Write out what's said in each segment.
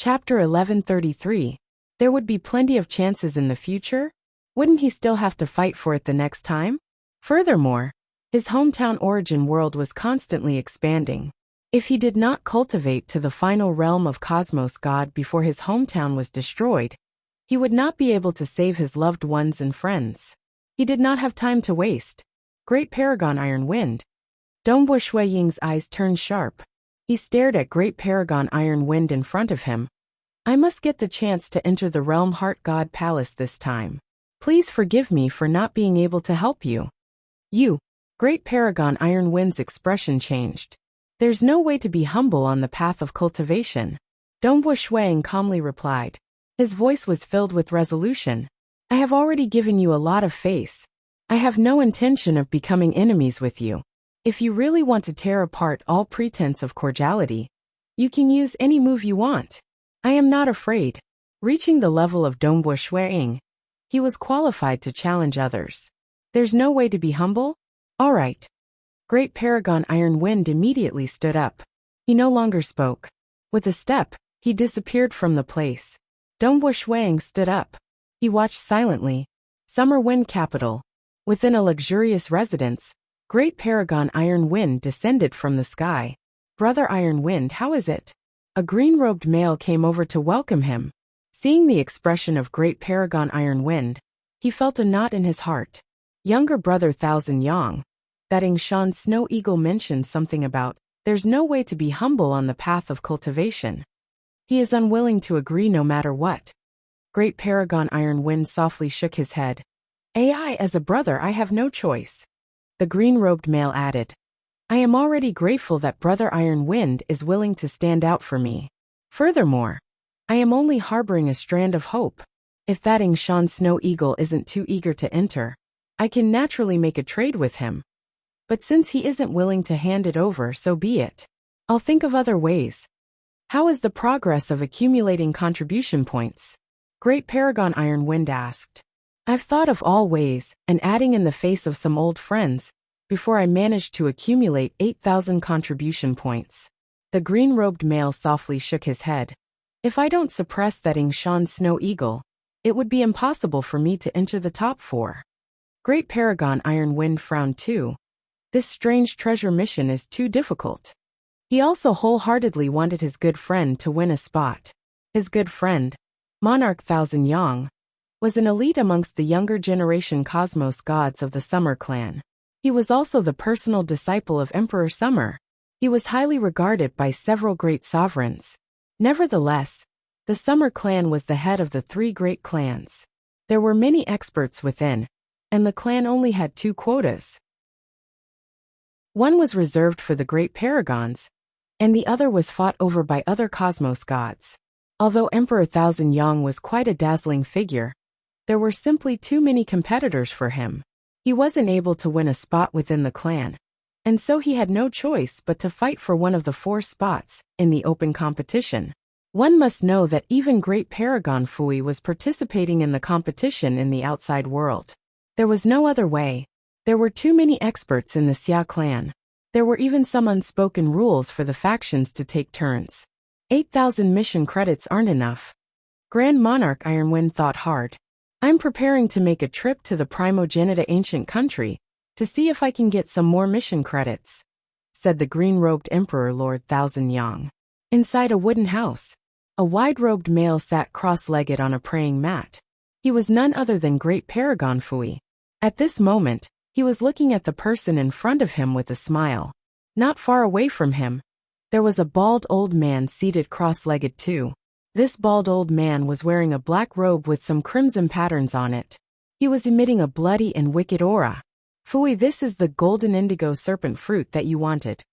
Chapter 1133. There would be plenty of chances in the future? Wouldn't he still have to fight for it the next time? Furthermore, his hometown origin world was constantly expanding. If he did not cultivate to the final realm of Cosmos God before his hometown was destroyed, he would not be able to save his loved ones and friends. He did not have time to waste. Great Paragon Iron Wind. Dongbo Shui Ying's eyes turned sharp. He stared at Great Paragon Iron Wind in front of him. I must get the chance to enter the Realm Heart God Palace this time. Please forgive me for not being able to help you. You. Great Paragon Iron Wind's expression changed. There's no way to be humble on the path of cultivation. Dongbo Shui calmly replied. His voice was filled with resolution. I have already given you a lot of face. I have no intention of becoming enemies with you. If you really want to tear apart all pretense of cordiality, you can use any move you want. I am not afraid. Reaching the level of Dongbo Shui, he was qualified to challenge others. There's no way to be humble? All right. Great Paragon Iron Wind immediately stood up. He no longer spoke. With a step, he disappeared from the place. Dongbo Shui stood up. He watched silently. Summer Wind Capital. Within a luxurious residence, Great Paragon Iron Wind descended from the sky. Brother Iron Wind, how is it? A green-robed male came over to welcome him. Seeing the expression of Great Paragon Iron Wind, he felt a knot in his heart. Younger brother Thousand Yang. That Shan Snow Eagle mentioned something about, there's no way to be humble on the path of cultivation. He is unwilling to agree no matter what. Great Paragon Iron Wind softly shook his head. As a brother I have no choice. The green-robed male added. I am already grateful that Brother Iron Wind is willing to stand out for me. Furthermore, I am only harboring a strand of hope. If that Shan Snow Eagle isn't too eager to enter, I can naturally make a trade with him. But since he isn't willing to hand it over, so be it. I'll think of other ways. How is the progress of accumulating contribution points? Great Paragon Iron Wind asked. I've thought of all ways, and adding in the face of some old friends, before I managed to accumulate 8,000 contribution points. The green-robed male softly shook his head. If I don't suppress that Shan Snow Eagle, it would be impossible for me to enter the top 4. Great Paragon Iron Wind frowned too. This strange treasure mission is too difficult. He also wholeheartedly wanted his good friend to win a spot. His good friend, Monarch Thousand Yang, was an elite amongst the younger generation Cosmos gods of the Summer clan. He was also the personal disciple of Emperor Summer. He was highly regarded by several great sovereigns. Nevertheless, the Summer clan was the head of the 3 great clans. There were many experts within, and the clan only had 2 quotas. One was reserved for the great paragons, and the other was fought over by other Cosmos gods. Although Emperor Thousand Yang was quite a dazzling figure, there were simply too many competitors for him. He wasn't able to win a spot within the clan, and so he had no choice but to fight for one of the 4 spots in the open competition. One must know that even Great Paragon Fui was participating in the competition in the outside world. There was no other way. There were too many experts in the Xia clan. There were even some unspoken rules for the factions to take turns. 8,000 mission credits aren't enough. Grand Monarch Ironwind thought hard. I'm preparing to make a trip to the Primogenita ancient country to see if I can get some more mission credits, said the green-robed Emperor Lord Thousand Yang. Inside a wooden house, a wide-robed male sat cross-legged on a praying mat. He was none other than Great Paragon Fui. At this moment, he was looking at the person in front of him with a smile. Not far away from him, there was a bald old man seated cross-legged too. This bald old man was wearing a black robe with some crimson patterns on it. He was emitting a bloody and wicked aura. Fui, this is the golden indigo serpent fruit that you wanted.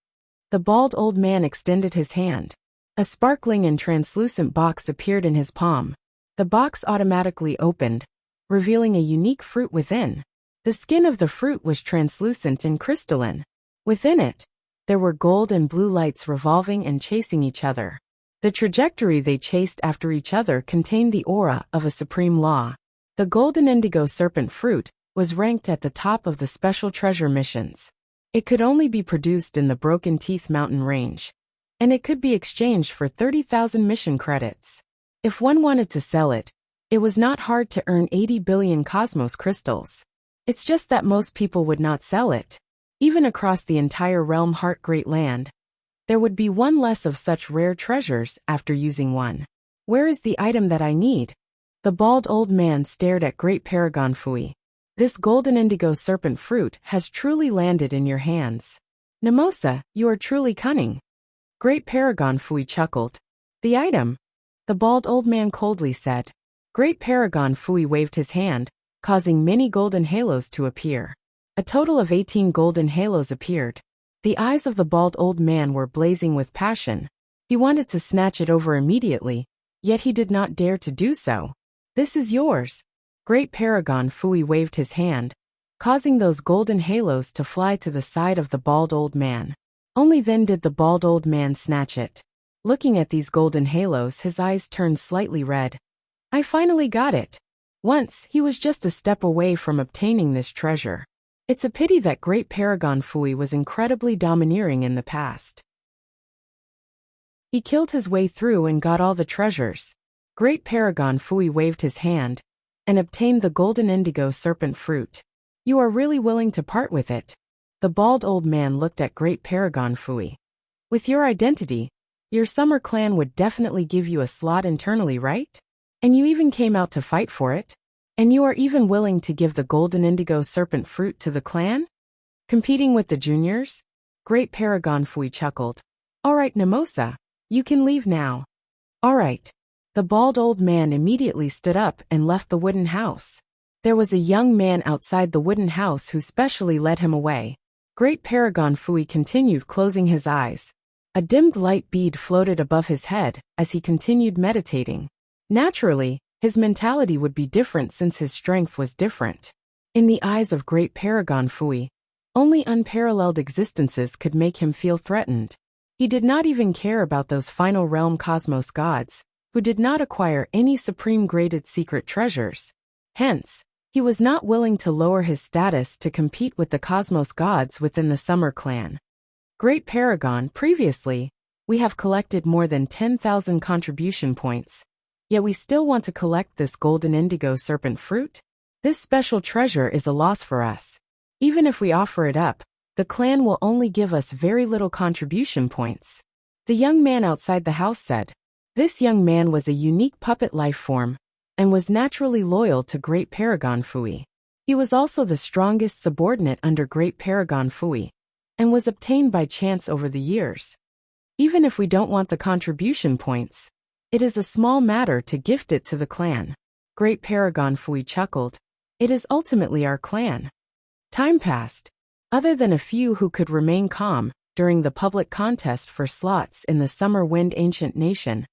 The bald old man extended his hand. A sparkling and translucent box appeared in his palm. The box automatically opened, revealing a unique fruit within. The skin of the fruit was translucent and crystalline. Within it, there were gold and blue lights revolving and chasing each other. The trajectory they chased after each other contained the aura of a supreme law. The golden indigo serpent fruit was ranked at the top of the special treasure missions. It could only be produced in the Broken Teeth Mountain range. and it could be exchanged for 30,000 mission credits. If one wanted to sell it, it was not hard to earn 80 billion cosmos crystals. It's just that most people would not sell it. Even across the entire realm Heart Great Land, there would be one less of such rare treasures after using one. Where is the item that I need? The bald old man stared at Great Paragon Fui. This golden indigo serpent fruit has truly landed in your hands. Nemosa, you are truly cunning. Great Paragon Fui chuckled. The item? The bald old man coldly said. Great Paragon Fui waved his hand, causing many golden halos to appear. A total of 18 golden halos appeared. The eyes of the bald old man were blazing with passion. He wanted to snatch it over immediately, yet he did not dare to do so. This is yours. Great Paragon Fui waved his hand, causing those golden halos to fly to the side of the bald old man. Only then did the bald old man snatch it. Looking at these golden halos, his eyes turned slightly red. I finally got it. Once, he was just a step away from obtaining this treasure. It's a pity that Great Paragon Fui was incredibly domineering in the past. He killed his way through and got all the treasures. Great Paragon Fui waved his hand and obtained the golden indigo serpent fruit. You are really willing to part with it? The bald old man looked at Great Paragon Fui. With your identity, your summer clan would definitely give you a slot internally, right? And you even came out to fight for it? And you are even willing to give the golden indigo serpent fruit to the clan? Competing with the juniors? Great Paragon Fui chuckled. Alright Nemosa, you can leave now. Alright. The bald old man immediately stood up and left the wooden house. There was a young man outside the wooden house who specially led him away. Great Paragon Fui continued closing his eyes. A dimmed light bead floated above his head as he continued meditating. Naturally, his mentality would be different since his strength was different. In the eyes of Great Paragon Fui, only unparalleled existences could make him feel threatened. He did not even care about those final realm cosmos gods, who did not acquire any supreme graded secret treasures. Hence, he was not willing to lower his status to compete with the cosmos gods within the Summer Clan. Great Paragon, previously, we have collected more than 10,000 contribution points. Yet we still want to collect this golden indigo serpent fruit? This special treasure is a loss for us. Even if we offer it up, the clan will only give us very little contribution points. The young man outside the house said. This young man was a unique puppet life form, and was naturally loyal to Great Paragon Fui. He was also the strongest subordinate under Great Paragon Fui, and was obtained by chance over the years. Even if we don't want the contribution points, it is a small matter to gift it to the clan. Great Paragon Fui chuckled. It is ultimately our clan. Time passed. Other than a few who could remain calm during the public contest for slots in the Summer Wind Ancient Nation,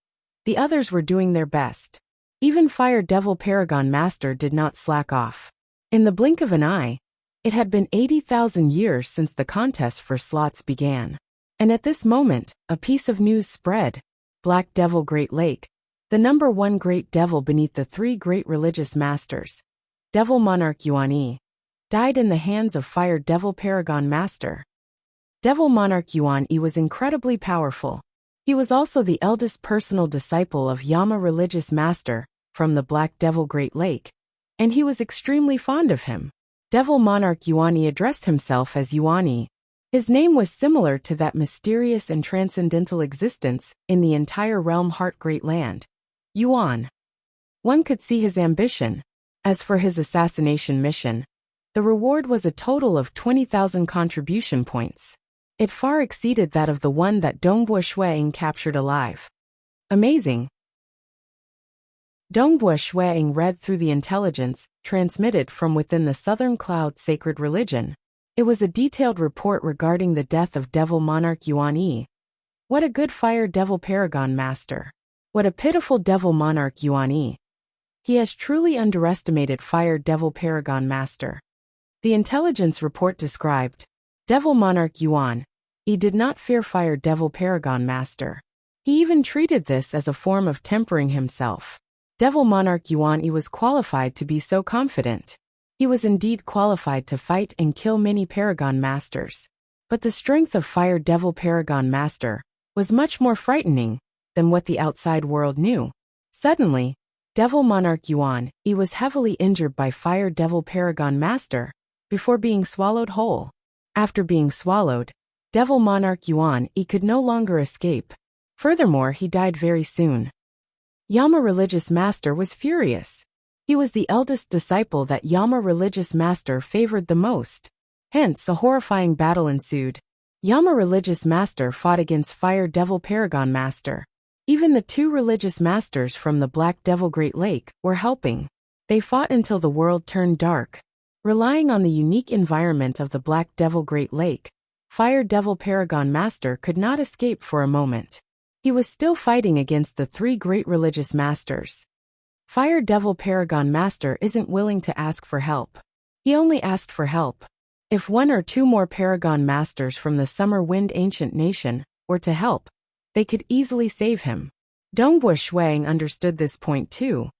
the others were doing their best. Even Fire Devil Paragon Master did not slack off. In the blink of an eye, it had been 80,000 years since the contest for slots began. And at this moment, a piece of news spread. Black Devil Great Lake, the #1 great devil beneath the 3 great religious masters, Devil Monarch Yuan, died in the hands of Fire Devil Paragon Master. Devil Monarch Yuan was incredibly powerful. He was also the eldest personal disciple of Yama religious master from the Black Devil Great Lake, and he was extremely fond of him. Devil Monarch Yuan addressed himself as Yuan. His name was similar to that mysterious and transcendental existence in the entire realm Heart Great Land. Yuan. One could see his ambition. As for his assassination mission, the reward was a total of 20,000 contribution points. It far exceeded that of the one that Dongbua Shuang captured alive. Amazing. Dongbua Shuang read through the intelligence transmitted from within the Southern Cloud Sacred Religion. It was a detailed report regarding the death of Devil Monarch Yuan. What a good Fire Devil Paragon Master. What a pitiful Devil Monarch Yuan. He has truly underestimated Fire Devil Paragon Master. The intelligence report described Devil Monarch Yuan. He did not fear Fire Devil Paragon Master. He even treated this as a form of tempering himself. Devil Monarch Yuan was qualified to be so confident. He was indeed qualified to fight and kill many Paragon Masters. But the strength of Fire Devil Paragon Master was much more frightening than what the outside world knew. Suddenly, Devil Monarch Yuan Yi was heavily injured by Fire Devil Paragon Master before being swallowed whole. After being swallowed, Devil Monarch Yuan Yi could no longer escape. Furthermore, he died very soon. Yama Religious Master was furious. He was the eldest disciple that Yama Religious Master favored the most. Hence, a horrifying battle ensued. Yama Religious Master fought against Fire Devil Paragon Master. Even the two religious masters from the Black Devil Great Lake were helping. They fought until the world turned dark. Relying on the unique environment of the Black Devil Great Lake, Fire Devil Paragon Master could not escape for a moment. He was still fighting against the three great religious masters. Fire Devil Paragon Master isn't willing to ask for help. He only asked for help if one or two more Paragon Masters from the Summer Wind Ancient Nation were to help. They could easily save him. Dongbua Shuang understood this point too.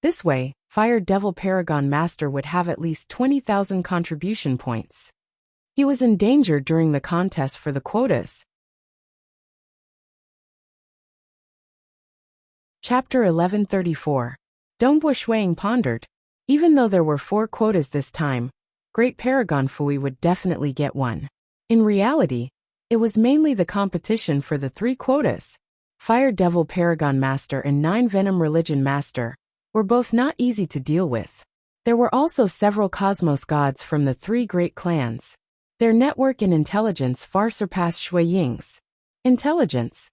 This way, Fire Devil Paragon Master would have at least 20,000 contribution points. He was in danger during the contest for the quotas. Chapter 1134. Dongbua Shuang pondered. Even though there were 4 quotas this time, Great Paragon Fui would definitely get one. In reality, it was mainly the competition for the 3 quotas. Fire Devil Paragon Master and 9 Venom Religion Master were both not easy to deal with. There were also several Cosmos gods from the 3 great clans. Their network and intelligence far surpassed Shui Ying's. Intelligence.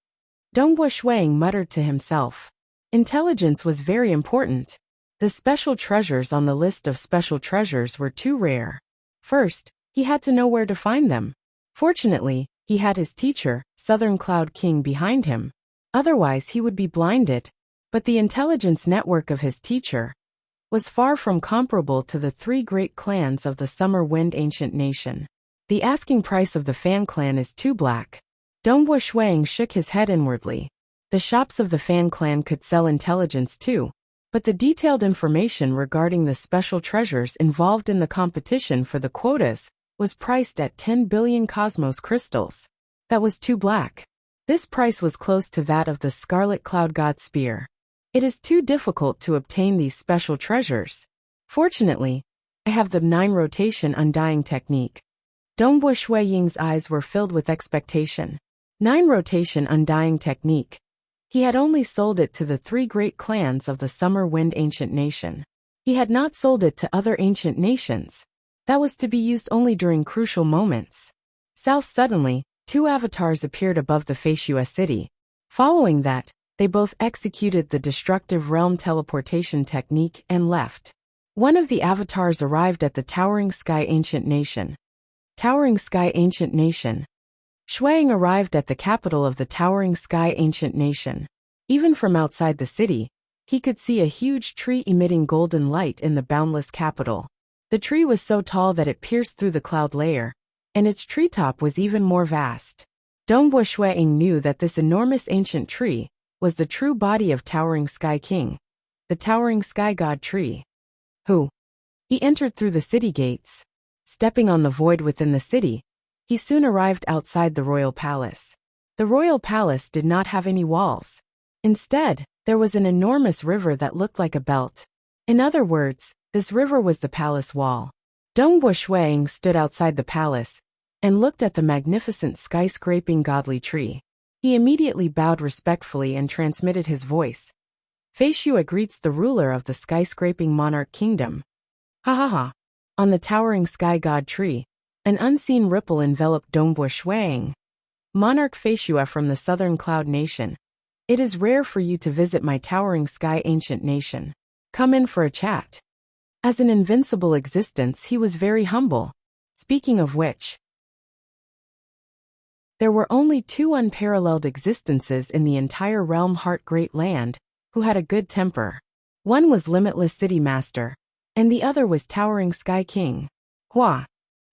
Dongbua Shuang muttered to himself. Intelligence was very important. The special treasures on the list of special treasures were too rare. First, he had to know where to find them. Fortunately, he had his teacher, Southern Cloud King, behind him. Otherwise, he would be blinded. But the intelligence network of his teacher was far from comparable to the 3 great clans of the Summer Wind Ancient Nation. The asking price of the Fan Clan is too black. Dongbua Shuang shook his head inwardly. The shops of the Fan Clan could sell intelligence too, but the detailed information regarding the special treasures involved in the competition for the quotas was priced at 10 billion cosmos crystals. That was too black. This price was close to that of the Scarlet Cloud God Spear. It is too difficult to obtain these special treasures. Fortunately, I have the 9 rotation undying technique. Dongbua Shuang's eyes were filled with expectation. 9 rotation undying technique. He had only sold it to the 3 great clans of the Summer Wind Ancient Nation. He had not sold it to other ancient nations. That was to be used only during crucial moments. Suddenly, 2 avatars appeared above the Feishua city. Following that, they both executed the destructive realm teleportation technique and left. One of the avatars arrived at the Towering Sky Ancient Nation. Towering Sky Ancient Nation. Shuang arrived at the capital of the Towering Sky Ancient Nation. Even from outside the city, he could see a huge tree emitting golden light in the boundless capital. The tree was so tall that it pierced through the cloud layer, and its treetop was even more vast. Dongbua Shuang knew that this enormous ancient tree was the true body of Towering Sky King, the Towering Sky God Tree. He entered through the city gates. Stepping on the void within the city, he soon arrived outside the royal palace. The royal palace did not have any walls. Instead, there was an enormous river that looked like a belt. In other words, this river was the palace wall. Dongbua Shuang stood outside the palace and looked at the magnificent skyscraping godly tree. He immediately bowed respectfully and transmitted his voice. Feishua greets the ruler of the skyscraping monarch kingdom. Ha ha ha. On the Towering Sky God Tree, an unseen ripple enveloped Dongbua Shuang. Monarch Feishua from the Southern Cloud Nation. It is rare for you to visit my Towering Sky Ancient Nation. Come in for a chat. As an invincible existence, he was very humble. Speaking of which, there were only 2 unparalleled existences in the entire Realm Heart Great Land who had a good temper. One was Limitless City Master, and the other was Towering Sky King.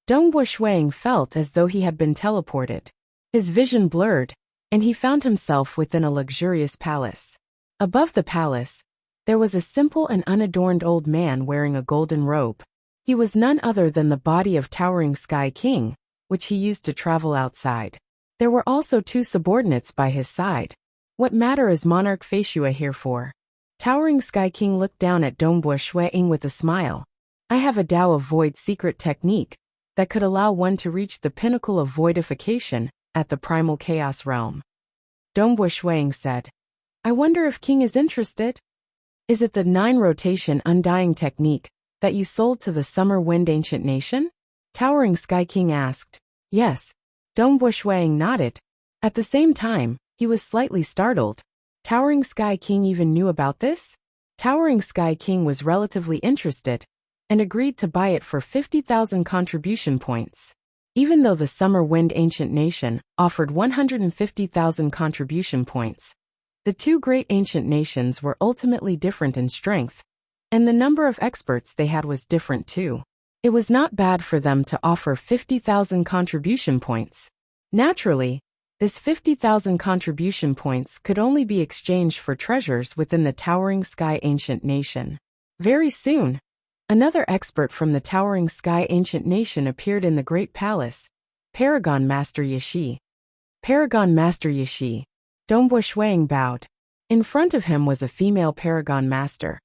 Dongbua Shuang felt as though he had been teleported. His vision blurred, and he found himself within a luxurious palace. Above the palace, there was a simple and unadorned old man wearing a golden robe. He was none other than the body of Towering Sky King, which he used to travel outside. There were also 2 subordinates by his side. What matter is Monarch Feishua here for? Towering Sky King looked down at Dongbua Shuiying with a smile. I have a Tao of Void secret technique that could allow one to reach the pinnacle of voidification at the primal chaos realm. Dongbua Shuiying said. I wonder if King is interested? Is it the 9 rotation undying technique that you sold to the Summer Wind Ancient Nation? Towering Sky King asked. Yes. Dongbua Shuiying nodded. At the same time, he was slightly startled. Towering Sky King even knew about this? Towering Sky King was relatively interested and agreed to buy it for 50,000 contribution points. Even though the Summer Wind Ancient Nation offered 150,000 contribution points, the 2 great ancient nations were ultimately different in strength, and the number of experts they had was different too. It was not bad for them to offer 50,000 contribution points. Naturally, this 50,000 contribution points could only be exchanged for treasures within the Towering Sky Ancient Nation. Very soon, another expert from the Towering Sky Ancient Nation appeared in the Great Palace, Paragon Master Yishi. Paragon Master Yishi. Dongbua Shuiying bowed. In front of him was a female Paragon Master.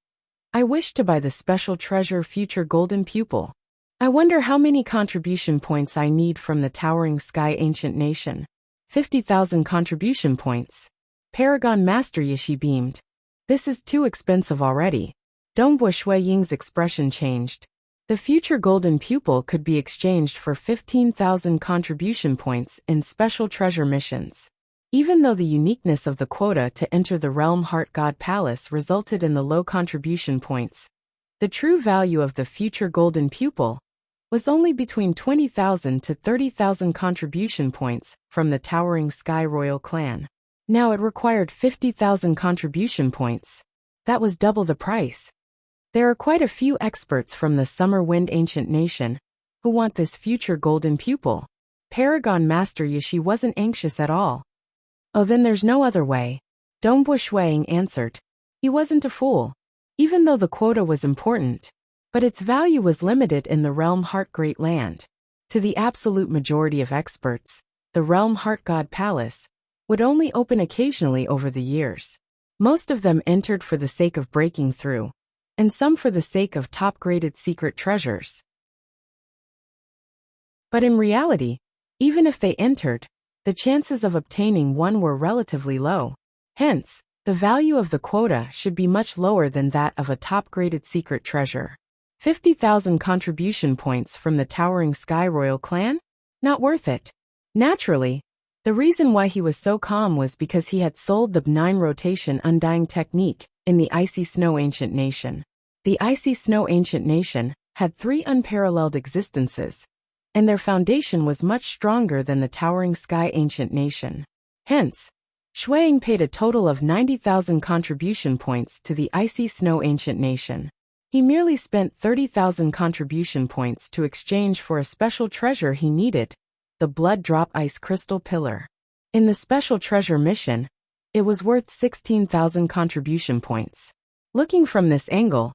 I wish to buy the special treasure Future Golden Pupil. I wonder how many contribution points I need from the Towering Sky Ancient Nation. 50,000 contribution points. Paragon Master Yishi beamed. This is too expensive already. Dongbua Shuiying's expression changed. The Future Golden Pupil could be exchanged for 15,000 contribution points in special treasure missions. Even though the uniqueness of the quota to enter the Realm Heart God Palace resulted in the low contribution points, the true value of the Future Golden Pupil was only between 20,000 to 30,000 contribution points from the Towering Sky Royal Clan. Now it required 50,000 contribution points. That was double the price. There are quite a few experts from the Summer Wind Ancient Nation who want this Future Golden Pupil. Paragon Master Yishi wasn't anxious at all. Oh, then there's no other way. Dongbua Shuiying answered. He wasn't a fool. Even though the quota was important, but its value was limited in the Realm Heart Great Land. To the absolute majority of experts, the Realm Heart God Palace would only open occasionally over the years. Most of them entered for the sake of breaking through, and some for the sake of top-graded secret treasures. But in reality, even if they entered, the chances of obtaining one were relatively low. Hence, the value of the quota should be much lower than that of a top-graded secret treasure. 50,000 contribution points from the Towering Sky Royal Clan? Not worth it. Naturally, the reason why he was so calm was because he had sold the 9 rotation undying technique in the Icy Snow Ancient Nation. The Icy Snow Ancient Nation had 3 unparalleled existences, and their foundation was much stronger than the Towering Sky Ancient Nation. Hence, Shuiying paid a total of 90,000 contribution points to the Icy Snow Ancient Nation. He merely spent 30,000 contribution points to exchange for a special treasure he needed, the Blood Drop Ice Crystal Pillar. In the special treasure mission, it was worth 16,000 contribution points. Looking from this angle,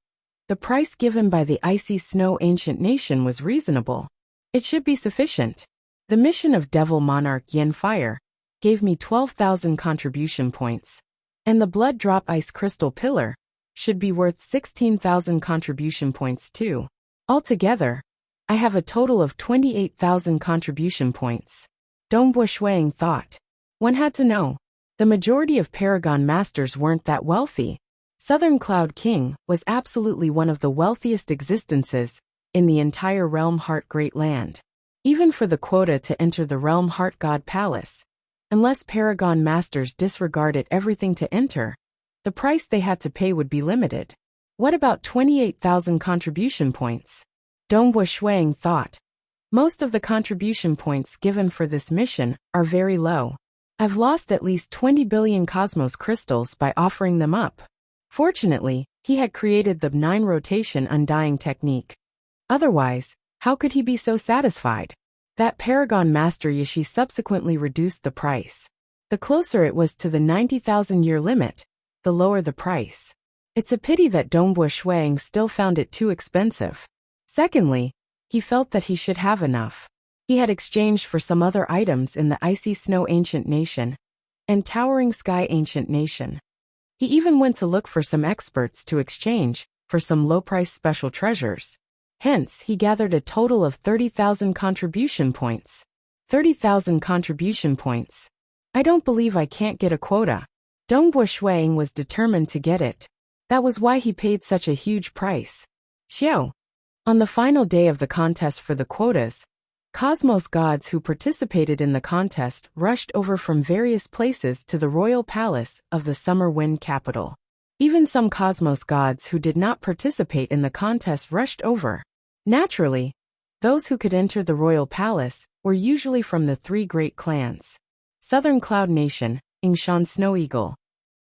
the price given by the Icy Snow Ancient Nation was reasonable. It should be sufficient. The mission of Devil Monarch Yin Fire gave me 12,000 contribution points, and the Blood Drop Ice Crystal Pillar should be worth 16,000 contribution points too. Altogether, I have a total of 28,000 contribution points. Dongbua Shuiying thought. One had to know. The majority of Paragon Masters weren't that wealthy. Southern Cloud King was absolutely one of the wealthiest existences in the entire Realm Heart Great Land. Even for the quota to enter the Realm Heart God Palace, unless Paragon Masters disregarded everything to enter, the price they had to pay would be limited. What about 28,000 contribution points? Dongbua Shuiying thought. Most of the contribution points given for this mission are very low. I've lost at least 20 billion cosmos crystals by offering them up. Fortunately, he had created the 9 rotation undying technique. Otherwise, how could he be so satisfied? That Paragon Master Yishi subsequently reduced the price. The closer it was to the 90,000 year limit, the lower the price. It's a pity that Dongbua Shuiying still found it too expensive. Secondly, he felt that he should have enough. he had exchanged for some other items in the icy snow ancient nation and towering sky ancient nation. He even went to look for some experts to exchange for some low-price special treasures. Hence, he gathered a total of 30,000 contribution points. 30,000 contribution points. I don't believe I can't get a quota. Dongbua Shuang was determined to get it. That was why he paid such a huge price. Xiao. On the final day of the contest for the quotas, Cosmos gods who participated in the contest rushed over from various places to the royal palace of the summer wind capital. Even some Cosmos gods who did not participate in the contest rushed over. Naturally, those who could enter the royal palace were usually from the three great clans. Southern Cloud Nation, Yingshan Snow Eagle.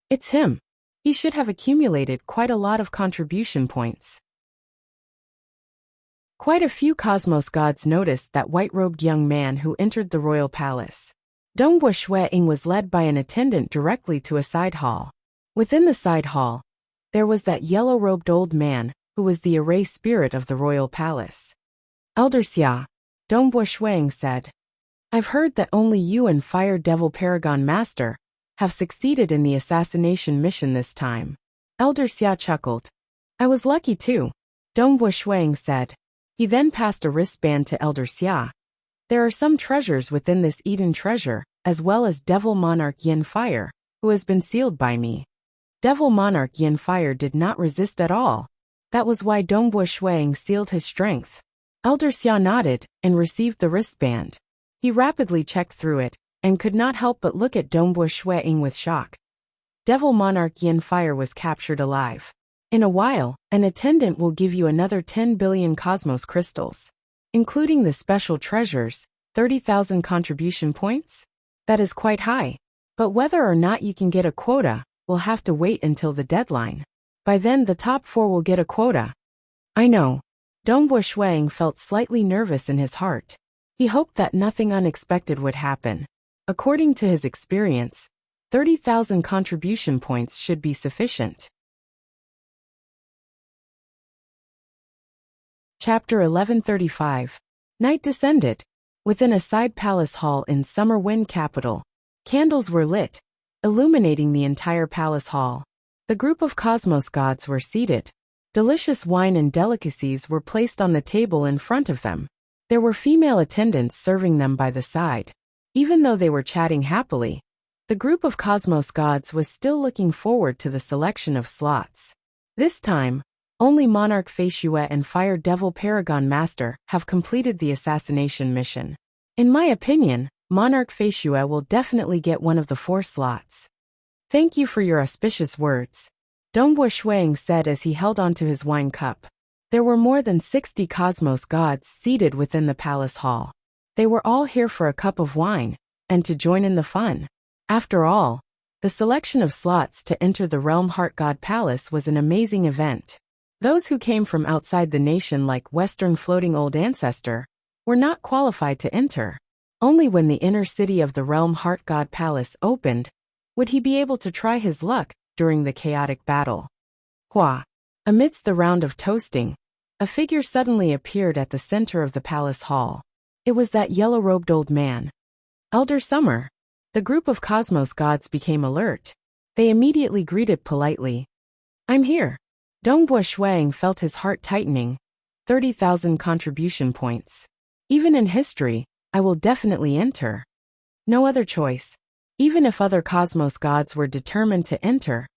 It's him. He should have accumulated quite a lot of contribution points. Quite a few Cosmos gods noticed that white-robed young man who entered the royal palace. Dongbua Shuang was led by an attendant directly to a side hall. Within the side hall, there was that yellow-robed old man who was the array spirit of the royal palace. Elder Xia, Dongbua Shuang said, I've heard that only you and Fire Devil Paragon Master have succeeded in the assassination mission this time. Elder Xia chuckled. I was lucky too, Dongbua Shuang said. He then passed a wristband to Elder Xia. There are some treasures within this Eden treasure, as well as Devil Monarch Yin Fire, who has been sealed by me. Devil Monarch Yin Fire did not resist at all. That was why Dongbua Shuang sealed his strength. Elder Xia nodded and received the wristband. He rapidly checked through it and could not help but look at Dongbua Shuang with shock. Devil Monarch Yin Fire was captured alive. In a while, an attendant will give you another 10 billion cosmos crystals, including the special treasures, 30,000 contribution points? That is quite high. But whether or not you can get a quota, we'll have to wait until the deadline. By then the top 4 will get a quota. I know. Dongbua Shuang felt slightly nervous in his heart. He hoped that nothing unexpected would happen. According to his experience, 30,000 contribution points should be sufficient. Chapter 1135. Night descended. Within a side palace hall in Summer Wind Capital, candles were lit, illuminating the entire palace hall. The group of Cosmos gods were seated. Delicious wine and delicacies were placed on the table in front of them. There were female attendants serving them by the side. Even though they were chatting happily, the group of Cosmos gods was still looking forward to the selection of slots. This time, only Monarch Feishue and Fire Devil Paragon Master have completed the assassination mission. In my opinion, Monarch Feishue will definitely get one of the 4 slots. Thank you for your auspicious words, Dongbua Shuang said as he held onto his wine cup. There were more than 60 Cosmos gods seated within the palace hall. They were all here for a cup of wine and to join in the fun. After all, the selection of slots to enter the Realm Heart God Palace was an amazing event. Those who came from outside the nation like Western Floating Old Ancestor were not qualified to enter. Only when the inner city of the Realm Heart God Palace opened would he be able to try his luck during the chaotic battle. Hua. Amidst the round of toasting, a figure suddenly appeared at the center of the palace hall. It was that yellow-robed old man. Elder Summer. The group of Cosmos gods became alert. They immediately greeted politely. I'm here. Dongbua Shuang felt his heart tightening. 30,000 contribution points. Even in history, I will definitely enter. No other choice. Even if other Cosmos gods were determined to enter,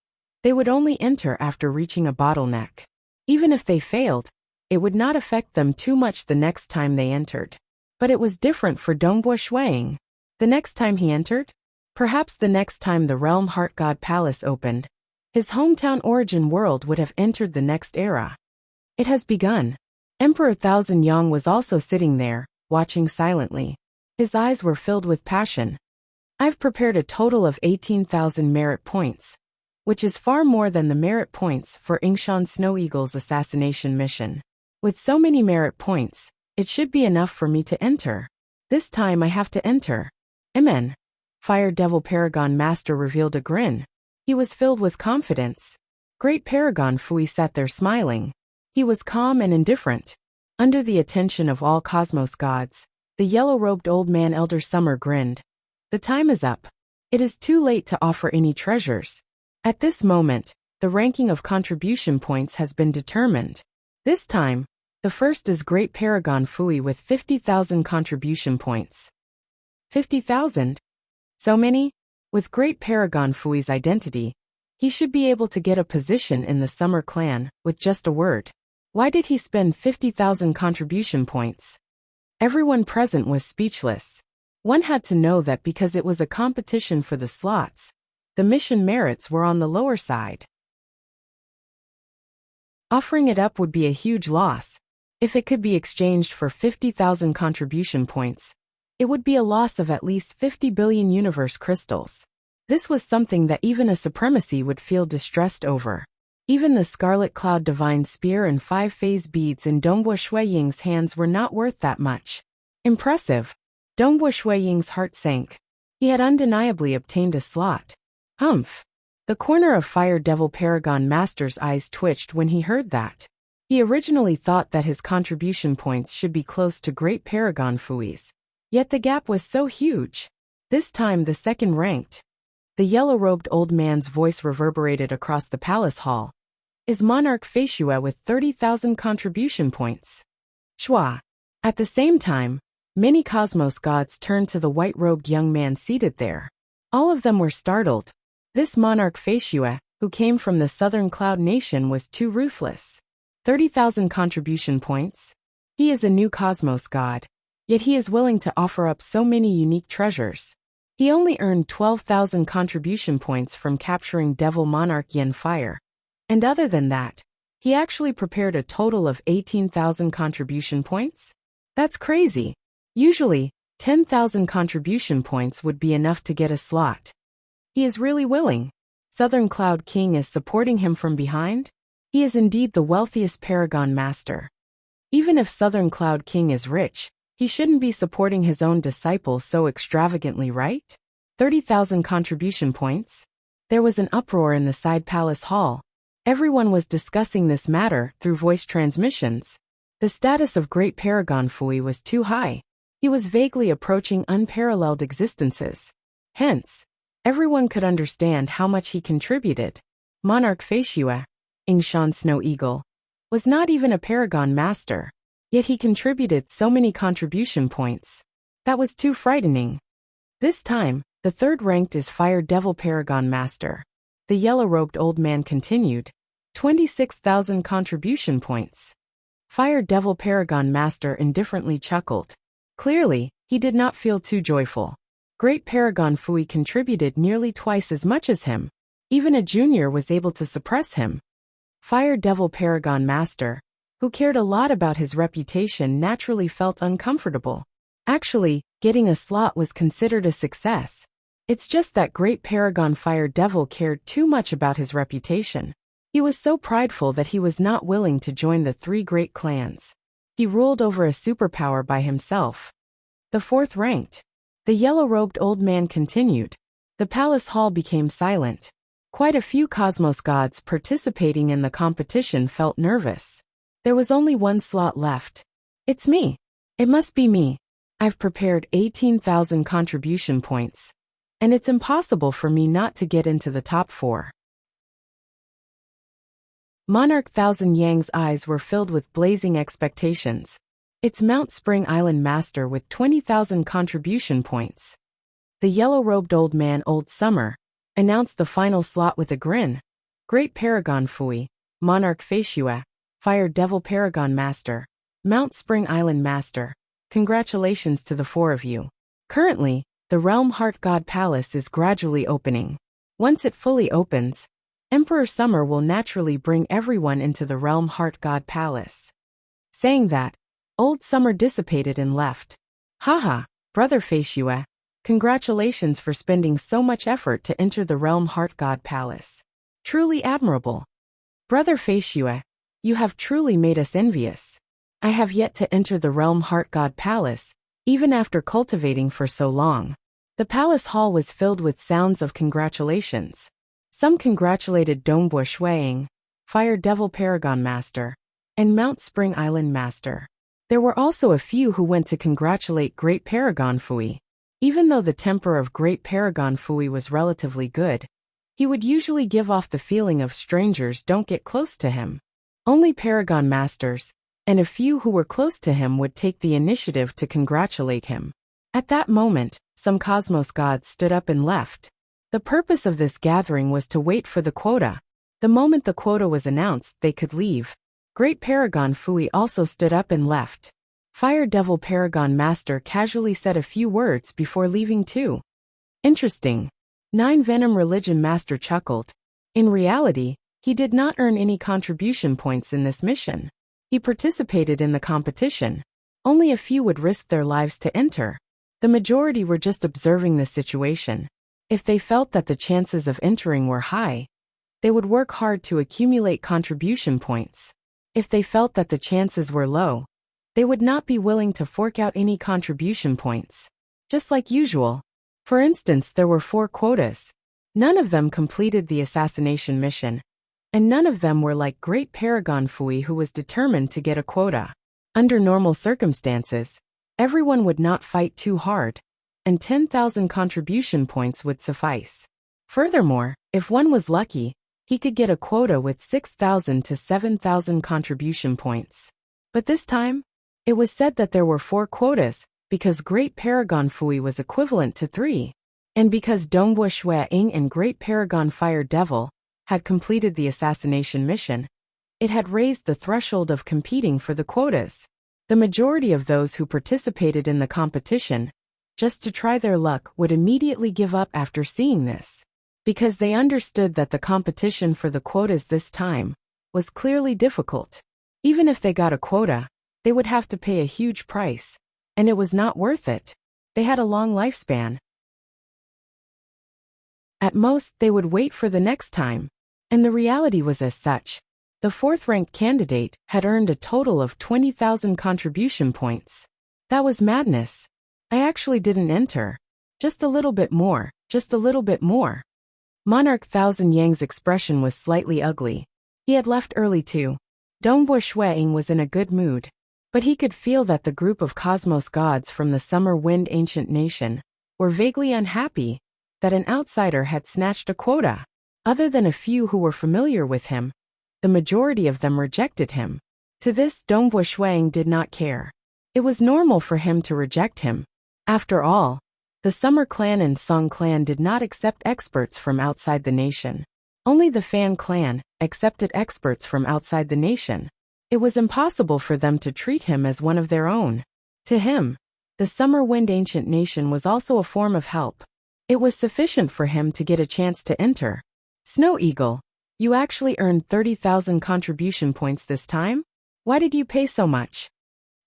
they would only enter after reaching a bottleneck. Even if they failed, it would not affect them too much the next time they entered. But it was different for Dongbua Shuang. The next time he entered? Perhaps the next time the Realm Heart God Palace opened, his hometown origin world would have entered the next era. It has begun. Emperor Thousand Yang was also sitting there, watching silently. His eyes were filled with passion. I've prepared a total of 18,000 merit points, which is far more than the merit points for Yingshan Snow Eagle's assassination mission. With so many merit points, it should be enough for me to enter. This time I have to enter. Amen. Fire Devil Paragon Master revealed a grin. He was filled with confidence. Great Paragon Fui sat there smiling. He was calm and indifferent. Under the attention of all Cosmos gods, The yellow-robed old man Elder Summer grinned. The time is up. It is too late to offer any treasures. At this moment, the ranking of contribution points has been determined. This time, the first is Great Paragon Fui with 50,000 contribution points. 50,000? So many? With Great Paragon Fui's identity, he should be able to get a position in the Summer clan with just a word. Why did he spend 50,000 contribution points? Everyone present was speechless. One had to know that because it was a competition for the slots, the mission merits were on the lower side. Offering it up would be a huge loss. If it could be exchanged for 50,000 contribution points, it would be a loss of at least 50 billion universe crystals. This was something that even a supremacy would feel distressed over. Even the Scarlet Cloud Divine Spear and 5 phase beads in Dongbo Shuiying's hands were not worth that much. Impressive. Dongbo Shuiying's heart sank. He had undeniably obtained a slot. Humph. The corner of Fire Devil Paragon Master's eyes twitched when he heard that. He originally thought that his contribution points should be close to Great Paragon Fui's. Yet the gap was so huge. This time the second ranked. The yellow-robed old man's voice reverberated across the palace hall. Is Monarch Feishue with 30,000 contribution points. Shua. At the same time, many cosmos gods turned to the white-robed young man seated there. All of them were startled. This Monarch Feishue, who came from the Southern Cloud Nation, was too ruthless. 30,000 contribution points? He is a new cosmos god. Yet he is willing to offer up so many unique treasures. He only earned 12,000 contribution points from capturing Devil Monarch Yen Fire. And other than that, he actually prepared a total of 18,000 contribution points? That's crazy. Usually, 10,000 contribution points would be enough to get a slot. He is really willing. Southern Cloud King is supporting him from behind? He is indeed the wealthiest Paragon Master. Even if Southern Cloud King is rich, he shouldn't be supporting his own disciple so extravagantly, right? 30,000 contribution points? There was an uproar in the side palace hall. Everyone was discussing this matter through voice transmissions. The status of Great Paragon Fui was too high. He was vaguely approaching unparalleled existences. Hence, everyone could understand how much he contributed. Monarch Feishue, Yingshan Snow Eagle, was not even a Paragon Master. Yet he contributed so many contribution points. That was too frightening. This time, the third ranked is Fire Devil Paragon Master. The yellow-robed old man continued. 26,000 contribution points. Fire Devil Paragon Master indifferently chuckled. Clearly, he did not feel too joyful. Great Paragon Fui contributed nearly twice as much as him. Even a junior was able to suppress him. Fire Devil Paragon Master, who cared a lot about his reputation, naturally felt uncomfortable. Actually, getting a slot was considered a success. It's just that Great Paragon Fire Devil cared too much about his reputation. He was so prideful that he was not willing to join the 3 great clans. He ruled over a superpower by himself. The fourth ranked. The yellow-robed old man continued. The palace hall became silent. Quite a few cosmos gods participating in the competition felt nervous. There was only one slot left. It's me. It must be me. I've prepared 18,000 contribution points. And it's impossible for me not to get into the top 4. Monarch Thousand Yang's eyes were filled with blazing expectations. It's Mount Spring Island Master with 20,000 contribution points. The yellow-robed old man Old Summer announced the final slot with a grin. Great Paragon Fui, Monarch Feishue, Fire Devil Paragon Master, Mount Spring Island Master. Congratulations to the 4 of you. Currently, the Realm Heart God Palace is gradually opening. Once it fully opens, Emperor Summer will naturally bring everyone into the Realm Heart God Palace. Saying that, Old Summer dissipated and left. Haha, Brother Feishue, congratulations for spending so much effort to enter the Realm Heart God Palace. Truly admirable. Brother Feishue, you have truly made us envious. I have yet to enter the Realm Heart God Palace, even after cultivating for so long. The palace hall was filled with sounds of congratulations. Some congratulated Dongbo Shuiying, Fire Devil Paragon Master, and Mount Spring Island Master. There were also a few who went to congratulate Great Paragon Fui. Even though the temper of Great Paragon Fui was relatively good, he would usually give off the feeling of strangers don't get close to him. Only Paragon Masters, and a few who were close to him would take the initiative to congratulate him. At that moment, some cosmos gods stood up and left. The purpose of this gathering was to wait for the quota. The moment the quota was announced, they could leave. Great Paragon Fui also stood up and left. Fire Devil Paragon Master casually said a few words before leaving too. Interesting. Nine Venom Religion Master chuckled. In reality, he did not earn any contribution points in this mission. He participated in the competition. Only a few would risk their lives to enter. The majority were just observing the situation. If they felt that the chances of entering were high, they would work hard to accumulate contribution points. If they felt that the chances were low, they would not be willing to fork out any contribution points. Just like usual. For instance, there were 4 quotas. None of them completed the assassination mission, and none of them were like Great Paragon Fui, who was determined to get a quota. Under normal circumstances, everyone would not fight too hard, and 10,000 contribution points would suffice. Furthermore, if one was lucky, he could get a quota with 6,000 to 7,000 contribution points. But this time, it was said that there were 4 quotas, because Great Paragon Fui was equivalent to 3, and because Dongbua Shui Ying and Great Paragon Fire Devil had completed the assassination mission, it had raised the threshold of competing for the quotas. The majority of those who participated in the competition, just to try their luck, would immediately give up after seeing this, because they understood that the competition for the quotas this time was clearly difficult. Even if they got a quota, they would have to pay a huge price, and it was not worth it. They had a long lifespan. At most, they would wait for the next time. And the reality was as such. The 4th-ranked candidate had earned a total of 20,000 contribution points. That was madness. I actually didn't enter. Just a little bit more, just a little bit more. Monarch Thousand Yang's expression was slightly ugly. He had left early too. Dongbua Shui Ying was in a good mood, but he could feel that the group of cosmos gods from the Summer Wind Ancient Nation were vaguely unhappy that an outsider had snatched a quota. Other than a few who were familiar with him, the majority of them rejected him. To this, Dongbua Shui Ying did not care. It was normal for him to reject him. After all, the Summer Clan and Song Clan did not accept experts from outside the nation. Only the Fan Clan accepted experts from outside the nation. It was impossible for them to treat him as one of their own. To him, the Summer Wind Ancient Nation was also a form of help. It was sufficient for him to get a chance to enter. Snow Eagle, you actually earned 30,000 contribution points this time? Why did you pay so much?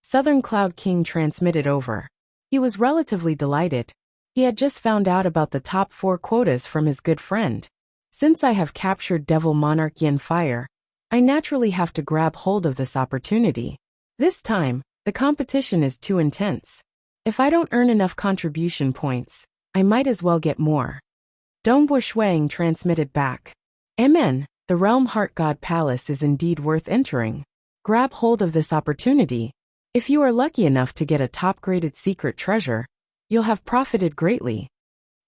Southern Cloud King transmitted over. He was relatively delighted. He had just found out about the top 4 quotas from his good friend. Since I have captured Devil Monarch Yin Fire, I naturally have to grab hold of this opportunity. This time, the competition is too intense. If I don't earn enough contribution points, I might as well get more. Dongbua Shui Ying transmitted back. Amen, the Realm Heart God Palace is indeed worth entering. Grab hold of this opportunity. If you are lucky enough to get a top-graded secret treasure, you'll have profited greatly.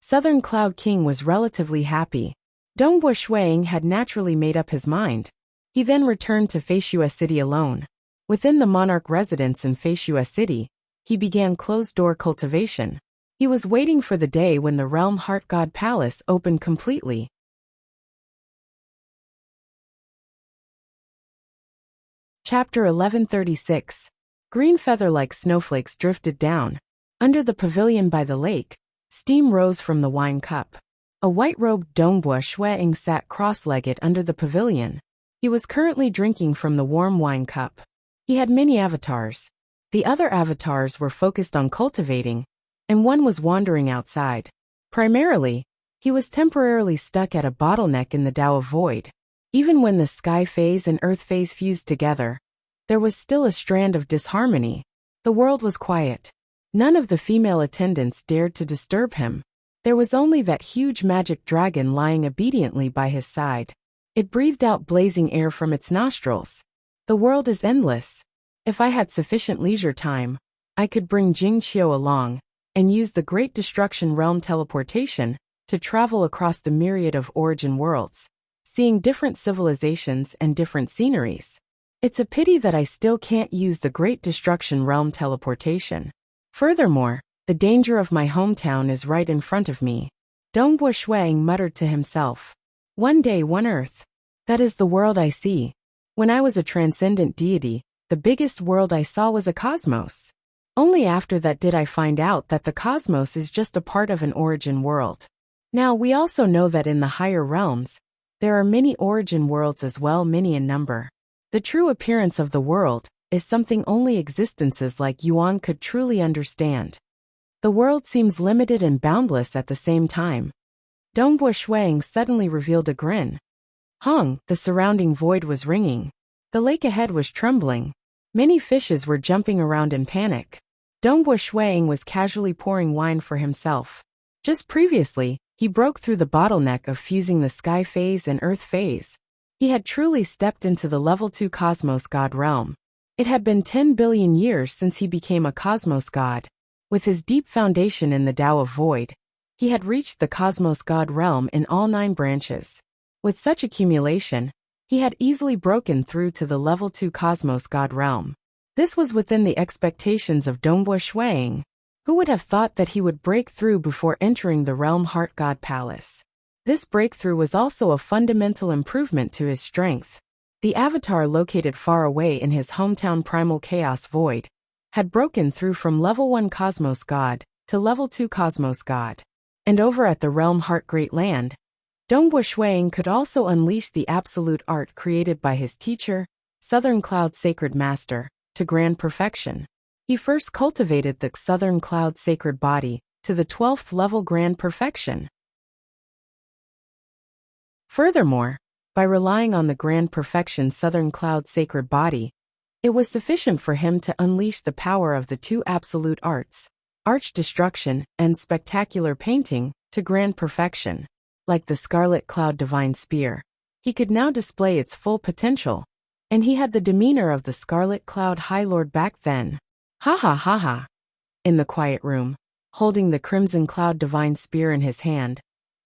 Southern Cloud King was relatively happy. Dongbua Shui Ying had naturally made up his mind. He then returned to Feishua City alone. Within the monarch residence in Feishua City, he began closed-door cultivation. He was waiting for the day when the Realm Heart God Palace opened completely. Chapter 1136. Green feather-like snowflakes drifted down. Under the pavilion by the lake, steam rose from the wine cup. A white-robed Dongbua Shui Ying sat cross-legged under the pavilion. He was currently drinking from the warm wine cup. He had many avatars. The other avatars were focused on cultivating, and one was wandering outside. Primarily, he was temporarily stuck at a bottleneck in the Tao of Void. Even when the sky phase and earth phase fused together, there was still a strand of disharmony. The world was quiet. None of the female attendants dared to disturb him. There was only that huge magic dragon lying obediently by his side. It breathed out blazing air from its nostrils. The world is endless. If I had sufficient leisure time, I could bring Jing Qiu along and use the Great Destruction Realm teleportation to travel across the myriad of origin worlds, seeing different civilizations and different sceneries. It's a pity that I still can't use the Great Destruction Realm teleportation. Furthermore, the danger of my hometown is right in front of me. Dongbo Shuang muttered to himself. One day, one Earth. That is the world I see. When I was a transcendent deity, the biggest world I saw was a cosmos. Only after that did I find out that the cosmos is just a part of an origin world. Now, we also know that in the higher realms, there are many origin worlds as well, many in number. The true appearance of the world is something only existences like Yuan could truly understand. The world seems limited and boundless at the same time. Dongbo Shuang suddenly revealed a grin. Hung, the surrounding void was ringing. The lake ahead was trembling. Many fishes were jumping around in panic. Dongbo Shuang was casually pouring wine for himself. Just previously, he broke through the bottleneck of fusing the sky phase and earth phase. He had truly stepped into the level 2 cosmos god realm. It had been 10 billion years since he became a cosmos god. With his deep foundation in the Tao of Void, he had reached the cosmos god realm in all 9 branches. With such accumulation, he had easily broken through to the level 2 cosmos god realm. This was within the expectations of Dongbo Shuang. Who would have thought that he would break through before entering the realm Heart God Palace? This breakthrough was also a fundamental improvement to his strength. The avatar located far away in his hometown Primal Chaos Void had broken through from level 1 Cosmos God to level 2 Cosmos God. And over at the realm Heart Great Land, Dongbo Shuang could also unleash the absolute art created by his teacher, Southern Cloud Sacred Master, to grand perfection. He first cultivated the Southern Cloud Sacred Body to the 12th level grand perfection. Furthermore, by relying on the grand perfection Southern Cloud Sacred Body, it was sufficient for him to unleash the power of the 2 absolute arts, Arch Destruction and Spectacular Painting, to grand perfection. Like the Scarlet Cloud Divine Spear, he could now display its full potential, and he had the demeanor of the Scarlet Cloud High Lord back then. Ha ha ha ha. In the quiet room, holding the Crimson Cloud Divine Spear in his hand,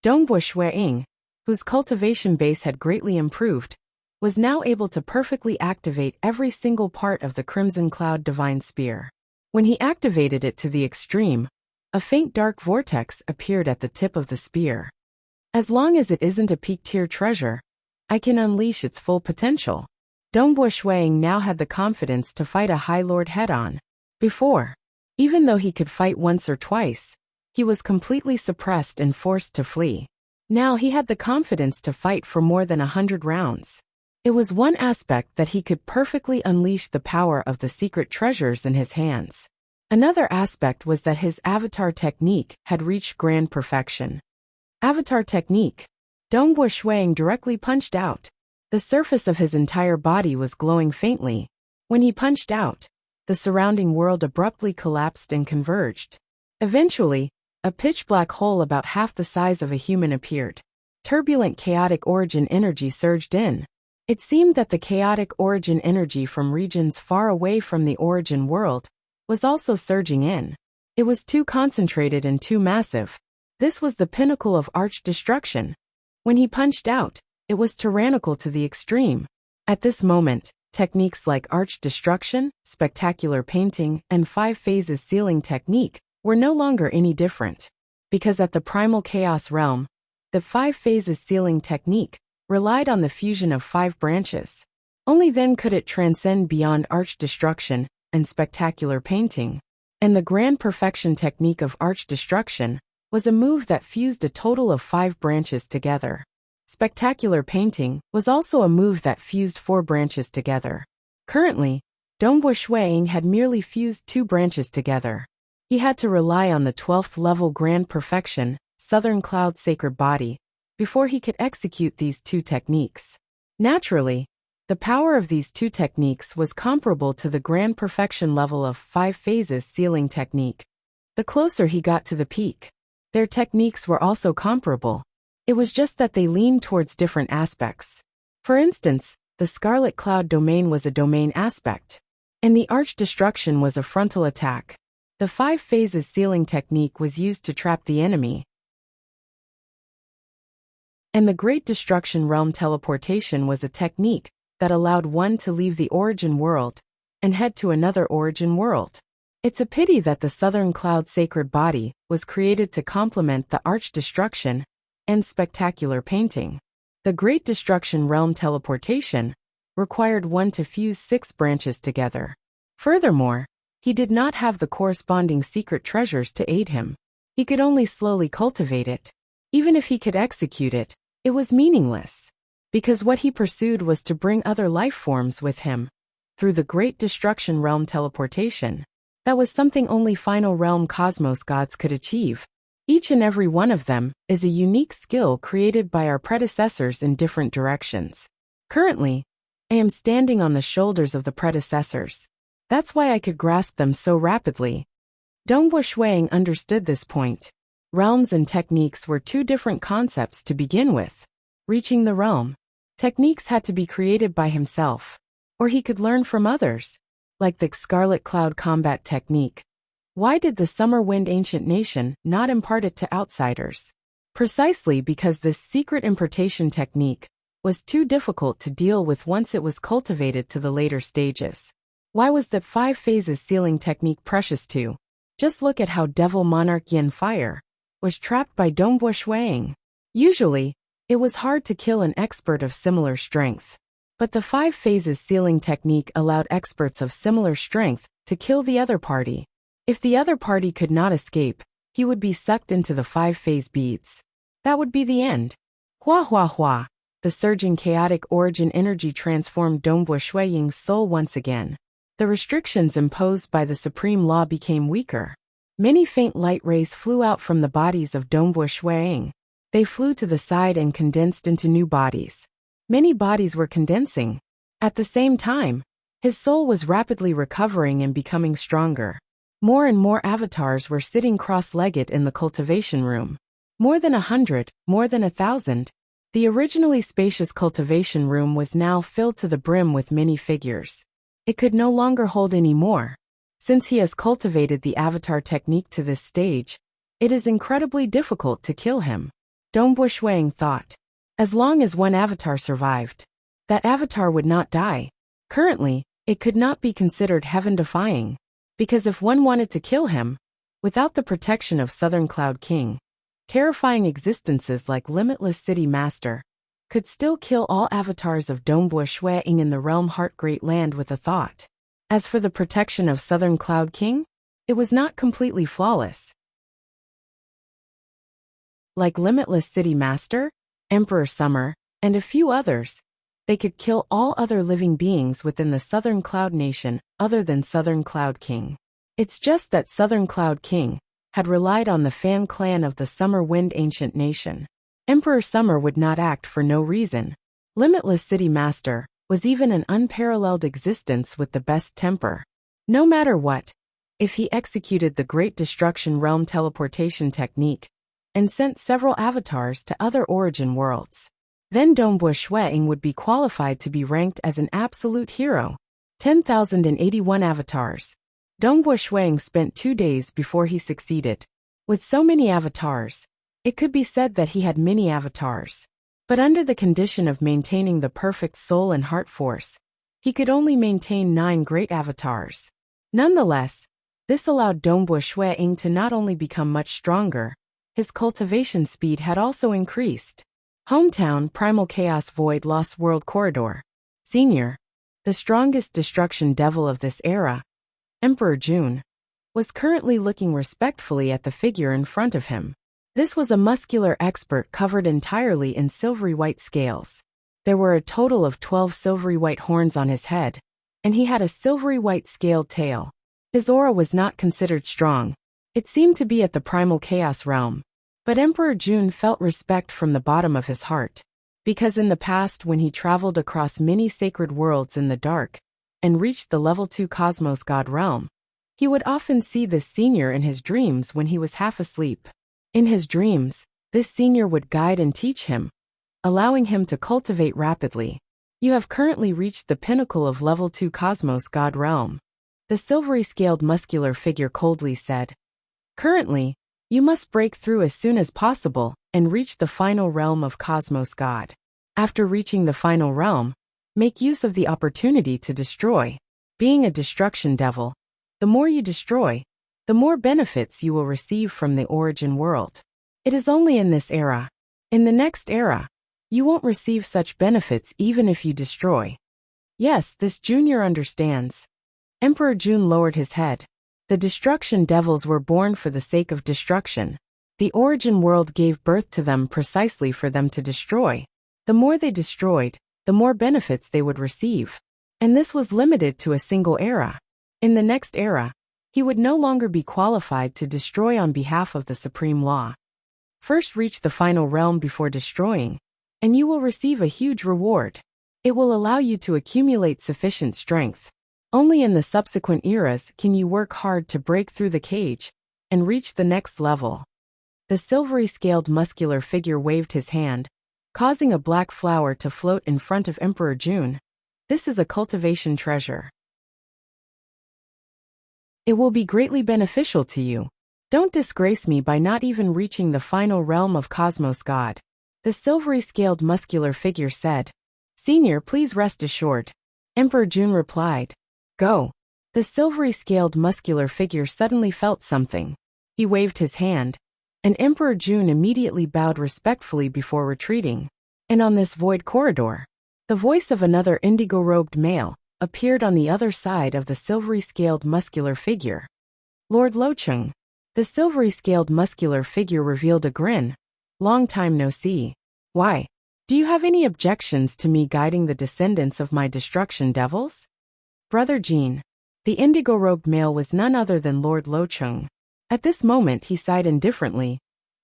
Dongbo Shuang, whose cultivation base had greatly improved, was now able to perfectly activate every single part of the Crimson Cloud Divine Spear. When he activated it to the extreme, a faint dark vortex appeared at the tip of the spear. As long as it isn't a peak-tier treasure, I can unleash its full potential. Dongbo Shuang now had the confidence to fight a High Lord head-on. Before, even though he could fight once or twice, he was completely suppressed and forced to flee. Now he had the confidence to fight for more than 100 rounds. It was one aspect that he could perfectly unleash the power of the secret treasures in his hands. Another aspect was that his avatar technique had reached grand perfection. Avatar technique. Dongbo Shuang directly punched out. The surface of his entire body was glowing faintly. When he punched out, the surrounding world abruptly collapsed and converged. Eventually, a pitch-black hole about half the size of a human appeared. Turbulent chaotic origin energy surged in. It seemed that the chaotic origin energy from regions far away from the origin world was also surging in. It was too concentrated and too massive. This was the pinnacle of arch destruction. When he punched out, it was tyrannical to the extreme. At this moment, techniques like arch destruction, spectacular painting, and 5 phases sealing technique were no longer any different. Because at the primal chaos realm, the 5 phases sealing technique relied on the fusion of 5 branches. Only then could it transcend beyond arch destruction and spectacular painting. And the grand perfection technique of arch destruction was a move that fused a total of 5 branches together. Spectacular painting was also a move that fused 4 branches together. Currently, Dongbo Shuang had merely fused 2 branches together. He had to rely on the 12th level grand perfection, Southern Cloud Sacred Body, before he could execute these 2 techniques. Naturally, the power of these 2 techniques was comparable to the grand perfection level of 5 phases sealing technique. The closer he got to the peak, their techniques were also comparable. It was just that they leaned towards different aspects. For instance, the Scarlet Cloud domain was a domain aspect. And the arch-destruction was a frontal attack. The 5 phases sealing technique was used to trap the enemy. And the Great Destruction Realm teleportation was a technique that allowed one to leave the origin world and head to another origin world. It's a pity that the Southern Cloud Sacred Body was created to complement the arch-destruction and spectacular painting. The Great Destruction Realm teleportation required one to fuse 6 branches together. Furthermore, he did not have the corresponding secret treasures to aid him. He could only slowly cultivate it. Even if he could execute it, it was meaningless, because what he pursued was to bring other life forms with him. Through the Great Destruction Realm teleportation, that was something only Final Realm Cosmos gods could achieve. Each and every one of them is a unique skill created by our predecessors in different directions. Currently, I am standing on the shoulders of the predecessors. That's why I could grasp them so rapidly. Dongwu Shuang understood this point. Realms and techniques were 2 different concepts to begin with. Reaching the realm, techniques had to be created by himself, or he could learn from others, like the Scarlet Cloud combat technique. Why did the Summer Wind Ancient Nation not impart it to outsiders? Precisely because this secret importation technique was too difficult to deal with once it was cultivated to the later stages. Why was the 5 phases sealing technique precious too? Just look at how Devil Monarch Yin Fire was trapped by Dongwu Shuang. Usually, it was hard to kill an expert of similar strength. But the 5 phases sealing technique allowed experts of similar strength to kill the other party. If the other party could not escape, he would be sucked into the 5 phase beads. That would be the end. Hua hua hua. The surging chaotic origin energy transformed Dongwu Shuang's soul once again. The restrictions imposed by the supreme law became weaker. Many faint light rays flew out from the bodies of Dongwu Shuang. They flew to the side and condensed into new bodies. Many bodies were condensing. At the same time, his soul was rapidly recovering and becoming stronger. More and more avatars were sitting cross-legged in the cultivation room. More than 100, more than 1,000. The originally spacious cultivation room was now filled to the brim with many figures. It could no longer hold any more. Since he has cultivated the avatar technique to this stage, it is incredibly difficult to kill him. Dongwu Shuang thought. As long as one avatar survived, that avatar would not die. Currently, it could not be considered heaven-defying, because if one wanted to kill him, without the protection of Southern Cloud King, terrifying existences like Limitless City Master could still kill all avatars of Dongwu Shuang in the realm Heart Great Land with a thought. As for the protection of Southern Cloud King, it was not completely flawless. Like Limitless City Master, Emperor Summer, and a few others, they could kill all other living beings within the Southern Cloud Nation other than Southern Cloud King. It's just that Southern Cloud King had relied on the Fan clan of the Summer Wind Ancient Nation. Emperor Summer would not act for no reason. Limitless City Master was even an unparalleled existence with the best temper. No matter what, if he executed the Great Destruction Realm teleportation technique and sent several avatars to other origin worlds, then Dongwu Shuang would be qualified to be ranked as an absolute hero. 10,081 avatars. Dongwu Shuang spent 2 days before he succeeded. With so many avatars, it could be said that he had many avatars. But under the condition of maintaining the perfect soul and heart force, he could only maintain 9 great avatars. Nonetheless, this allowed Dongwu Shuang to not only become much stronger, his cultivation speed had also increased. Hometown Primal Chaos Void Lost World Corridor. Senior, the strongest destruction devil of this era, Emperor Jun, was currently looking respectfully at the figure in front of him. This was a muscular expert covered entirely in silvery white scales. There were a total of 12 silvery white horns on his head, and he had a silvery white scaled tail. His aura was not considered strong. It seemed to be at the primal chaos realm. But Emperor Jun felt respect from the bottom of his heart, because in the past when he traveled across many sacred worlds in the dark and reached the level 2 Cosmos God realm, he would often see this senior in his dreams when he was half asleep. In his dreams, this senior would guide and teach him, allowing him to cultivate rapidly. You have currently reached the pinnacle of level 2 Cosmos God realm. The silvery-scaled muscular figure coldly said. Currently, you must break through as soon as possible and reach the final realm of Cosmos God. After reaching the final realm, make use of the opportunity to destroy. Being a destruction devil, the more you destroy, the more benefits you will receive from the origin world. It is only in this era. In the next era, you won't receive such benefits even if you destroy. Yes, this junior understands. Emperor Jun lowered his head. The destruction devils were born for the sake of destruction. The origin world gave birth to them precisely for them to destroy. The more they destroyed, the more benefits they would receive. And this was limited to a single era. In the next era, he would no longer be qualified to destroy on behalf of the supreme law. First reach the final realm before destroying, and you will receive a huge reward. It will allow you to accumulate sufficient strength. Only in the subsequent eras can you work hard to break through the cage and reach the next level. The silvery-scaled muscular figure waved his hand, causing a black flower to float in front of Emperor Jun. This is a cultivation treasure. It will be greatly beneficial to you. Don't disgrace me by not even reaching the final realm of Cosmos God. The silvery-scaled muscular figure said. Senior, please rest assured. Emperor Jun replied. Go. The silvery-scaled muscular figure suddenly felt something. He waved his hand, and Emperor Jun immediately bowed respectfully before retreating. And on this void corridor, the voice of another indigo-robed male appeared on the other side of the silvery-scaled muscular figure. Lord Locheng. The silvery-scaled muscular figure revealed a grin. Long time no see. Why? Do you have any objections to me guiding the descendants of my destruction devils? Brother Jean. The indigo-robed male was none other than Lord Locheng. At this moment he sighed indifferently.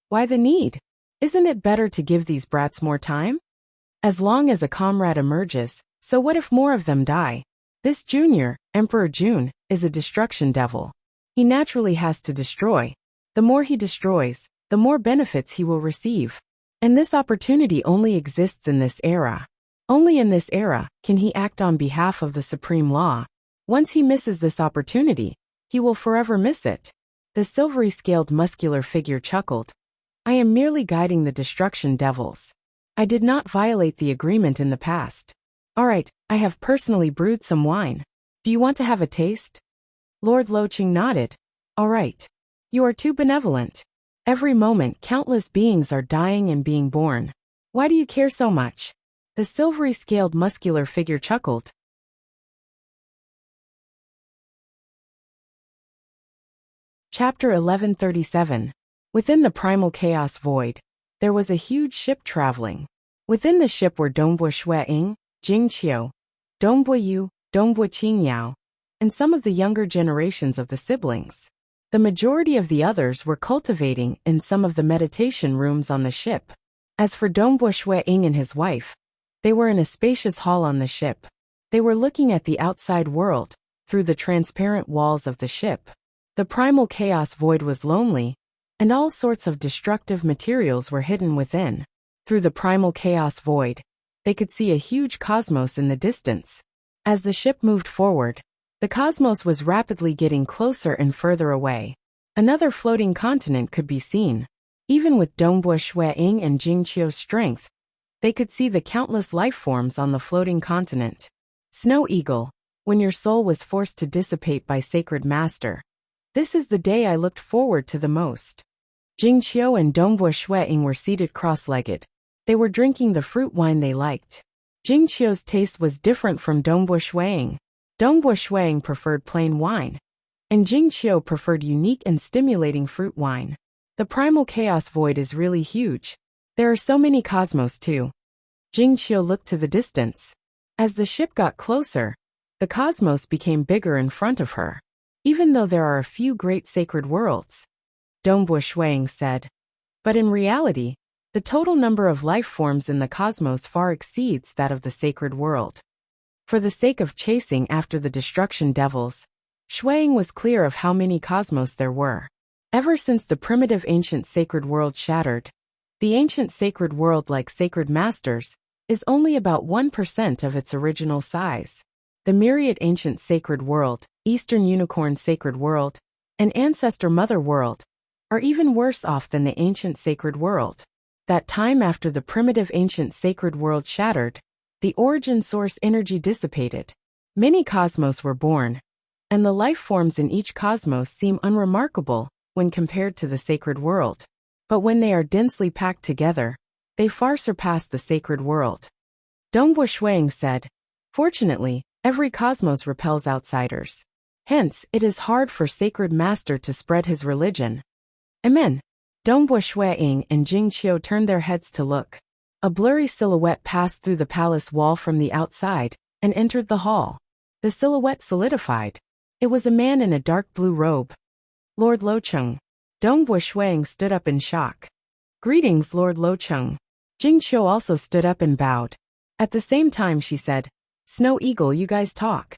Why the need? Isn't it better to give these brats more time? As long as a comrade emerges, so what if more of them die? This junior, Emperor Jun, is a destruction devil. He naturally has to destroy. The more he destroys, the more benefits he will receive. And this opportunity only exists in this era. Only in this era can he act on behalf of the supreme law. Once he misses this opportunity, he will forever miss it. The silvery-scaled muscular figure chuckled. I am merely guiding the destruction devils. I did not violate the agreement in the past. All right, I have personally brewed some wine. Do you want to have a taste? Lord Locheng nodded. All right. You are too benevolent. Every moment countless beings are dying and being born. Why do you care so much? The silvery-scaled muscular figure chuckled. Chapter 1137. Within the primal chaos void, there was a huge ship traveling. Within the ship were Dongbo Shueying, Jing Qiu, Dongbo Yu, Dongbo Qingyao, and some of the younger generations of the siblings. The majority of the others were cultivating in some of the meditation rooms on the ship. As for Dongbo Shueying and his wife, they were in a spacious hall on the ship. They were looking at the outside world through the transparent walls of the ship. The primal chaos void was lonely, and all sorts of destructive materials were hidden within. Through the primal chaos void, they could see a huge cosmos in the distance. As the ship moved forward, the cosmos was rapidly getting closer and further away. Another floating continent could be seen. Even with Dongbo Shueying and Jing Qiu's strength, they could see the countless life forms on the floating continent. Snow Eagle, when your soul was forced to dissipate by Sacred Master. This is the day I looked forward to the most. Jing Qiu and Dongbo Shueying were seated cross-legged. They were drinking the fruit wine they liked. Jing Qiu's taste was different from Dongbo Shueying. Dongbo Shueying preferred plain wine, and Jing Qiu preferred unique and stimulating fruit wine. The primal chaos void is really huge. There are so many cosmos too. Jing Qiu looked to the distance. As the ship got closer, the cosmos became bigger in front of her. Even though there are a few great sacred worlds, Dongbo Shueying said. But in reality, the total number of life forms in the cosmos far exceeds that of the sacred world. For the sake of chasing after the destruction devils, Shueying was clear of how many cosmos there were. Ever since the primitive ancient sacred world shattered, the ancient sacred world, like Sacred Masters, is only about 1% of its original size. the myriad ancient sacred world, Eastern unicorn sacred world, and ancestor mother world, are even worse off than the ancient sacred world. That time after the primitive ancient sacred world shattered, the origin source energy dissipated. Many cosmos were born, and the life forms in each cosmos seem unremarkable when compared to the sacred world. But when they are densely packed together, they far surpass the sacred world. Dongbo Shuang said, "Fortunately, every cosmos repels outsiders. Hence, it is hard for Sacred Master to spread his religion." Amen. Dongbo Shuang and Jing Qiu turned their heads to look. A blurry silhouette passed through the palace wall from the outside and entered the hall. The silhouette solidified. It was a man in a dark blue robe. Lord Locheng. Dongbo Shuang stood up in shock. "Greetings, Lord Locheng." Jing Qiu also stood up and bowed. At the same time she said, "Snow Eagle, you guys talk."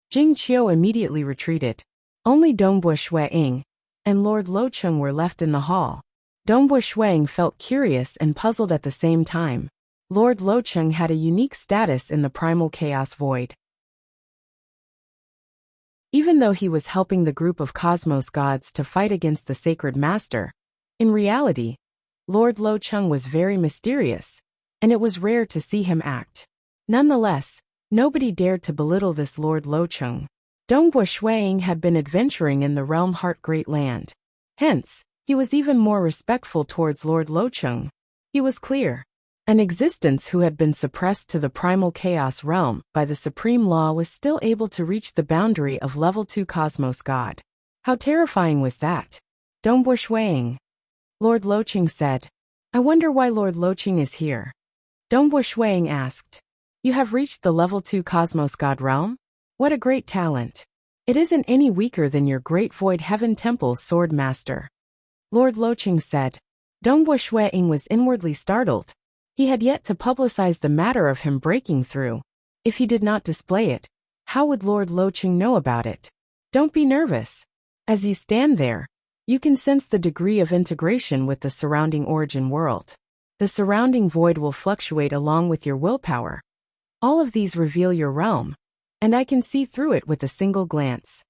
Jing Qiu immediately retreated. Only Dongbo Shuang and Lord Locheng were left in the hall. Dongbo Shuang felt curious and puzzled at the same time. Lord Locheng had a unique status in the primal chaos void. Even though he was helping the group of cosmos gods to fight against the Sacred Master, in reality, Lord Locheng was very mysterious, and it was rare to see him act. Nonetheless, nobody dared to belittle this Lord Locheng. Dongbo Shuang had been adventuring in the realm Heart Great Land. Hence, he was even more respectful towards Lord Locheng. He was clear. An existence who had been suppressed to the primal chaos realm by the supreme law was still able to reach the boundary of level 2 cosmos god. How terrifying was that? Dongbo Shuang. Lord Locheng said, "I wonder why Lord Locheng is here." Dongbo Shuang asked, "You have reached the level 2 cosmos god realm? What a great talent. It isn't any weaker than your great Void Heaven Temple's Sword Master." Lord Locheng said. Dongbo Shuang was inwardly startled. He had yet to publicize the matter of him breaking through. If he did not display it, how would Lord Locheng know about it? Don't be nervous. As you stand there, you can sense the degree of integration with the surrounding origin world. The surrounding void will fluctuate along with your willpower. All of these reveal your realm, and I can see through it with a single glance.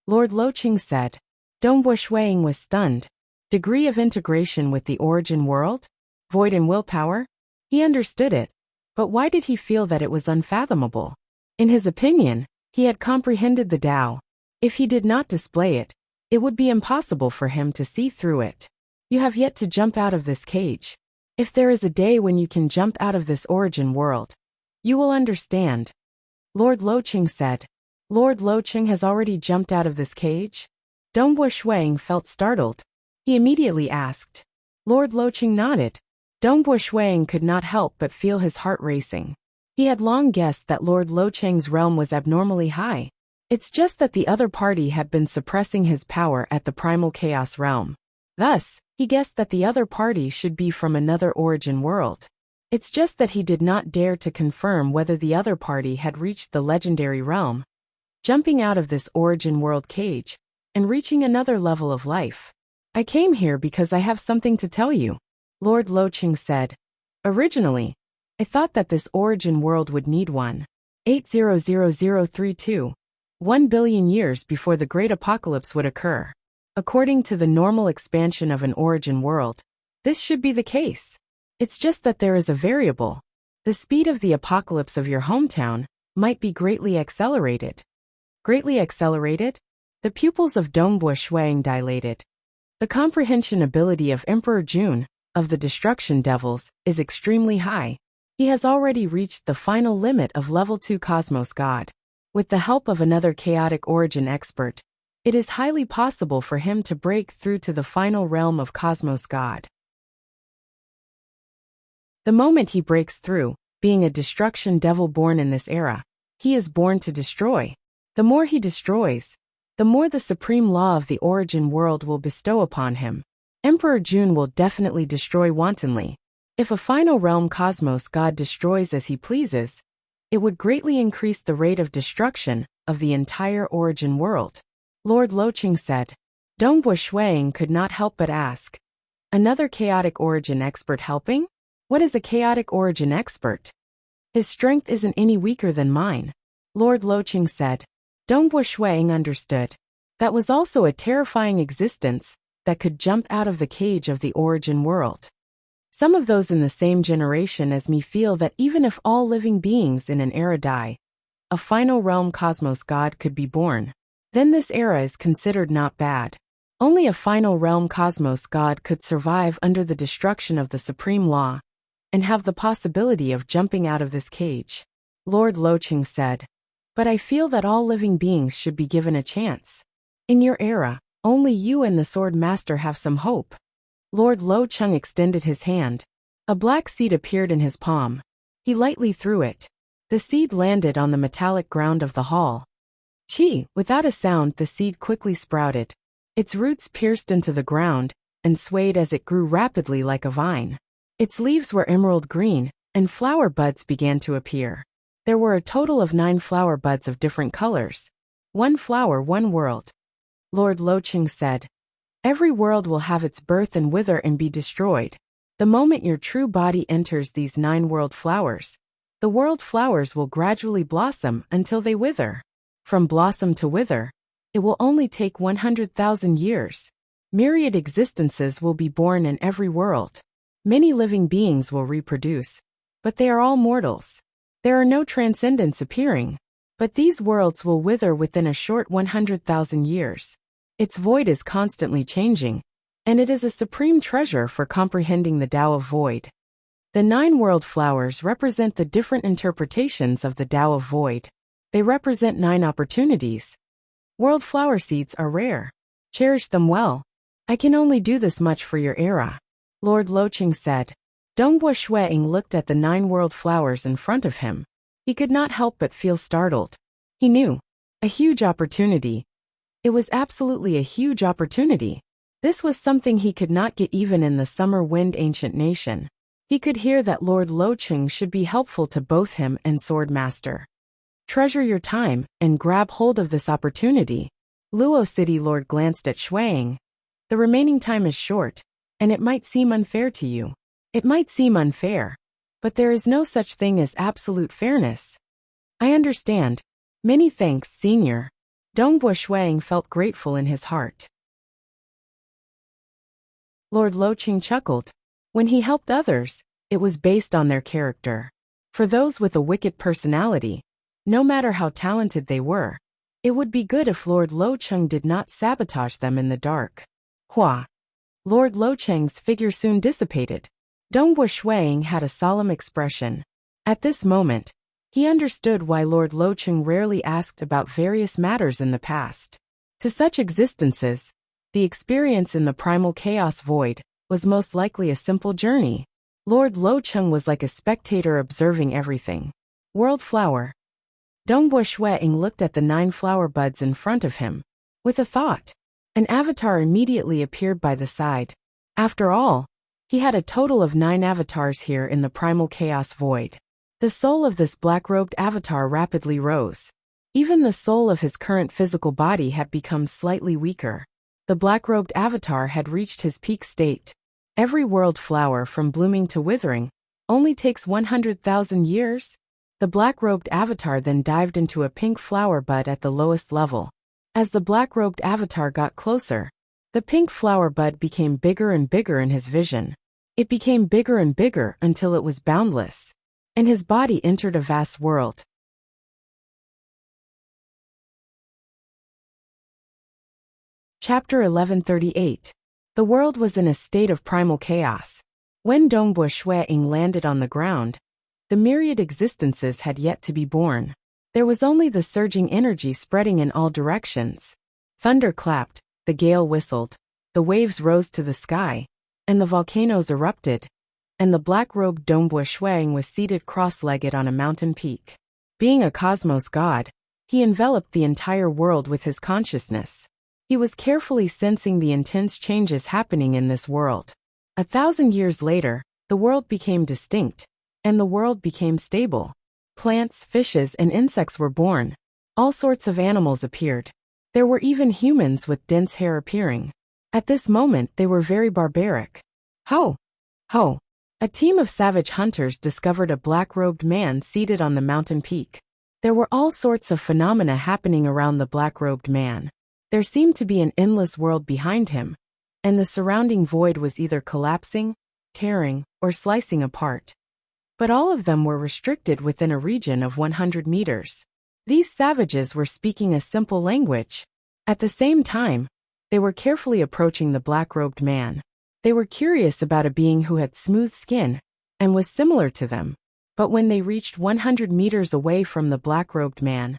Lord Locheng said. Dongbo Shuang was stunned. Degree of integration with the origin world? Void and willpower? He understood it, but why did he feel that it was unfathomable? In his opinion, he had comprehended the Tao. If he did not display it, it would be impossible for him to see through it. You have yet to jump out of this cage. If there is a day when you can jump out of this origin world, you will understand. Lord Locheng said. Lord Locheng has already jumped out of this cage? Dongbo Shuang felt startled. He immediately asked. Lord Locheng nodded. Dongbo Shuang could not help but feel his heart racing. He had long guessed that Lord Locheng's realm was abnormally high. It's just that the other party had been suppressing his power at the primal chaos realm. Thus, he guessed that the other party should be from another origin world. It's just that he did not dare to confirm whether the other party had reached the legendary realm, jumping out of this origin world cage, and reaching another level of life. I came here because I have something to tell you, Lord Locheng said. Originally, I thought that this origin world would need 1,80032, 1 billion years before the Great Apocalypse would occur. According to the normal expansion of an origin world, this should be the case. It's just that there is a variable. The speed of the apocalypse of your hometown might be greatly accelerated. Greatly accelerated? The pupils of Dongbo Shuang dilated. The comprehension ability of Emperor Jun, of the Destruction Devils, is extremely high. He has already reached the final limit of level 2 Cosmos God. With the help of another chaotic origin expert, it is highly possible for him to break through to the final realm of Cosmos God. The moment he breaks through, being a destruction devil born in this era, he is born to destroy. The more he destroys, the more the supreme law of the origin world will bestow upon him. Emperor Jun will definitely destroy wantonly. If a final realm Cosmos God destroys as he pleases, it would greatly increase the rate of destruction of the entire origin world. Lord Locheng said. Dongbo Shuang could not help but ask. Another chaotic origin expert helping? What is a chaotic origin expert? His strength isn't any weaker than mine. Lord Loqing said. Dongbua Shuang understood. That was also a terrifying existence that could jump out of the cage of the origin world. Some of those in the same generation as me feel that even if all living beings in an era die, a final realm cosmos god could be born. Then this era is considered not bad. Only a final realm cosmos god could survive under the destruction of the supreme law and have the possibility of jumping out of this cage. Lord Loqing said. But I feel that all living beings should be given a chance. In your era, only you and the Sword Master have some hope. Lord Loqing extended his hand. A black seed appeared in his palm. He lightly threw it. The seed landed on the metallic ground of the hall. Without a sound, the seed quickly sprouted. Its roots pierced into the ground and swayed as it grew rapidly like a vine. Its leaves were emerald green, and flower buds began to appear. There were a total of 9 flower buds of different colors. 1 flower, 1 world. Lord Loqing said. Every world will have its birth and wither and be destroyed. The moment your true body enters these 9 world flowers, the world flowers will gradually blossom until they wither. From blossom to wither, it will only take 100,000 years. Myriad existences will be born in every world. Many living beings will reproduce, but they are all mortals. There are no transcendents appearing, but these worlds will wither within a short 100,000 years. Its void is constantly changing, and it is a supreme treasure for comprehending the Tao of Void. The 9 world flowers represent the different interpretations of the Tao of Void. They represent 9 opportunities. World flower seeds are rare. Cherish them well. I can only do this much for your era. Lord Loqing said. Dongbua Shuang looked at the 9 world flowers in front of him. He could not help but feel startled. He knew. A huge opportunity. It was absolutely a huge opportunity. This was something he could not get even in the summer wind ancient nation. He could hear that Lord Loqing should be helpful to both him and Sword Master. Treasure your time and grab hold of this opportunity. Luo City Lord glanced at Shuang. The remaining time is short, and it might seem unfair to you. It might seem unfair, but there is no such thing as absolute fairness. I understand. Many thanks, Senior. Dongbua Shuang felt grateful in his heart. Lord Loqing chuckled. When he helped others, it was based on their character. For those with a wicked personality, no matter how talented they were, it would be good if Lord Loqing did not sabotage them in the dark. Hua. Lord Loqing's figure soon dissipated. Dongbua Shuang had a solemn expression. At this moment, he understood why Lord Loqing rarely asked about various matters in the past. To such existences, the experience in the primal chaos void was most likely a simple journey. Lord Loqing was like a spectator observing everything. World flower. Dongbua Shuang looked at the 9 flower buds in front of him. With a thought, an avatar immediately appeared by the side. After all, he had a total of 9 avatars here in the primal chaos void. The soul of this black-robed avatar rapidly rose. Even the soul of his current physical body had become slightly weaker. The black-robed avatar had reached his peak state. Every world flower from blooming to withering only takes 100,000 years. The black-robed avatar then dived into a pink flower bud at the lowest level. As the black-robed avatar got closer, the pink flower bud became bigger and bigger in his vision. It became bigger and bigger until it was boundless, and his body entered a vast world. Chapter 1138. The world was in a state of primal chaos. When Dongbua Shuang landed on the ground, the myriad existences had yet to be born. There was only the surging energy spreading in all directions. Thunder clapped, the gale whistled, the waves rose to the sky, and the volcanoes erupted, and the black-robed Dongbua Shuang was seated cross-legged on a mountain peak. Being a cosmos god, he enveloped the entire world with his consciousness. He was carefully sensing the intense changes happening in this world. 1,000 years later, the world became distinct, and the world became stable. Plants, fishes, and insects were born. All sorts of animals appeared. There were even humans with dense hair appearing. At this moment they were very barbaric. Ho! Ho! A team of savage hunters discovered a black-robed man seated on the mountain peak. There were all sorts of phenomena happening around the black-robed man. There seemed to be an endless world behind him, and the surrounding void was either collapsing, tearing, or slicing apart. But all of them were restricted within a region of 100 meters. These savages were speaking a simple language. At the same time, they were carefully approaching the black-robed man. They were curious about a being who had smooth skin and was similar to them. But when they reached 100 meters away from the black-robed man,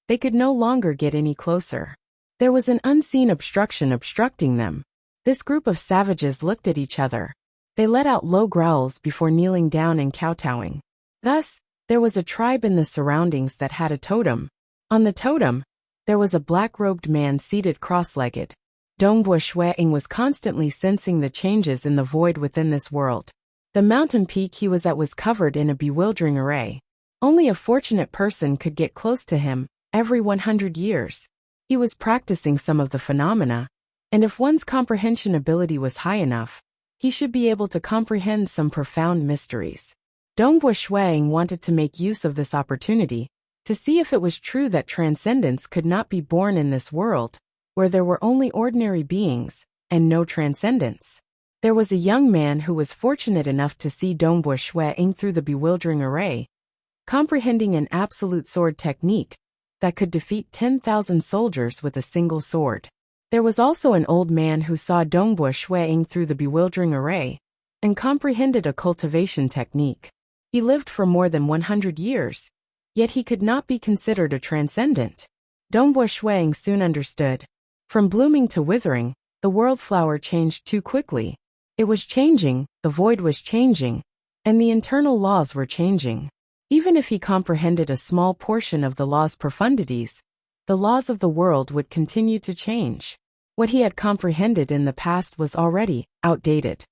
they could no longer get any closer. There was an unseen obstruction obstructing them. This group of savages looked at each other. They let out low growls before kneeling down and kowtowing. Thus, there was a tribe in the surroundings that had a totem. On the totem, there was a black-robed man seated cross-legged. Dongbo Shuiying was constantly sensing the changes in the void within this world. The mountain peak he was at was covered in a bewildering array. Only a fortunate person could get close to him every 100 years. He was practicing some of the phenomena, and if one's comprehension ability was high enough, he should be able to comprehend some profound mysteries. Dongbo Shuiying wanted to make use of this opportunity to see if it was true that transcendence could not be born in this world, where there were only ordinary beings and no transcendence. There was a young man who was fortunate enough to see Dongbo Shuiying through the bewildering array, comprehending an absolute sword technique that could defeat 10,000 soldiers with a single sword. There was also an old man who saw Dongbo Shuiying through the bewildering array and comprehended a cultivation technique. He lived for more than 100 years, yet he could not be considered a transcendent. Dongbo Shuiying soon understood. From blooming to withering, the world flower changed too quickly. It was changing, the void was changing, and the internal laws were changing. Even if he comprehended a small portion of the law's profundities, the laws of the world would continue to change. What he had comprehended in the past was already outdated.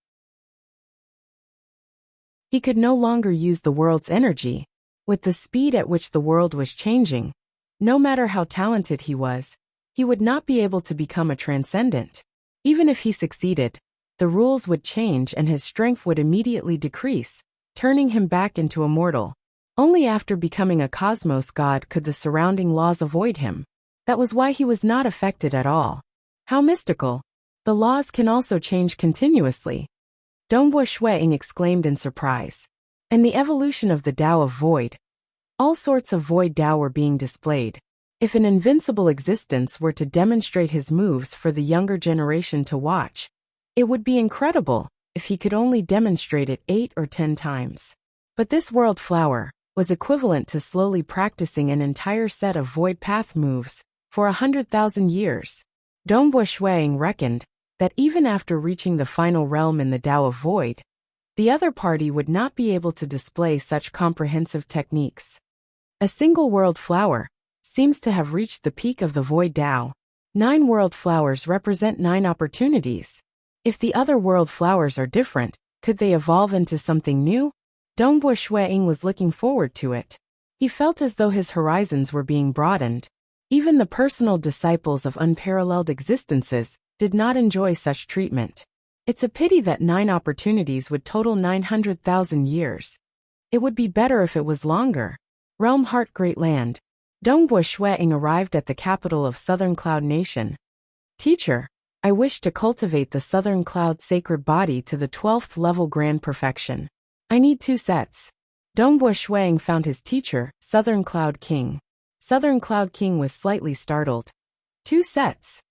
He could no longer use the world's energy. With the speed at which the world was changing, no matter how talented he would not be able to become a transcendent. Even if he succeeded, the rules would change and his strength would immediately decrease, turning him back into a mortal. Only after becoming a cosmos god could the surrounding laws avoid him. That was why he was not affected at all. How mystical! The laws can also change continuously. Dongbo Shuiying exclaimed in surprise. And the evolution of the Tao of Void. All sorts of void Tao were being displayed. If an invincible existence were to demonstrate his moves for the younger generation to watch, it would be incredible if he could only demonstrate it 8 or 10 times. But this world flower was equivalent to slowly practicing an entire set of void path moves for 100,000 years. Dongbo Shuiying reckoned that even after reaching the final realm in the Tao of Void, the other party would not be able to display such comprehensive techniques. A single world flower seems to have reached the peak of the void Tao. 9 world flowers represent 9 opportunities. If the other world flowers are different, could they evolve into something new? Dongbo Shuiying was looking forward to it. He felt as though his horizons were being broadened. Even the personal disciples of unparalleled existences did not enjoy such treatment. It's a pity that 9 opportunities would total 900,000 years. It would be better if it was longer. Realm Heart Great Land. Dongbo Shuiying arrived at the capital of Southern Cloud Nation. Teacher, I wish to cultivate the Southern Cloud sacred body to the 12th level grand perfection. I need 2 sets. Dongbo Shuiying found his teacher, Southern Cloud King. Southern Cloud King was slightly startled. 2 sets.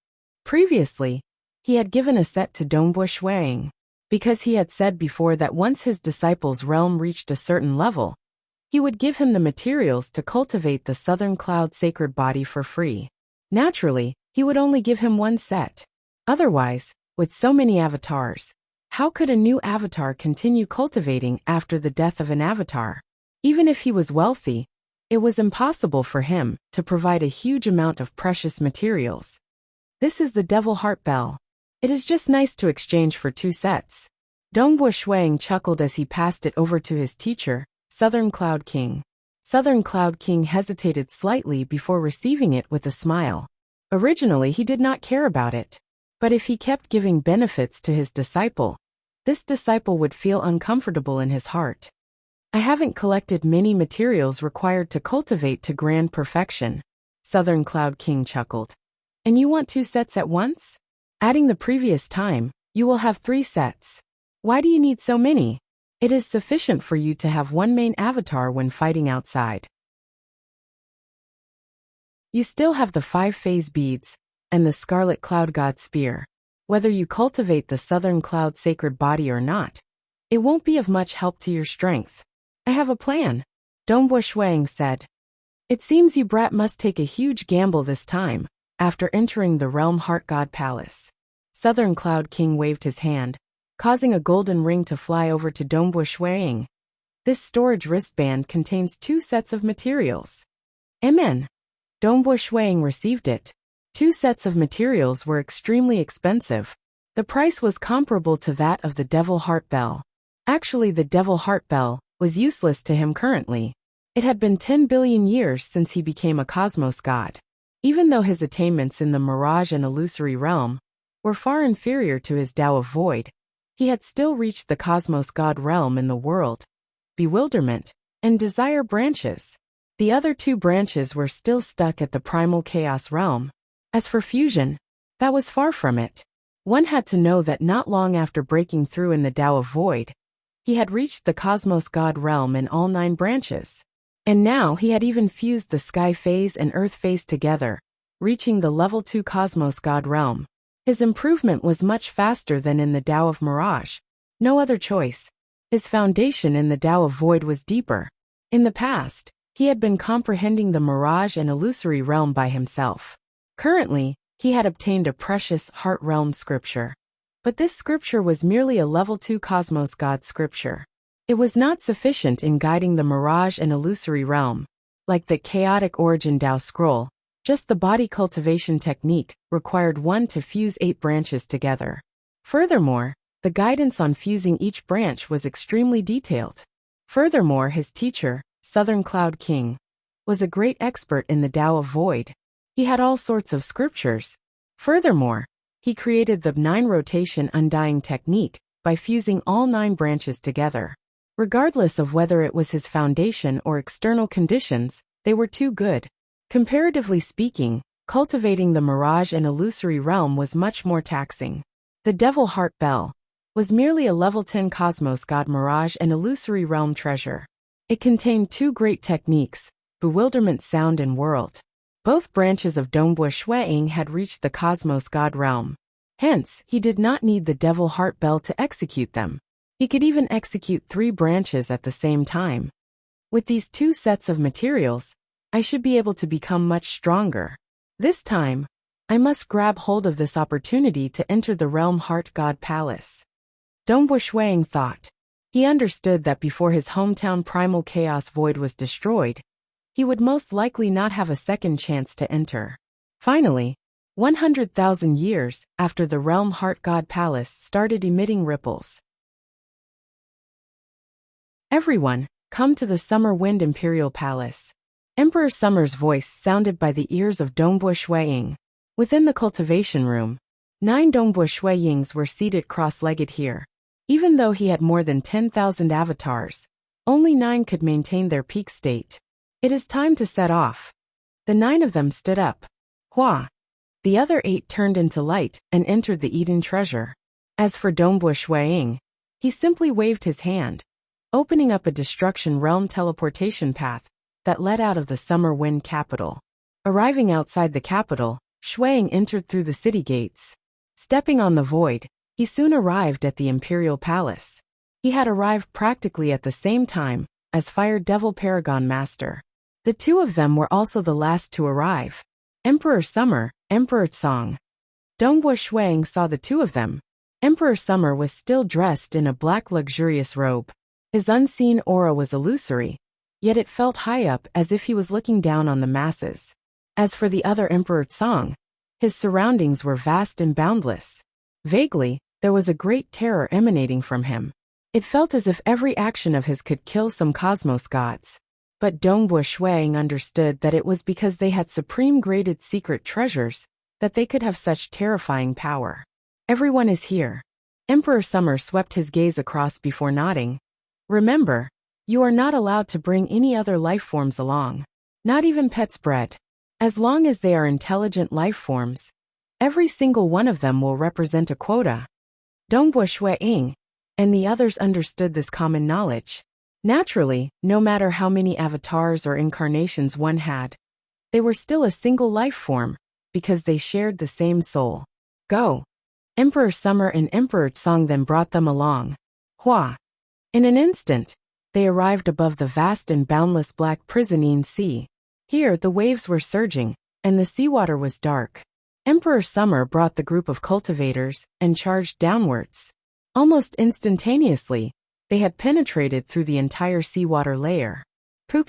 Previously, he had given a set to Dongbo Shuiying, because he had said before that once his disciple's realm reached a certain level, he would give him the materials to cultivate the Southern Cloud sacred body for free. Naturally, he would only give him 1 set. Otherwise, with so many avatars, how could a new avatar continue cultivating after the death of an avatar? Even if he was wealthy, it was impossible for him to provide a huge amount of precious materials. This is the Devil Heart Bell. It is just nice to exchange for 2 sets. Dongbo Shuiying chuckled as he passed it over to his teacher, Southern Cloud King. Southern Cloud King hesitated slightly before receiving it with a smile. Originally, he did not care about it. But if he kept giving benefits to his disciple, this disciple would feel uncomfortable in his heart. I haven't collected many materials required to cultivate to grand perfection. Southern Cloud King chuckled. And you want 2 sets at once? Adding the previous time, you will have 3 sets. Why do you need so many? It is sufficient for you to have one main avatar when fighting outside. You still have the 5 phase beads and the Scarlet Cloud God Spear. Whether you cultivate the Southern Cloud Sacred Body or not, it won't be of much help to your strength. I have a plan, Dongbo Shuang said. It seems you brat must take a huge gamble this time, after entering the Realm Heart God Palace. Southern Cloud King waved his hand, causing a golden ring to fly over to Dongbo Shuang. This storage wristband contains 2 sets of materials. Amen. Dongbo Shuang received it. 2 sets of materials were extremely expensive. The price was comparable to that of the Devil Heart Bell. Actually, the Devil Heart Bell was useless to him currently. It had been 10 billion years since he became a cosmos god. Even though his attainments in the Mirage and Illusory realm were far inferior to his Tao of Void, he had still reached the cosmos god realm in the world, Bewilderment, and Desire branches. The other 2 branches were still stuck at the Primal Chaos realm. As for fusion, that was far from it. One had to know that not long after breaking through in the Tao of Void, he had reached the Cosmos God realm in all 9 branches. And now he had even fused the Sky phase and Earth phase together, reaching the level 2 Cosmos God realm. His improvement was much faster than in the Tao of Mirage. No other choice. His foundation in the Tao of Void was deeper. In the past, he had been comprehending the Mirage and Illusory realm by himself. Currently, he had obtained a precious Heart Realm scripture. But this scripture was merely a level 2 Cosmos God scripture. It was not sufficient in guiding the Mirage and Illusory realm. Like the Chaotic Origin Tao scroll, just the body cultivation technique required one to fuse 8 branches together. Furthermore, the guidance on fusing each branch was extremely detailed. Furthermore, his teacher, Southern Cloud King, was a great expert in the Tao of Void. He had all sorts of scriptures. Furthermore, he created the 9 rotation undying technique by fusing all 9 branches together. Regardless of whether it was his foundation or external conditions, they were too good. Comparatively speaking, cultivating the Mirage and Illusory realm was much more taxing. The Devil Heart Bell was merely a level 10 Cosmos God Mirage and Illusory realm treasure. It contained 2 great techniques, Bewilderment Sound and World. Both branches of Dongbo Shuang had reached the Cosmos God realm. Hence, he did not need the Devil Heart Bell to execute them. He could even execute 3 branches at the same time. With these 2 sets of materials, I should be able to become much stronger. This time, I must grab hold of this opportunity to enter the Realm Heart God Palace. Dongbo Shuang thought. He understood that before his hometown Primal Chaos Void was destroyed, he would most likely not have a second chance to enter. Finally, 100,000 years after the Realm Heart God Palace started emitting ripples. Everyone, come to the Summer Wind Imperial Palace. Emperor Summer's voice sounded by the ears of Dongbo Shuang. Within the cultivation room, 9 Dongbo Shuangs were seated cross-legged here. Even though he had more than 10,000 avatars, only 9 could maintain their peak state. It is time to set off. The 9 of them stood up. Hua! The other 8 turned into light and entered the Eden treasure. As for Dongbo Shuang, he simply waved his hand, opening up a destruction realm teleportation path that led out of the Summer Wind capital. Arriving outside the capital, Shuang entered through the city gates. Stepping on the void, he soon arrived at the Imperial Palace. He had arrived practically at the same time as Fire Devil Paragon Master. The 2 of them were also the last to arrive. Emperor Summer, Emperor Song. Dongbo Shuang saw the 2 of them. Emperor Summer was still dressed in a black luxurious robe. His unseen aura was illusory, yet it felt high up as if he was looking down on the masses. As for the other Emperor Song, his surroundings were vast and boundless. Vaguely, there was a great terror emanating from him. It felt as if every action of his could kill some cosmos gods. But Dongbo Shuang understood that it was because they had supreme-graded secret treasures that they could have such terrifying power. Everyone is here. Emperor Summer swept his gaze across before nodding. Remember, You are not allowed to bring any other life forms along. Not even pets bred. As long as they are intelligent life forms, every single one of them will represent a quota. Dongbo Shui Ying and the others understood this common knowledge. Naturally, no matter how many avatars or incarnations one had, they were still a single life form, because they shared the same soul. Go! Emperor Summer and Emperor Tsang then brought them along. Hua! In an instant, they arrived above the vast and boundless black prisonine sea. Here the waves were surging, and the seawater was dark. Emperor Summer brought the group of cultivators and charged downwards. Almost instantaneously, they had penetrated through the entire seawater layer. Pu.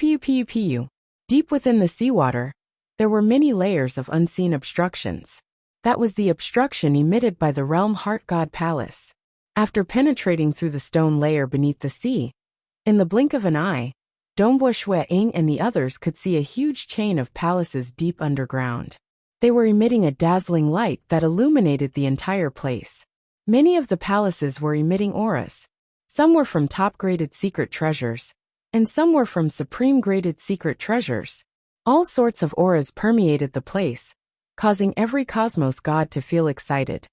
Deep within the seawater, there were many layers of unseen obstructions. That was the obstruction emitted by the Realm Heart God Palace. After penetrating through the stone layer beneath the sea, in the blink of an eye, Dongbo Shui Ying and the others could see a huge chain of palaces deep underground. They were emitting a dazzling light that illuminated the entire place. Many of the palaces were emitting auras. Some were from top-graded secret treasures, and some were from supreme-graded secret treasures. All sorts of auras permeated the place, causing every cosmos god to feel excited.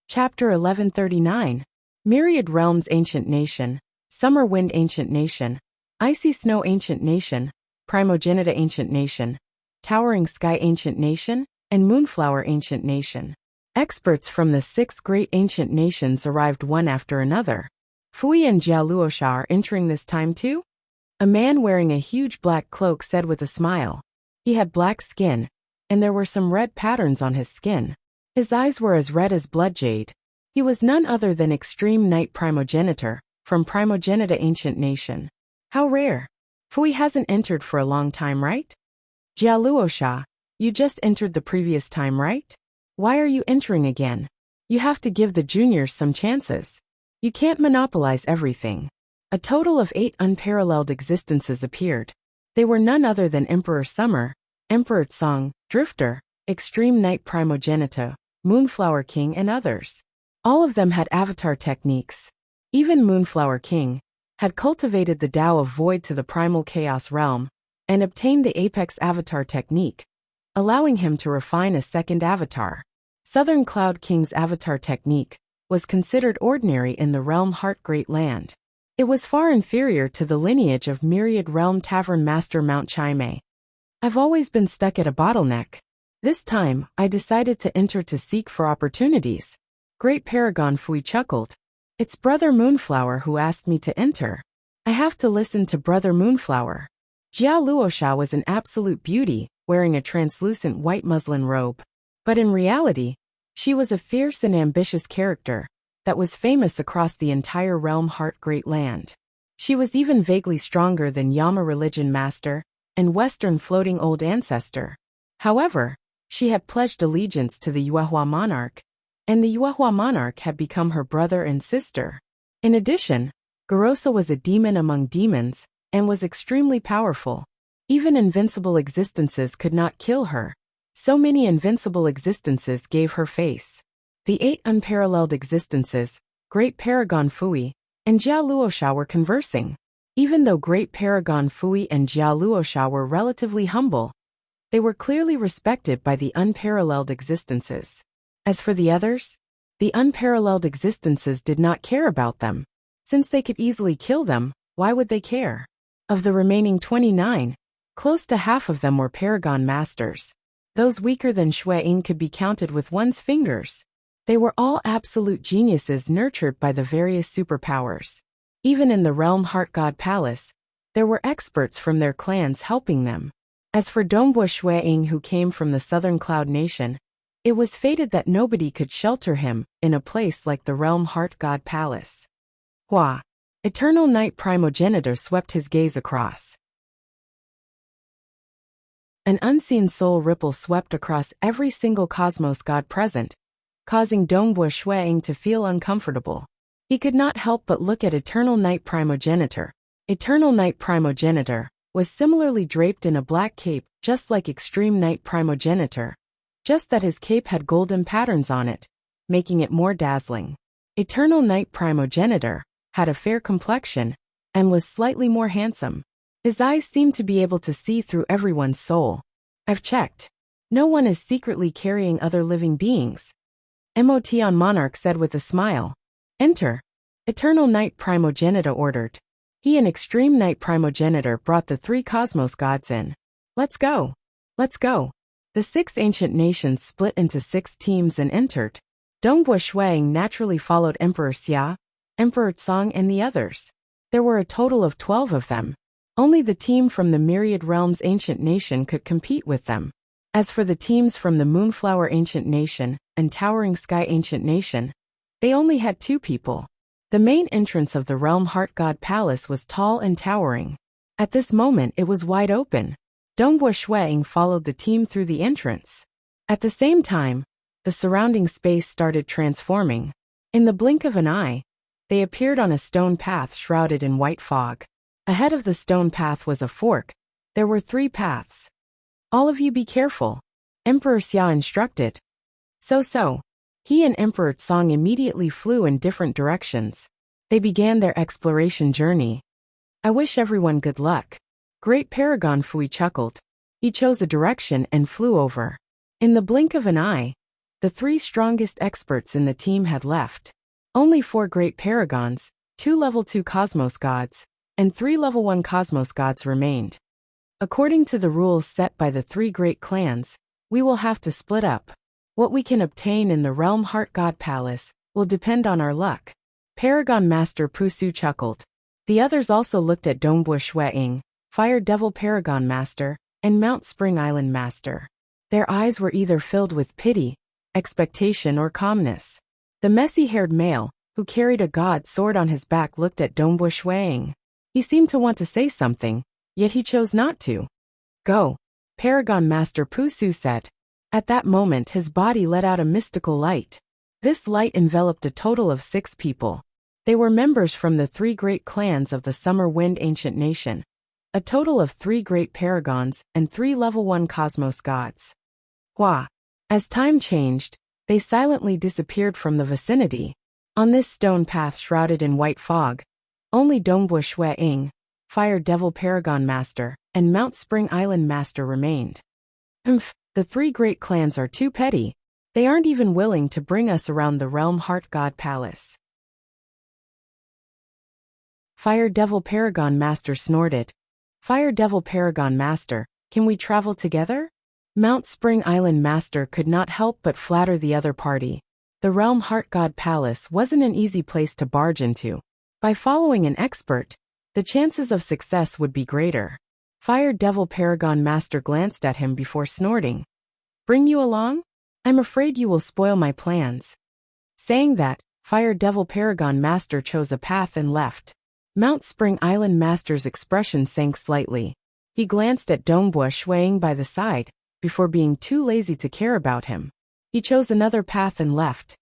Chapter 1139. Myriad Realms Ancient Nation, Summer Wind Ancient Nation, Icy Snow Ancient Nation, Primogenita Ancient Nation, Towering Sky Ancient Nation, and Moonflower Ancient Nation. Experts from the 6 great ancient nations arrived one after another. Fui and Jialuosha are entering this time too? A man wearing a huge black cloak said with a smile. He had black skin, and there were some red patterns on his skin. His eyes were as red as blood jade. He was none other than Extreme Knight Primogenitor, from Primogenita Ancient Nation. How rare. Fui hasn't entered for a long time, right? Jialuosha, you just entered the previous time, right? Why are you entering again? You have to give the juniors some chances. You can't monopolize everything. A total of 8 unparalleled existences appeared. They were none other than Emperor Summer, Emperor Tsang, Drifter, Extreme Knight Primogenita, Moonflower King and others. All of them had avatar techniques. Even Moonflower King had cultivated the Tao of Void to the Primal Chaos realm and obtained the Apex Avatar technique, allowing him to refine a second avatar. Southern Cloud King's avatar technique was considered ordinary in the Realm Heart Great Land. It was far inferior to the lineage of Myriad Realm Tavern Master Mount Chime. I've always been stuck at a bottleneck. This time, I decided to enter to seek for opportunities. Great Paragon Fui chuckled. It's Brother Moonflower who asked me to enter. I have to listen to Brother Moonflower. Jia Luosha was an absolute beauty, wearing a translucent white muslin robe. But in reality, she was a fierce and ambitious character that was famous across the entire Realm Heart Great Land. She was even vaguely stronger than Yama Religion Master and Western Floating Old Ancestor. However, she had pledged allegiance to the Yuehua monarch, and the Yuehua monarch had become her brother and sister. In addition, Garosa was a demon among demons and was extremely powerful. Even invincible existences could not kill her. So many invincible existences gave her face. The 8 unparalleled existences, Great Paragon Fui and Jia Luosha were conversing. Even though Great Paragon Fui and Jia Luosha were relatively humble, they were clearly respected by the unparalleled existences. As for the others, the unparalleled existences did not care about them. Since they could easily kill them, why would they care? Of the remaining 29, close to half of them were Paragon Masters. Those weaker than Shui Ying could be counted with one's fingers. They were all absolute geniuses nurtured by the various superpowers. Even in the Realm Heart God Palace, there were experts from their clans helping them. As for Dongbo Shui Ying, who came from the Southern Cloud Nation, it was fated that nobody could shelter him in a place like the Realm Heart God Palace. Hua! Eternal Night Primogenitor swept his gaze across. An unseen soul ripple swept across every single cosmos god present, causing Dongbo Shui Ying to feel uncomfortable. He could not help but look at Eternal Night Primogenitor. Eternal Night Primogenitor was similarly draped in a black cape, just like Extreme Night Primogenitor, just that his cape had golden patterns on it, making it more dazzling. Eternal Night Primogenitor had a fair complexion and was slightly more handsome. His eyes seemed to be able to see through everyone's soul. I've checked. No one is secretly carrying other living beings. Motion Monarch said with a smile. Enter. Eternal Night Primogenitor ordered. He and Extreme Night Primogenitor brought the 3 cosmos gods in. Let's go. Let's go. The 6 ancient nations split into 6 teams and entered. Dongbua Shuang naturally followed Emperor Xia, Emperor Tsang and the others. There were a total of 12 of them. Only the team from the Myriad Realms Ancient Nation could compete with them. As for the teams from the Moonflower Ancient Nation and Towering Sky Ancient Nation, they only had 2 people. The main entrance of the Realm Heart God Palace was tall and towering. At this moment it was wide open. Dongbua Shuang followed the team through the entrance. At the same time, the surrounding space started transforming. In the blink of an eye, they appeared on a stone path shrouded in white fog. Ahead of the stone path was a fork. There were 3 paths. All of you be careful, Emperor Xia instructed. So. He and Emperor Tsang immediately flew in different directions. They began their exploration journey. I wish everyone good luck. Great Paragon Fui chuckled. He chose a direction and flew over. In the blink of an eye, the 3 strongest experts in the team had left. Only 4 great paragons, 2 level 2 cosmos gods, and 3 level 1 cosmos gods remained. According to the rules set by the 3 great clans, we will have to split up. What we can obtain in the Realm Heart God Palace will depend on our luck. Paragon Master Pusu chuckled. The others also looked at Dongbua Shuang, Fire Devil Paragon Master, and Mount Spring Island Master. Their eyes were either filled with pity, expectation or calmness. The messy-haired male, who carried a god sword on his back, looked at Dongbua Shuang. He seemed to want to say something, yet he chose not to. Go, Paragon Master Pusu said. At that moment his body let out a mystical light. This light enveloped a total of 6 people. They were members from the 3 great clans of the Summer Wind Ancient Nation. A total of 3 great paragons and 3 level 1 cosmos gods. Hua. As time changed, they silently disappeared from the vicinity. On this stone path shrouded in white fog, only Dongbua Shuang, Fire Devil Paragon Master, and Mount Spring Island Master remained. The 3 great clans are too petty. They aren't even willing to bring us around the Realm Heart God Palace. Fire Devil Paragon Master snorted. Fire Devil Paragon Master, can we travel together? Mount Spring Island Master could not help but flatter the other party. The Realm Heart God Palace wasn't an easy place to barge into. By following an expert, the chances of success would be greater. Fire Devil Paragon Master glanced at him before snorting. Bring you along? I'm afraid you will spoil my plans. Saying that, Fire Devil Paragon Master chose a path and left. Mount Spring Island Master's expression sank slightly. He glanced at Dongbua Shuang by the side, before being too lazy to care about him. He chose another path and left.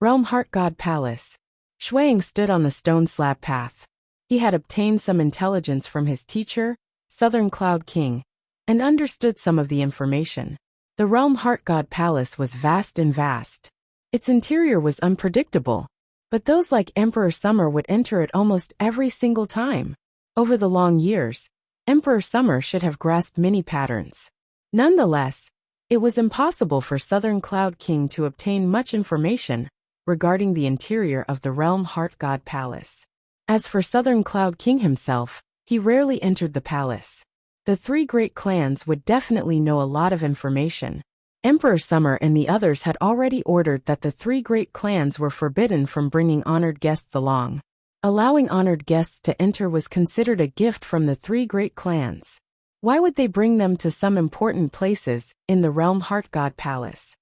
Realm Heart God Palace. Shuang stood on the stone slab path. He had obtained some intelligence from his teacher, Southern Cloud King, and understood some of the information. The Realm Heart God Palace was vast and vast. Its interior was unpredictable, but those like Emperor Summer would enter it almost every single time. Over the long years, Emperor Summer should have grasped many patterns. Nonetheless, it was impossible for Southern Cloud King to obtain much information regarding the interior of the Realm Heart God Palace. As for Southern Cloud King himself, he rarely entered the palace. The 3 great clans would definitely know a lot of information. Emperor Summer and the others had already ordered that the 3 great clans were forbidden from bringing honored guests along. Allowing honored guests to enter was considered a gift from the 3 great clans. Why would they bring them to some important places in the Realm Heart God Palace?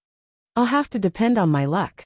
I'll have to depend on my luck.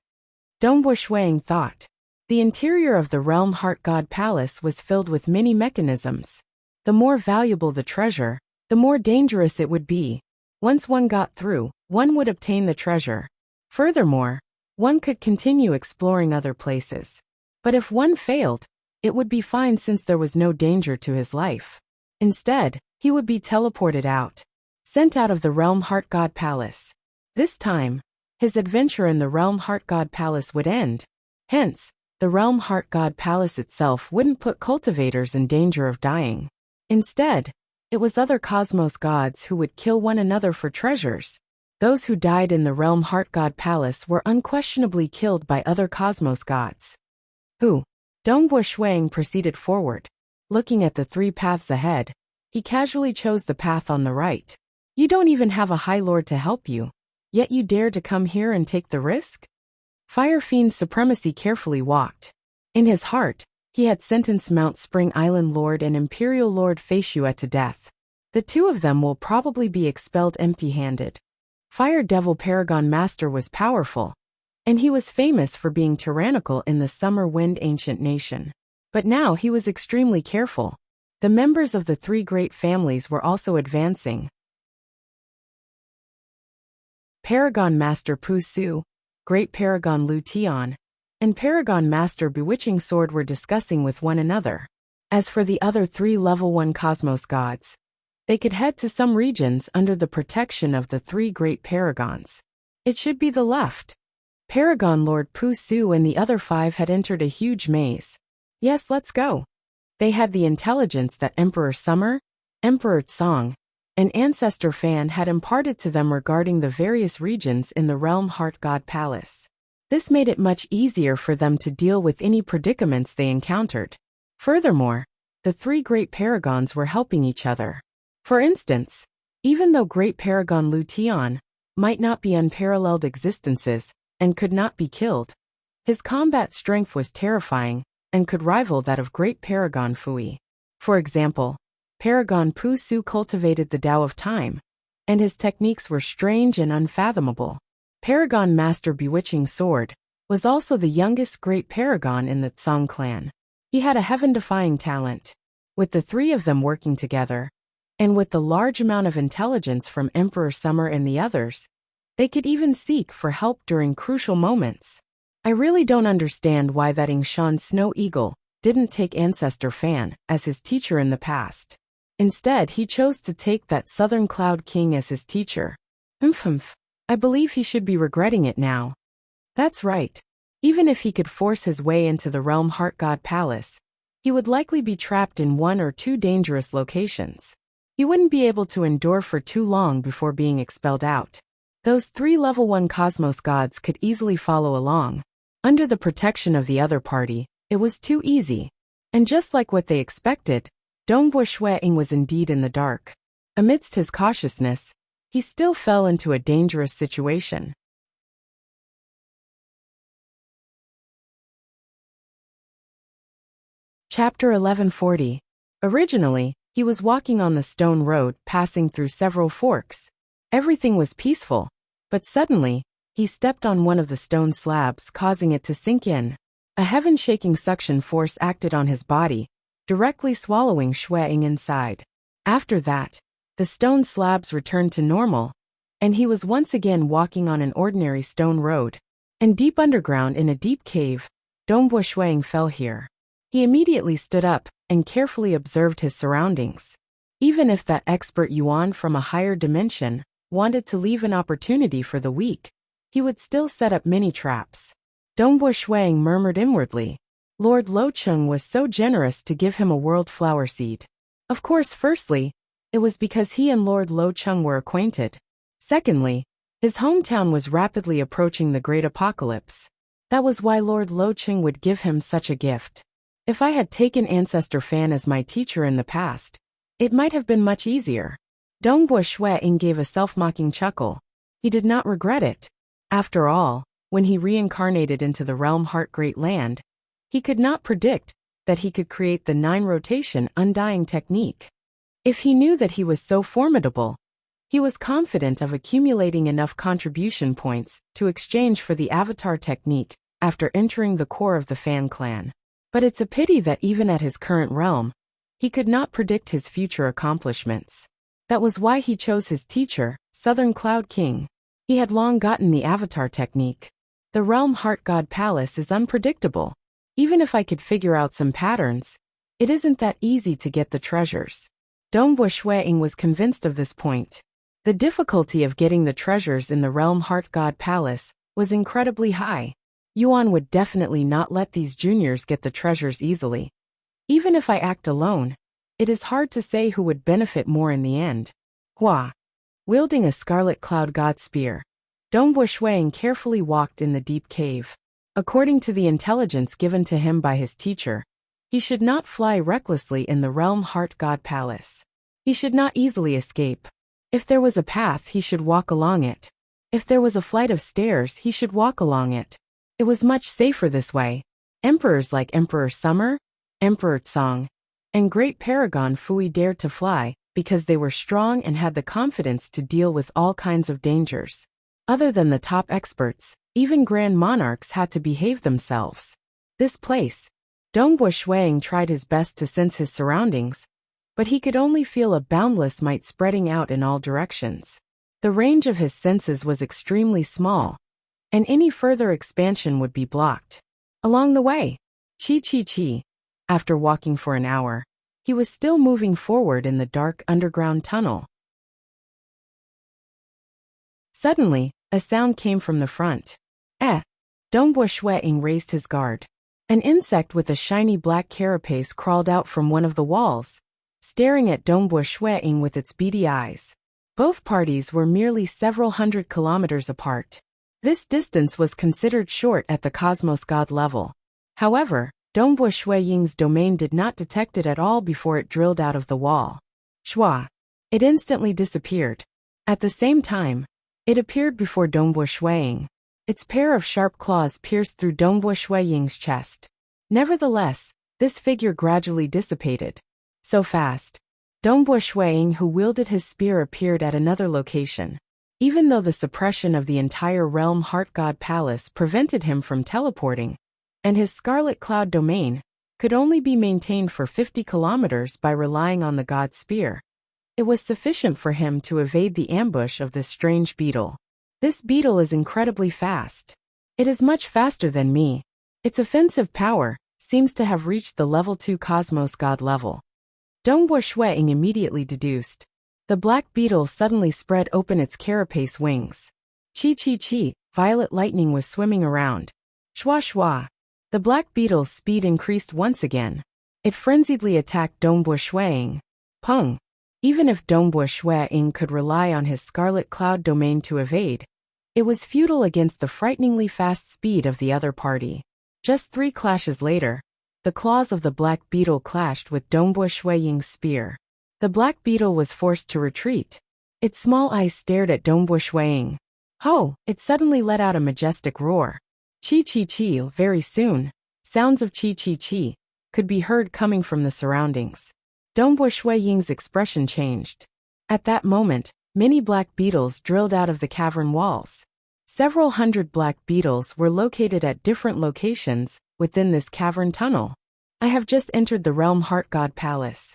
Dongbua Shuang thought. The interior of the Realm Heart God Palace was filled with many mechanisms. The more valuable the treasure, the more dangerous it would be. Once one got through, one would obtain the treasure. Furthermore, one could continue exploring other places. But if one failed, it would be fine since there was no danger to his life. Instead, he would be teleported out, sent out of the Realm Heart God Palace. This time, his adventure in the Realm Heart God Palace would end. Hence, the Realm Heart God Palace itself wouldn't put cultivators in danger of dying. Instead, it was other cosmos gods who would kill one another for treasures. Those who died in the Realm Heart God Palace were unquestionably killed by other cosmos gods. Dongbo Shuang proceeded forward. Looking at the 3 paths ahead, he casually chose the path on the right. You don't even have a High Lord to help you, yet you dare to come here and take the risk? Fire Fiend Supremacy carefully walked. In his heart, he had sentenced Mount Spring Island Lord and Imperial Lord Feishue to death. The 2 of them will probably be expelled empty-handed. Fire Devil Paragon Master was powerful, and he was famous for being tyrannical in the Summer Wind Ancient Nation. But now he was extremely careful. The members of the 3 great families were also advancing. Paragon Master Pu Su, Great Paragon Lu Tian, and Paragon Master Bewitching Sword were discussing with one another. As for the other 3 level 1 cosmos gods, they could head to some regions under the protection of the 3 great paragons. It should be the left. Paragon Lord Pu Su and the other 5 had entered a huge maze. Yes, let's go. They had the intelligence that Emperor Summer, Emperor Tsong, and Ancestor Fan had imparted to them regarding the various regions in the Realm Heart God Palace. This made it much easier for them to deal with any predicaments they encountered. Furthermore, the 3 great paragons were helping each other. For instance, even though Great Paragon Lu Tian might not be unparalleled existences and could not be killed, his combat strength was terrifying and could rival that of Great Paragon Fui. For example, Paragon Pu Su cultivated the Tao of Time, and his techniques were strange and unfathomable. Paragon Master Bewitching Sword was also the youngest great paragon in the Tsong clan. He had a heaven-defying talent. With the 3 of them working together, and with the large amount of intelligence from Emperor Summer and the others, they could even seek for help during crucial moments. I really don't understand why that Yingshan Snow Eagle didn't take Ancestor Fan as his teacher in the past. Instead, he chose to take that Southern Cloud King as his teacher. I believe he should be regretting it now. That's right. Even if he could force his way into the Realm Heart God Palace, he would likely be trapped in 1 or 2 dangerous locations. He wouldn't be able to endure for too long before being expelled out. Those 3 level 1 cosmos gods could easily follow along. Under the protection of the other party, it was too easy. And just like what they expected, Dongbo Shuang was indeed in the dark. Amidst his cautiousness, he still fell into a dangerous situation. Chapter 1140. Originally, he was walking on the stone road, passing through several forks. Everything was peaceful, but suddenly, he stepped on one of the stone slabs, causing it to sink in. A heaven-shaking suction force acted on his body, directly swallowing Shuang inside. After that, the stone slabs returned to normal, and he was once again walking on an ordinary stone road. And deep underground in a deep cave, Dongbo Shuang fell here. He immediately stood up and carefully observed his surroundings. Even if that expert Yuan from a higher dimension wanted to leave an opportunity for the weak, he would still set up many traps. Dongbo Shuang murmured inwardly. Lord Locheng was so generous to give him a world flower seed. Of course, firstly, it was because he and Lord Locheng were acquainted. Secondly, his hometown was rapidly approaching the Great Apocalypse. That was why Lord Locheng would give him such a gift. If I had taken Ancestor Fan as my teacher in the past, it might have been much easier. Dongbo Shuang gave a self-mocking chuckle. He did not regret it. After all, when he reincarnated into the Realm Heart Great Land, he could not predict that he could create the 9-rotation undying technique. If he knew that he was so formidable, he was confident of accumulating enough contribution points to exchange for the avatar technique after entering the core of the Fan clan. But it's a pity that even at his current realm, he could not predict his future accomplishments. That was why he chose his teacher, Southern Cloud King. He had long gotten the avatar technique. The Realm Heart God Palace is unpredictable. Even if I could figure out some patterns, it isn't that easy to get the treasures. Dongbo Shuang was convinced of this point. The difficulty of getting the treasures in the Realm Heart God Palace was incredibly high. Yuan would definitely not let these juniors get the treasures easily. Even if I act alone, it is hard to say who would benefit more in the end. Hua. Wielding a scarlet cloud god spear, Dongbo Shuang carefully walked in the deep cave. According to the intelligence given to him by his teacher, he should not fly recklessly in the Realm Heart God Palace. He should not easily escape. If there was a path, he should walk along it. If there was a flight of stairs, he should walk along it. It was much safer this way. Emperors like Emperor Summer, Emperor Tsong, and Great Paragon Fui dared to fly because they were strong and had the confidence to deal with all kinds of dangers. Other than the top experts, even grand monarchs had to behave themselves. This place. Dongbo Shuang tried his best to sense his surroundings, but he could only feel a boundless might spreading out in all directions. The range of his senses was extremely small, and any further expansion would be blocked. Along the way, after walking for an hour, he was still moving forward in the dark underground tunnel. Suddenly, a sound came from the front. Dongbo Shuang raised his guard. An insect with a shiny black carapace crawled out from one of the walls, staring at Dongbo Shuang with its beady eyes. Both parties were merely several hundred kilometers apart. This distance was considered short at the Cosmos God level. However, Dongbo Shuang's domain did not detect it at all before it drilled out of the wall. Shua. It instantly disappeared. At the same time, it appeared before Dongbo Shuang. Its pair of sharp claws pierced through Dongbo Shuang's chest. Nevertheless, this figure gradually dissipated. So fast. Dongbo Shuang, who wielded his spear, appeared at another location. Even though the suppression of the entire Realm Heart God Palace prevented him from teleporting, and his Scarlet Cloud domain could only be maintained for 50 kilometers by relying on the God Spear, it was sufficient for him to evade the ambush of this strange beetle. This beetle is incredibly fast. It is much faster than me. Its offensive power seems to have reached the level 2 Cosmos God level. Dongbo Shuang immediately deduced. The black beetle suddenly spread open its carapace wings. Violet lightning was swimming around. Shua. The black beetle's speed increased once again. It frenziedly attacked Dongbo Shuang. Peng. Even if Dongbo Shuang could rely on his Scarlet Cloud domain to evade, it was futile against the frighteningly fast speed of the other party. Just 3 clashes later, the claws of the black beetle clashed with Dongbo Shuang's spear. The black beetle was forced to retreat. Its small eyes stared at Dongbo Shuang. It suddenly let out a majestic roar. Very soon, sounds of could be heard coming from the surroundings. Dongbo Shuang's expression changed. At that moment, many black beetles drilled out of the cavern walls. Several hundred black beetles were located at different locations within this cavern tunnel. I have just entered the Realm Heart God Palace.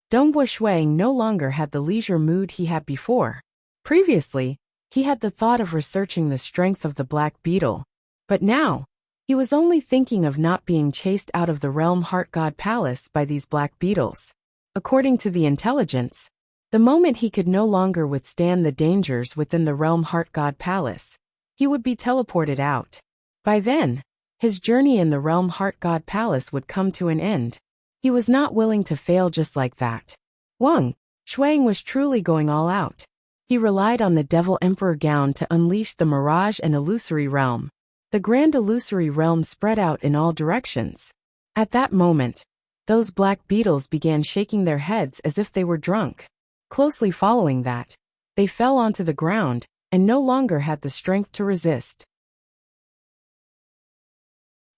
Dongbo Shuang no longer had the leisure mood he had before. Previously, he had the thought of researching the strength of the black beetle. But now, he was only thinking of not being chased out of the Realm Heart God Palace by these black beetles. According to the intelligence, the moment he could no longer withstand the dangers within the Realm Heart God Palace, he would be teleported out. By then, his journey in the Realm Heart God Palace would come to an end. He was not willing to fail just like that. Shuang was truly going all out. He relied on the Devil Emperor Gown to unleash the Mirage and Illusory Realm. The Grand Illusory Realm spread out in all directions. At that moment, those black beetles began shaking their heads as if they were drunk. Closely following that, they fell onto the ground and no longer had the strength to resist.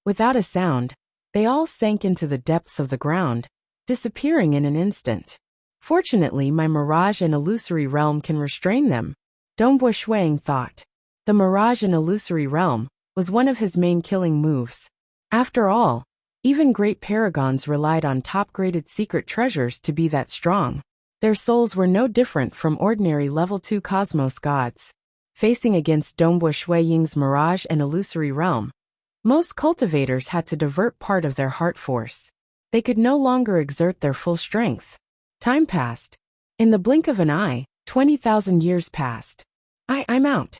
Without a sound, they all sank into the depths of the ground, disappearing in an instant. Fortunately, my Mirage and Illusory Realm can restrain them, Dongbo Shuang thought. The Mirage and Illusory Realm was one of his main killing moves. After all, even great paragons relied on top-graded secret treasures to be that strong. Their souls were no different from ordinary level 2 Cosmos gods. Facing against Dongbo Shuang's Mirage and Illusory Realm, most cultivators had to divert part of their heart force. They could no longer exert their full strength. Time passed. In the blink of an eye, 20,000 years passed. I'm out.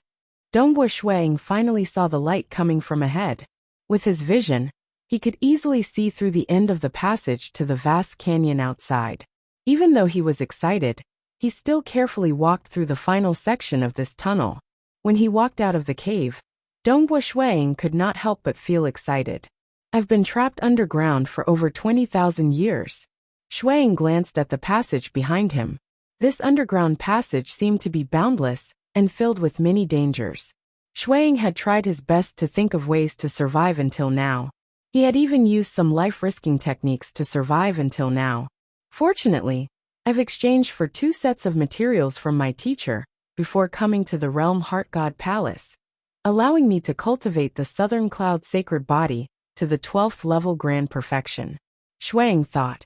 Dongbo Shuang finally saw the light coming from ahead. With his vision, he could easily see through the end of the passage to the vast canyon outside. Even though he was excited, he still carefully walked through the final section of this tunnel. When he walked out of the cave, Dongbo Shuang could not help but feel excited. I've been trapped underground for over 20,000 years. Shuang glanced at the passage behind him. This underground passage seemed to be boundless and filled with many dangers. Shuang had tried his best to think of ways to survive until now. He had even used some life-risking techniques to survive until now. Fortunately, I've exchanged for 2 sets of materials from my teacher before coming to the Realm Heart God Palace, allowing me to cultivate the Southern Cloud Sacred Body to the 12th level Grand Perfection. Shuang thought.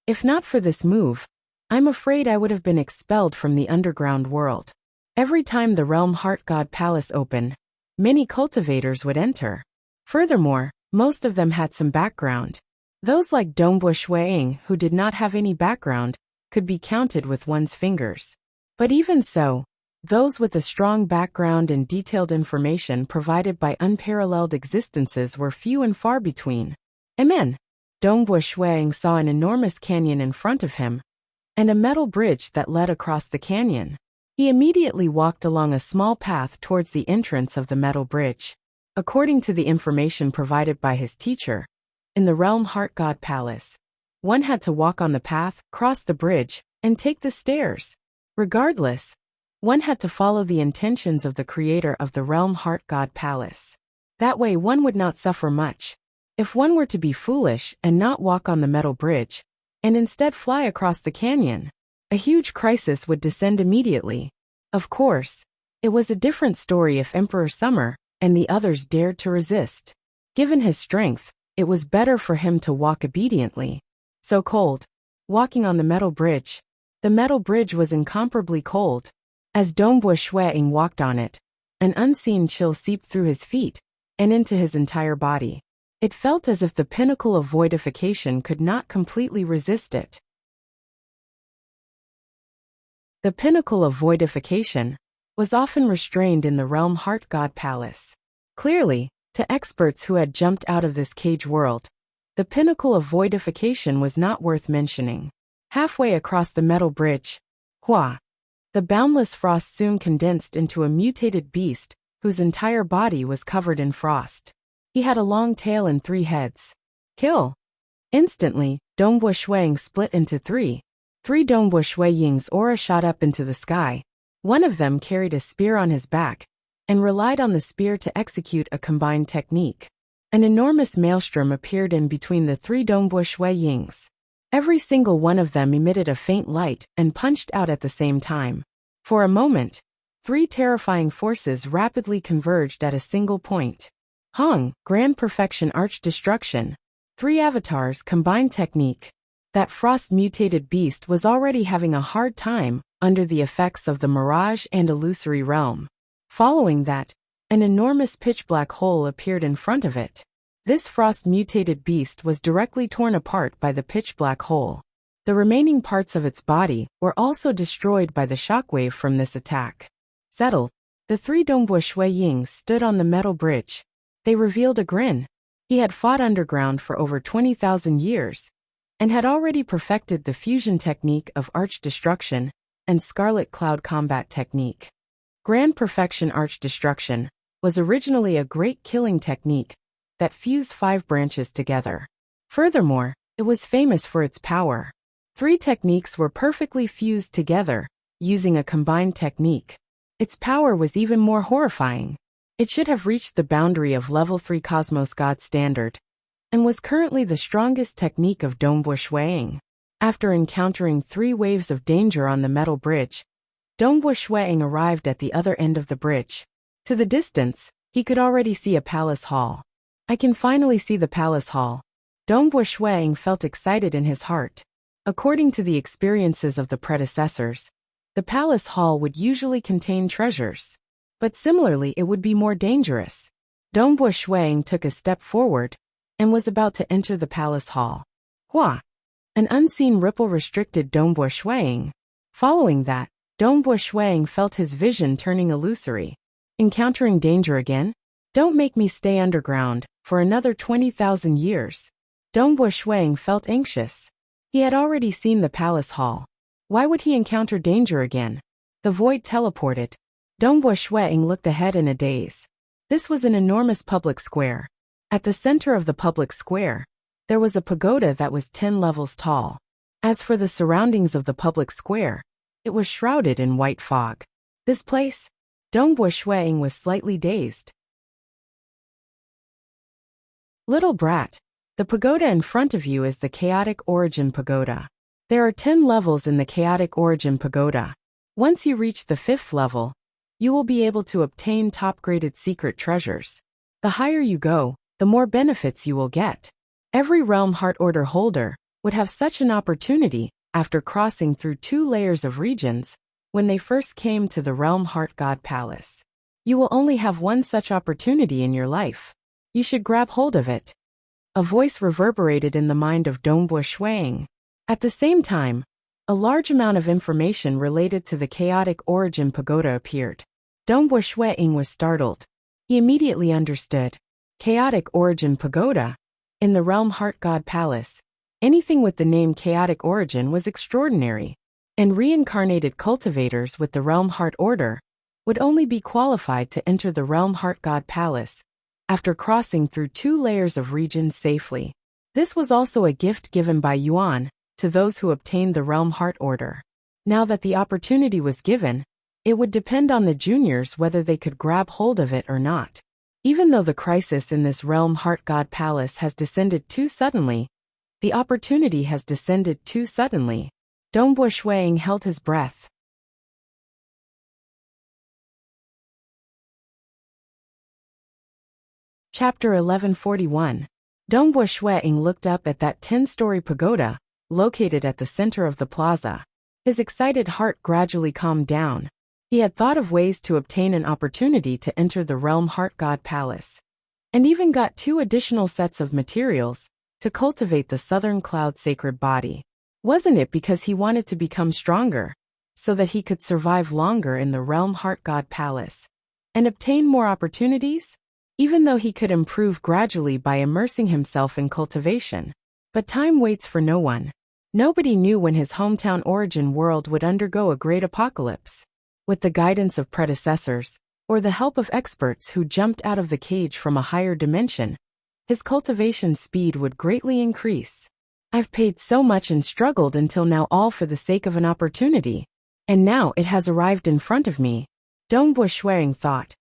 If not for this move, I'm afraid I would have been expelled from the underground world. Every time the Realm Heart God Palace opened, many cultivators would enter. Furthermore, most of them had some background. Those like Dongbo Shuang, who did not have any background, could be counted with one's fingers. But even so, those with a strong background and detailed information provided by unparalleled existences were few and far between. Amen. Dongbo Shuang saw an enormous canyon in front of him, and a metal bridge that led across the canyon. He immediately walked along a small path towards the entrance of the metal bridge. According to the information provided by his teacher, in the Realm Heart God Palace, one had to walk on the path, cross the bridge, and take the stairs. Regardless, one had to follow the intentions of the creator of the Realm Heart God Palace. That way one would not suffer much. If one were to be foolish and not walk on the metal bridge, and instead fly across the canyon, a huge crisis would descend immediately. Of course, it was a different story if Emperor Summer and the others dared to resist. Given his strength, it was better for him to walk obediently. So cold. Walking on the metal bridge. The metal bridge was incomparably cold. As Dongbo Shuang walked on it, an unseen chill seeped through his feet and into his entire body. It felt as if the pinnacle of voidification could not completely resist it. The pinnacle of voidification was often restrained in the Realm Heart God Palace. Clearly, to experts who had jumped out of this cage world, the pinnacle of voidification was not worth mentioning. Halfway across the metal bridge, the boundless frost soon condensed into a mutated beast whose entire body was covered in frost. He had a long tail and 3 heads. Kill! Instantly, Dongbo Shuang split into 3. 3 Dongbo Shuang's aura shot up into the sky. One of them carried a spear on his back and relied on the spear to execute a combined technique. An enormous maelstrom appeared in between the 3 Dongbo Shuang's. Every single one of them emitted a faint light and punched out at the same time. For a moment, 3 terrifying forces rapidly converged at a single point. Hong, Grand Perfection Arch Destruction. 3 avatars combined technique. That frost-mutated beast was already having a hard time under the effects of the mirage and illusory realm. Following that, an enormous pitch-black hole appeared in front of it. This frost-mutated beast was directly torn apart by the pitch-black hole. The remaining parts of its body were also destroyed by the shockwave from this attack. Settled, the 3 Dongbo Shuang stood on the metal bridge. They revealed a grin. He had fought underground for over 20,000 years, and had already perfected the fusion technique of Arch Destruction and Scarlet Cloud Combat technique. Grand Perfection Arch Destruction was originally a great killing technique that fused 5 branches together. Furthermore, it was famous for its power. 3 techniques were perfectly fused together, using a combined technique. Its power was even more horrifying. It should have reached the boundary of level 3 Cosmos God standard, and was currently the strongest technique of Dongbo Shuang. After encountering 3 waves of danger on the metal bridge, Dongbo Shuang arrived at the other end of the bridge. To the distance, he could already see a palace hall. I can finally see the palace hall. Dongbo Shuang felt excited in his heart. According to the experiences of the predecessors, the palace hall would usually contain treasures. But similarly it would be more dangerous. Dongbo Shuang took a step forward and was about to enter the palace hall. An unseen ripple restricted Dongbo Shuang. Following that, Dongbo Shuang felt his vision turning illusory. Encountering danger again? Don't make me stay underground for another 20,000 years. Dongbo Shuang felt anxious. He had already seen the palace hall. Why would he encounter danger again? The void teleported. Dongbo Shuang looked ahead in a daze. This was an enormous public square. At the center of the public square, there was a pagoda that was 10 levels tall. As for the surroundings of the public square, it was shrouded in white fog. This place? Dongbo Shuang was slightly dazed. Little brat, the pagoda in front of you is the Chaotic Origin Pagoda. There are 10 levels in the Chaotic Origin Pagoda. Once you reach the 5th level, you will be able to obtain top-graded secret treasures. The higher you go, the more benefits you will get. Every Realm Heart Order holder would have such an opportunity after crossing through 2 layers of regions when they first came to the Realm Heart God Palace. You will only have one such opportunity in your life. You should grab hold of it. A voice reverberated in the mind of Dongbo Shuang. At the same time, a large amount of information related to the Chaotic Origin Pagoda appeared. Dongbo Shuang was startled. He immediately understood. Chaotic Origin Pagoda. In the Realm Heart God Palace, anything with the name Chaotic Origin was extraordinary, and reincarnated cultivators with the Realm Heart Order would only be qualified to enter the Realm Heart God Palace after crossing through 2 layers of regions safely. This was also a gift given by Yuan to those who obtained the Realm Heart Order. Now that the opportunity was given, it would depend on the juniors whether they could grab hold of it or not. Even though the crisis in this Realm Heart God Palace has descended too suddenly, the opportunity has descended too suddenly. Dongbo Shuang held his breath. Chapter 1141. Dongbo Shuang looked up at that 10-story pagoda, located at the center of the plaza. His excited heart gradually calmed down. He had thought of ways to obtain an opportunity to enter the Realm Heart God Palace, and even got 2 additional sets of materials to cultivate the Southern Cloud Sacred Body. Wasn't it because he wanted to become stronger, so that he could survive longer in the Realm Heart God Palace, and obtain more opportunities? Even though he could improve gradually by immersing himself in cultivation. But time waits for no one. Nobody knew when his hometown origin world would undergo a great apocalypse. With the guidance of predecessors, or the help of experts who jumped out of the cage from a higher dimension, his cultivation speed would greatly increase. I've paid so much and struggled until now, all for the sake of an opportunity. And now it has arrived in front of me. Dongbo Shuang thought.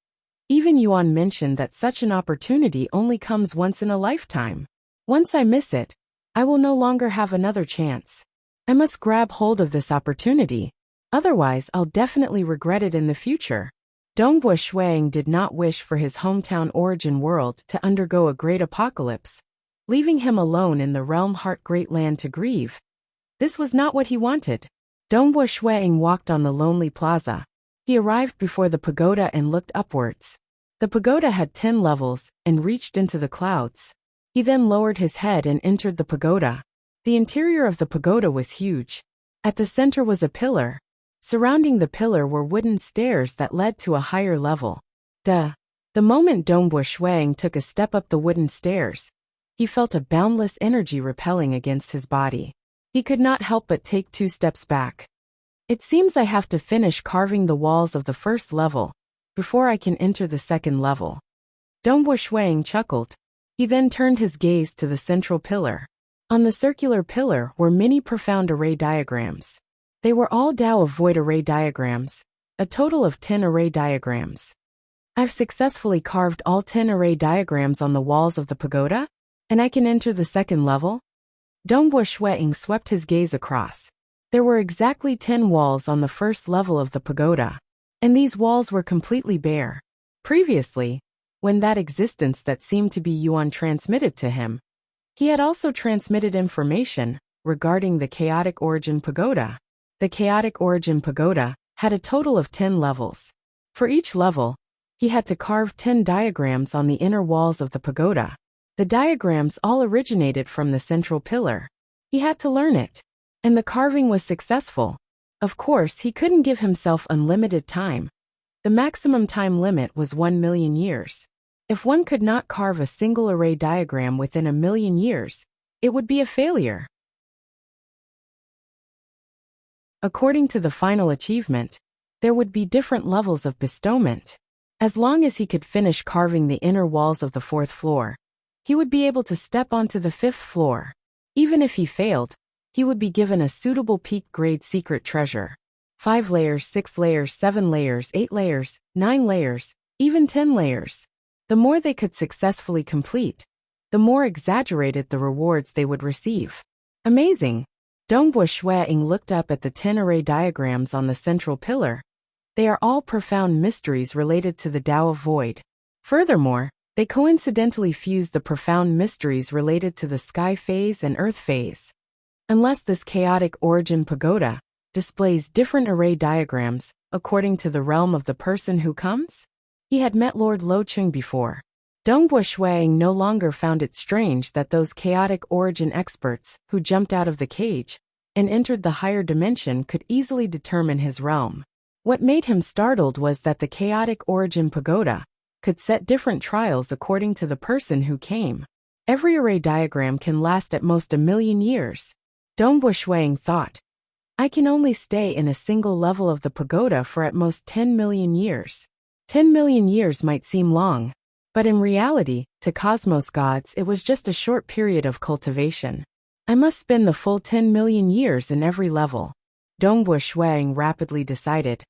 Even Yuan mentioned that such an opportunity only comes once in a lifetime. Once I miss it, I will no longer have another chance. I must grab hold of this opportunity. Otherwise, I'll definitely regret it in the future. Dongbo Shuang did not wish for his hometown origin world to undergo a great apocalypse, leaving him alone in the Realm Heart Great Land to grieve. This was not what he wanted. Dongbo Shuang walked on the lonely plaza. He arrived before the pagoda and looked upwards. The pagoda had 10 levels and reached into the clouds. He then lowered his head and entered the pagoda. The interior of the pagoda was huge. At the center was a pillar. Surrounding the pillar were wooden stairs that led to a higher level. The moment Dongbo Shuang took a step up the wooden stairs, he felt a boundless energy repelling against his body. He could not help but take 2 steps back. It seems I have to finish carving the walls of the 1st level before I can enter the 2nd level. Dongbo Shuang chuckled. He then turned his gaze to the central pillar. On the circular pillar were many profound array diagrams. They were all Tao of Void array diagrams, a total of 10 array diagrams. I've successfully carved all 10 array diagrams on the walls of the pagoda, and I can enter the 2nd level? Dongbo Shuang swept his gaze across. There were exactly 10 walls on the 1st level of the pagoda, and these walls were completely bare. Previously, when that existence that seemed to be Yuan transmitted to him, he had also transmitted information regarding the Chaotic Origin Pagoda. The Chaotic Origin Pagoda had a total of 10 levels. For each level, he had to carve 10 diagrams on the inner walls of the pagoda. The diagrams all originated from the central pillar. He had to learn it. And the carving was successful. Of course, he couldn't give himself unlimited time. The maximum time limit was 1,000,000 years. If one could not carve a single array diagram within 1,000,000 years, it would be a failure. According to the final achievement, there would be different levels of bestowment. As long as he could finish carving the inner walls of the 4th floor, he would be able to step onto the 5th floor. Even if he failed, he would be given a suitable peak-grade secret treasure. 5 layers, 6 layers, 7 layers, 8 layers, 9 layers, even 10 layers. The more they could successfully complete, the more exaggerated the rewards they would receive. Amazing! Dongbo Shuiying looked up at the 10 array diagrams on the central pillar. They are all profound mysteries related to the Tao of Void. Furthermore, they coincidentally fuse the profound mysteries related to the sky phase and earth phase. Unless this chaotic origin pagoda displays different array diagrams according to the realm of the person who comes? He had met Lord Lo Chung before. Dongbo Shuiying no longer found it strange that those chaotic origin experts who jumped out of the cage and entered the higher dimension could easily determine his realm. What made him startled was that the chaotic origin pagoda could set different trials according to the person who came. Every array diagram can last at most 1,000,000 years. Dongbo Shuiying thought, I can only stay in a single level of the pagoda for at most 10,000,000 years. 10,000,000 years might seem long, but in reality, to cosmos gods it was just a short period of cultivation. I must spend the full 10,000,000 years in every level, Dongbo Shuiying rapidly decided.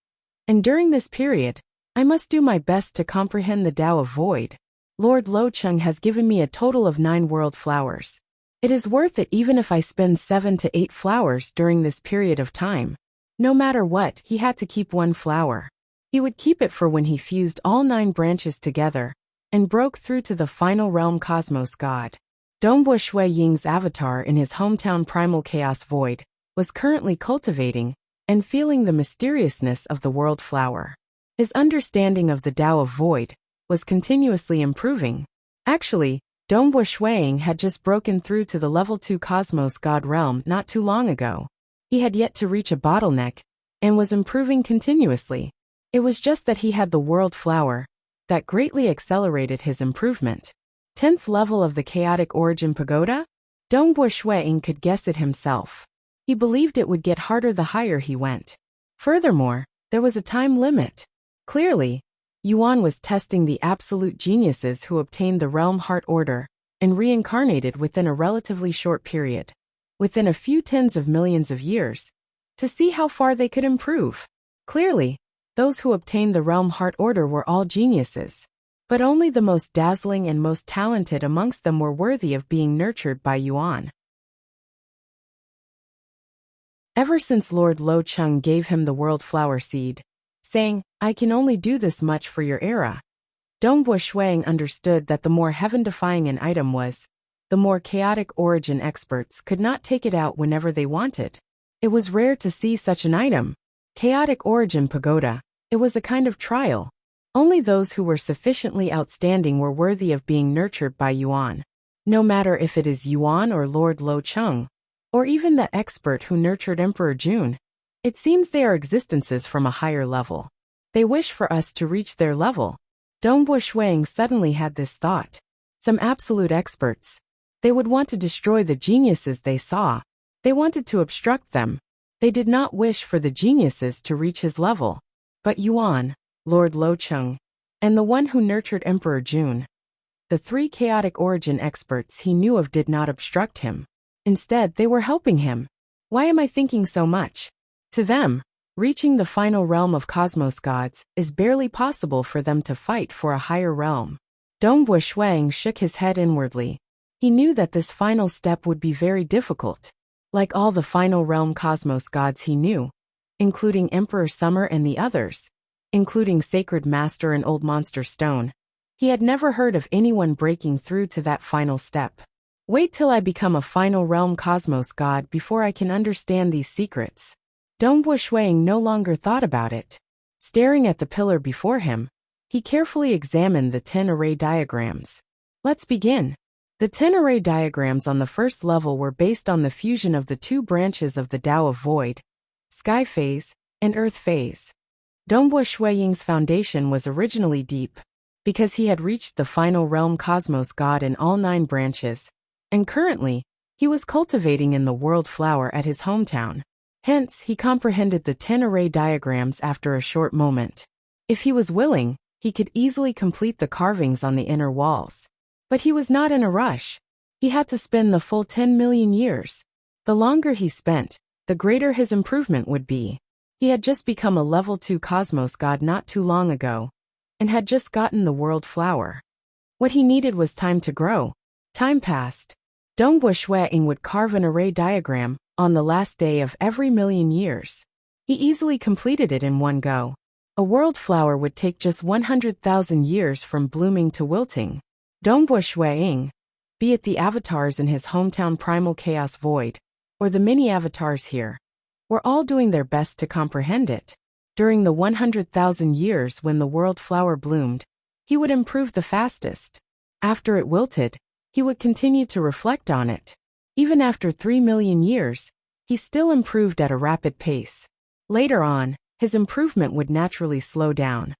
And during this period, I must do my best to comprehend the Tao of Void. Lord Lo Chung has given me a total of 9 world flowers. It is worth it even if I spend 7 to 8 flowers during this period of time. No matter what, he had to keep 1 flower. He would keep it for when he fused all 9 branches together and broke through to the final realm cosmos god. Dongbo Shuiying's avatar in his hometown primal chaos void was currently cultivating and feeling the mysteriousness of the world flower. His understanding of the Tao of Void was continuously improving. Actually, Dongbo Shuiying had just broken through to the level 2 cosmos god realm not too long ago. He had yet to reach a bottleneck and was improving continuously. It was just that he had the world flower that greatly accelerated his improvement. 10th level of the chaotic origin pagoda? Dongbo Shuiying could guess it himself. He believed it would get harder the higher he went. Furthermore, there was a time limit. Clearly, Yuan was testing the absolute geniuses who obtained the realm heart order and reincarnated within a relatively short period, within a few tens of millions of years, to see how far they could improve. Clearly, those who obtained the realm heart order were all geniuses, but only the most dazzling and most talented amongst them were worthy of being nurtured by Yuan. Ever since Lord Lo Chung gave him the world flower seed, saying, I can only do this much for your era, Dongbo Shuiying understood that the more heaven-defying an item was, the more chaotic origin experts could not take it out whenever they wanted. It was rare to see such an item. Chaotic origin pagoda, it was a kind of trial. Only those who were sufficiently outstanding were worthy of being nurtured by Yuan. No matter if it is Yuan or Lord Lo Chung, or even the expert who nurtured Emperor Jun, it seems they are existences from a higher level. They wish for us to reach their level. Dongbo Shuiying suddenly had this thought. Some absolute experts. They would want to destroy the geniuses they saw. They wanted to obstruct them. They did not wish for the geniuses to reach his level. But Yuan, Lord Lo Chung, and the one who nurtured Emperor Jun, the 3 chaotic origin experts he knew of, did not obstruct him. Instead, they were helping him. Why am I thinking so much? To them, reaching the final realm of cosmos gods is barely possible for them to fight for a higher realm. Dongbo Shuiying shook his head inwardly. He knew that this final step would be very difficult. Like all the final realm cosmos gods he knew, including Emperor Summer and the others, including Sacred Master and Old Monster Stone, he had never heard of anyone breaking through to that final step. Wait till I become a final realm cosmos god before I can understand these secrets. Dongbo Shuiying no longer thought about it. Staring at the pillar before him, he carefully examined the 10 array diagrams. Let's begin. The 10 array diagrams on the first level were based on the fusion of the 2 branches of the Tao of Void, sky phase, and earth phase. Dongbo Shuiying's foundation was originally deep, because he had reached the final realm cosmos god in all 9 branches, and currently, he was cultivating in the world flower at his hometown. Hence, he comprehended the 10 array diagrams after a short moment. If he was willing, he could easily complete the carvings on the inner walls. But he was not in a rush. He had to spend the full 10 million years. The longer he spent, the greater his improvement would be. He had just become a level 2 cosmos god not too long ago, and had just gotten the world flower. What he needed was time to grow. Time passed. Dongbo Shuiying would carve an array diagram on the last day of every million years. He easily completed it in one go. A world flower would take just 100,000 years from blooming to wilting. Dongbo Shuiying, be it the avatars in his hometown Primal Chaos Void, or the mini-avatars here, were all doing their best to comprehend it. During the 100,000 years when the world flower bloomed, he would improve the fastest. After it wilted, he would continue to reflect on it. Even after 3 million years, he still improved at a rapid pace. Later on, his improvement would naturally slow down.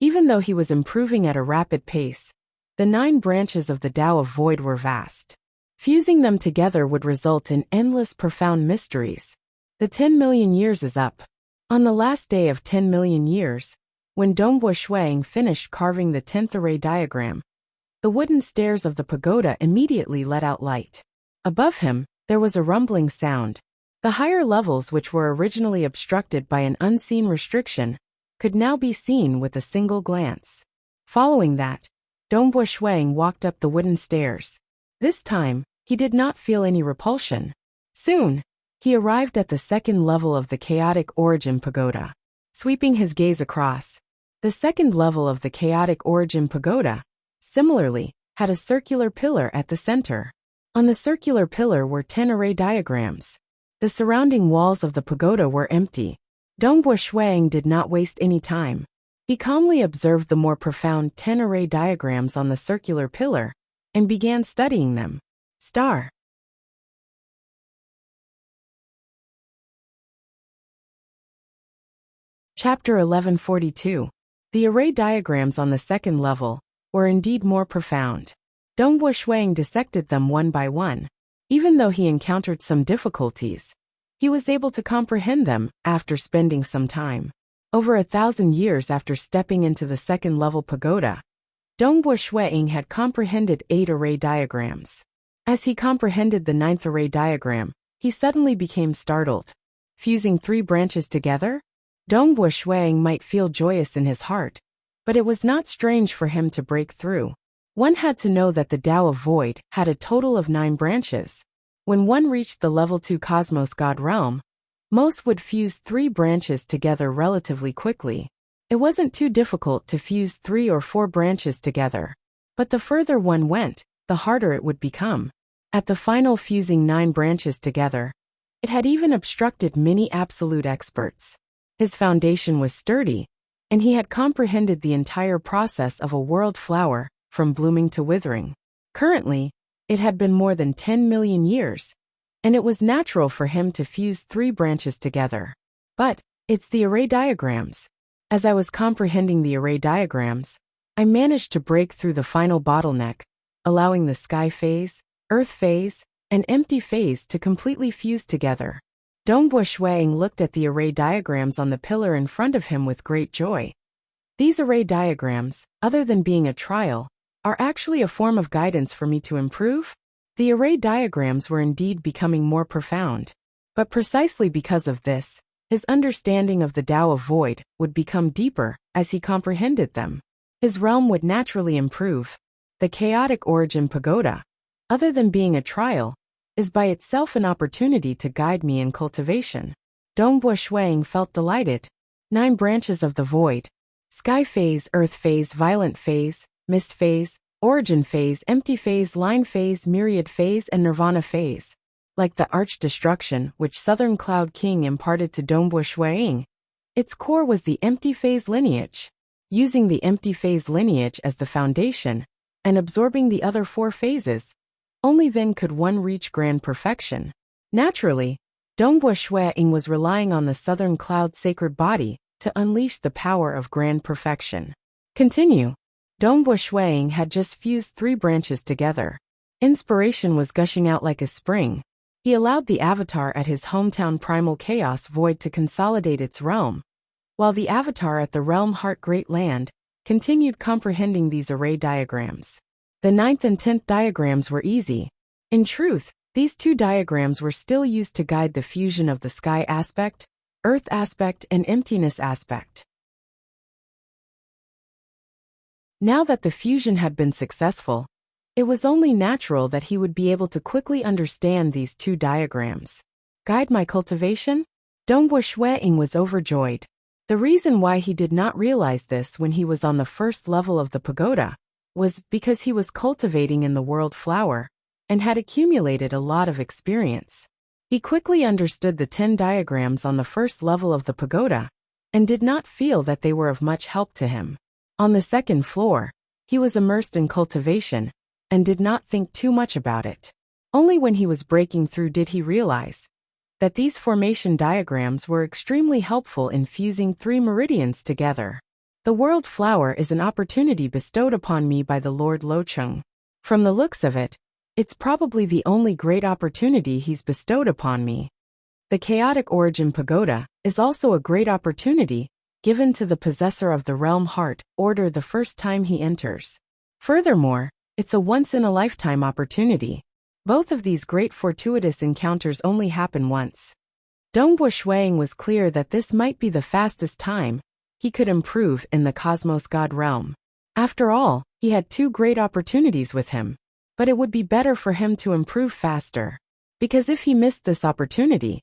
Even though he was improving at a rapid pace, the 9 branches of the Tao of Void were vast. Fusing them together would result in endless profound mysteries. The 10 million years is up. On the last day of 10 million years, when Dongbo Shuiying finished carving the 10th array diagram, the wooden stairs of the pagoda immediately let out light. Above him, there was a rumbling sound. The higher levels, which were originally obstructed by an unseen restriction, could now be seen with a single glance. Following that, Dongbo Shuiying walked up the wooden stairs. This time, he did not feel any repulsion. Soon, he arrived at the 2nd level of the chaotic origin pagoda. Sweeping his gaze across, the 2nd level of the chaotic origin pagoda, similarly, had a circular pillar at the center. On the circular pillar were 10 array diagrams. The surrounding walls of the pagoda were empty. Dongbo Shuiying did not waste any time. He calmly observed the more profound 10 array diagrams on the circular pillar and began studying them. Star. Chapter 1142. The array diagrams on the 2nd level were indeed more profound. Dongbo Shuiying dissected them one by one. Even though he encountered some difficulties, he was able to comprehend them after spending some time. Over 1,000 years after stepping into the 2nd level pagoda, Dongbo Shuiying had comprehended 8 array diagrams. As he comprehended the 9th array diagram, he suddenly became startled. Fusing 3 branches together? Dongbo Shuiying might feel joyous in his heart, but it was not strange for him to break through. One had to know that the Tao of Void had a total of 9 branches. When one reached the level 2 cosmos god realm, most would fuse 3 branches together relatively quickly. It wasn't too difficult to fuse 3 or 4 branches together, but the further one went, the harder it would become. At the final fusing 9 branches together, it had even obstructed many absolute experts. His foundation was sturdy, and he had comprehended the entire process of a world flower, from blooming to withering. Currently, it had been more than 10 million years, and it was natural for him to fuse 3 branches together. But, it's the array diagrams. As I was comprehending the array diagrams, I managed to break through the final bottleneck, allowing the sky phase, earth phase, and empty phase to completely fuse together. Dongbo Shuiying looked at the array diagrams on the pillar in front of him with great joy. These array diagrams, other than being a trial, are actually a form of guidance for me to improve. The array diagrams were indeed becoming more profound. But precisely because of this, his understanding of the Tao of Void would become deeper as he comprehended them. His realm would naturally improve. The chaotic origin pagoda, other than being a trial, is by itself an opportunity to guide me in cultivation. Dongbo Shuiying felt delighted. 9 branches of the void: sky phase, earth phase, violent phase, mist phase, origin phase, empty phase, line phase, myriad phase, and nirvana phase. Like the arch destruction which Southern Cloud King imparted to Dongbo Shuiying, its core was the empty phase lineage. Using the empty phase lineage as the foundation, and absorbing the other 4 phases, only then could one reach grand perfection. Naturally, Dongbua Shueying was relying on the southern cloud sacred body to unleash the power of grand perfection. Continue. Dongbua Shueying had just fused 3 branches together. Inspiration was gushing out like a spring. He allowed the avatar at his hometown Primal Chaos Void to consolidate its realm, while the avatar at the Realm Heart Great Land continued comprehending these array diagrams. The 9th and 10th diagrams were easy. In truth, these 2 diagrams were still used to guide the fusion of the sky aspect, earth aspect, and emptiness aspect. Now that the fusion had been successful, it was only natural that he would be able to quickly understand these 2 diagrams. Guide my cultivation? Dongbua Shueying was overjoyed. The reason why he did not realize this when he was on the first level of the pagoda was because he was cultivating in the world flower and had accumulated a lot of experience. He quickly understood the 10 diagrams on the first level of the pagoda and did not feel that they were of much help to him. On the second floor, he was immersed in cultivation and did not think too much about it. Only when he was breaking through did he realize that these formation diagrams were extremely helpful in fusing 3 meridians together. The world flower is an opportunity bestowed upon me by the Lord Locheng. From the looks of it, it's probably the only great opportunity he's bestowed upon me. The chaotic origin pagoda is also a great opportunity given to the possessor of the realm heart order the first time he enters. Furthermore, it's a once-in-a-lifetime opportunity. Both of these great fortuitous encounters only happen once. Dongbua Shueying was clear that this might be the fastest time he could improve in the Cosmos God realm. After all, he had 2 great opportunities with him. But it would be better for him to improve faster. Because if he missed this opportunity,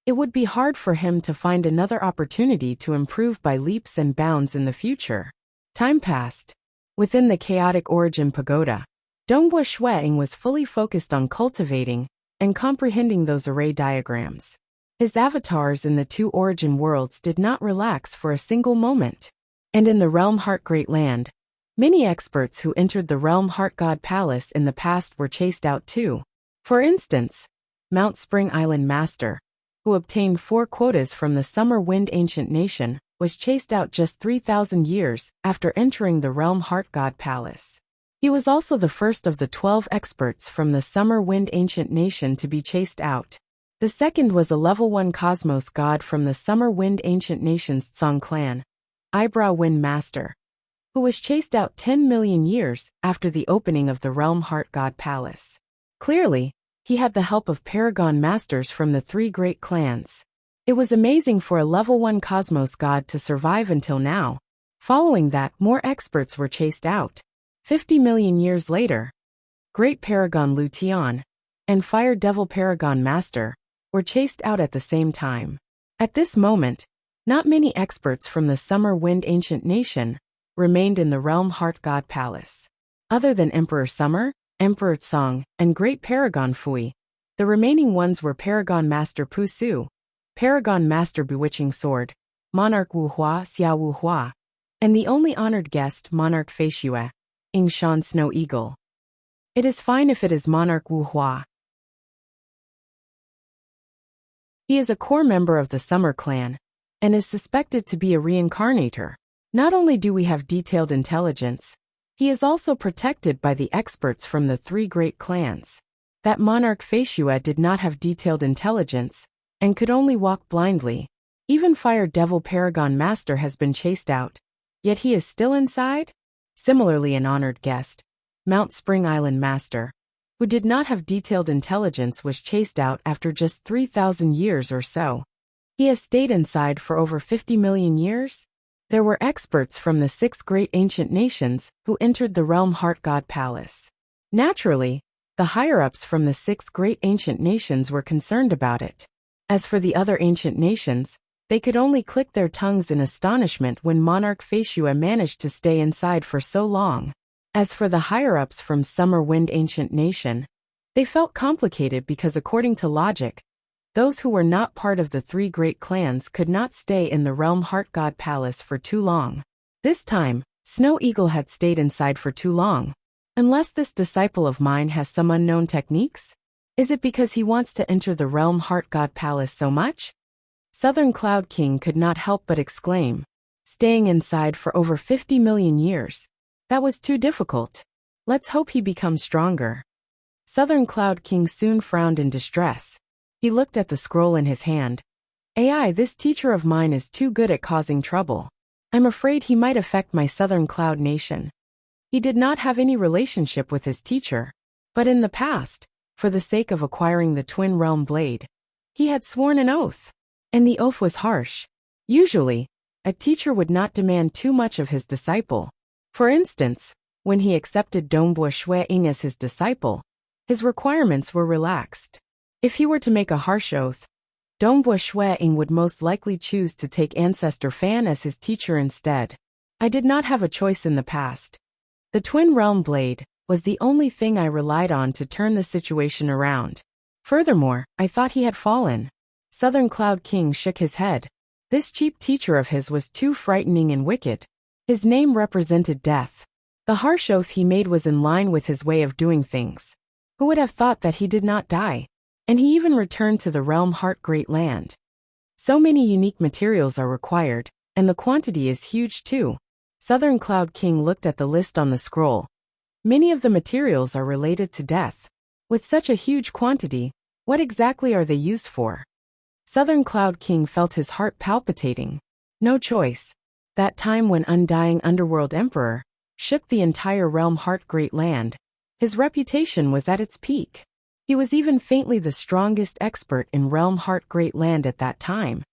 it would be hard for him to find another opportunity to improve by leaps and bounds in the future. Time passed. Within the chaotic origin pagoda, Dongbua Shueying was fully focused on cultivating and comprehending those array diagrams. His avatars in the 2 origin worlds did not relax for a single moment. And in the Realm Heart Great Land, many experts who entered the Realm Heart God Palace in the past were chased out too. For instance, Mount Spring Island Master, who obtained 4 quotas from the Summer Wind Ancient Nation, was chased out just 3,000 years after entering the Realm Heart God Palace. He was also the first of the 12 experts from the Summer Wind Ancient Nation to be chased out. The second was a level 1 Cosmos God from the Summer Wind Ancient Nation's Tsong clan, Eyebrow Wind Master, who was chased out 10 million years after the opening of the Realm Heart God Palace. Clearly, he had the help of Paragon Masters from the 3 great clans. It was amazing for a level 1 Cosmos God to survive until now. Following that, more experts were chased out. 50 million years later, Great Paragon Lu Tian and Fire Devil Paragon Master were chased out at the same time. At this moment, not many experts from the Summer Wind Ancient Nation remained in the Realm Heart God Palace. Other than Emperor Summer, Emperor Tsong, and Great Paragon Fui, the remaining ones were Paragon Master Pu Su, Paragon Master Bewitching Sword, Monarch Wu Hua Xia Wu Hua, and the only honored guest Monarch Fei Xue, Ying Shan Snow Eagle. It is fine if it is Monarch Wu Hua. He is a core member of the Summer clan, and is suspected to be a reincarnator. Not only do we have detailed intelligence, he is also protected by the experts from the 3 great clans. That Monarch Fei Xue did not have detailed intelligence, and could only walk blindly. Even Fire Devil Paragon Master has been chased out, yet he is still inside? Similarly, an honored guest, Mount Spring Island Master, who did not have detailed intelligence, was chased out after just 3,000 years or so. He has stayed inside for over 50 million years? There were experts from the 6 great ancient nations who entered the Realm Heart God Palace. Naturally, the higher-ups from the 6 great ancient nations were concerned about it. As for the other ancient nations, they could only click their tongues in astonishment when Monarch Fei Xue managed to stay inside for so long. As for the higher-ups from Summer Wind Ancient Nation, they felt complicated because according to logic, those who were not part of the 3 great clans could not stay in the Realm Heart God Palace for too long. This time, Snow Eagle had stayed inside for too long. Unless this disciple of mine has some unknown techniques? Is it because he wants to enter the realm Heart God Palace so much? Southern Cloud King could not help but exclaim. Staying inside for over 50 million years. That was too difficult. Let's hope he becomes stronger. Southern Cloud King soon frowned in distress. He looked at the scroll in his hand. AI, this teacher of mine is too good at causing trouble. I'm afraid he might affect my Southern Cloud Nation. He did not have any relationship with his teacher. But in the past, for the sake of acquiring the Twin Realm Blade, he had sworn an oath. And the oath was harsh. Usually, a teacher would not demand too much of his disciple. For instance, when he accepted Dongbua Shui-Ying as his disciple, his requirements were relaxed. If he were to make a harsh oath, Dongbua Shui-Ying would most likely choose to take Ancestor Fan as his teacher instead. I did not have a choice in the past. The Twin Realm Blade was the only thing I relied on to turn the situation around. Furthermore, I thought he had fallen. Southern Cloud King shook his head. This cheap teacher of his was too frightening and wicked. His name represented death. The harsh oath he made was in line with his way of doing things. Who would have thought that he did not die? And he even returned to the realm Heart Great Land. So many unique materials are required, and the quantity is huge too. Southern Cloud King looked at the list on the scroll. Many of the materials are related to death. With such a huge quantity, what exactly are they used for? Southern Cloud King felt his heart palpitating. No choice. That time when Undying Underworld Emperor shook the entire realm Heart Great Land, his reputation was at its peak. He was even faintly the strongest expert in realm Heart Great Land at that time.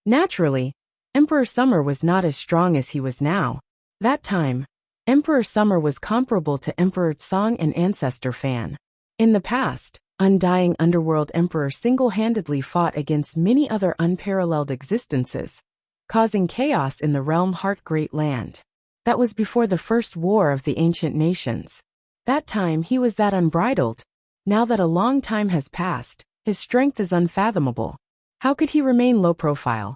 Naturally, Emperor Summer was not as strong as he was now. That time, Emperor Summer was comparable to Emperor Song and Ancestor Fan. In the past, Undying Underworld Emperor single-handedly fought against many other unparalleled existences, causing chaos in the realm Heart Great Land. That was before the first war of the ancient nations. That time he was that unbridled. Now that a long time has passed, his strength is unfathomable. How could he remain low profile?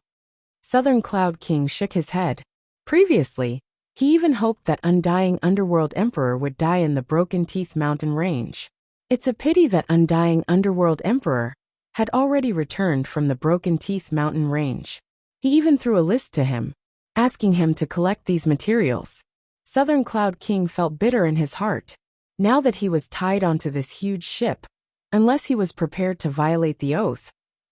Southern Cloud King shook his head. Previously, he even hoped that Undying Underworld Emperor would die in the Broken Teeth Mountain Range. It's a pity that Undying Underworld Emperor had already returned from the Broken Teeth Mountain Range. He even threw a list to him, asking him to collect these materials. Southern Cloud King felt bitter in his heart. Now that he was tied onto this huge ship, unless he was prepared to violate the oath,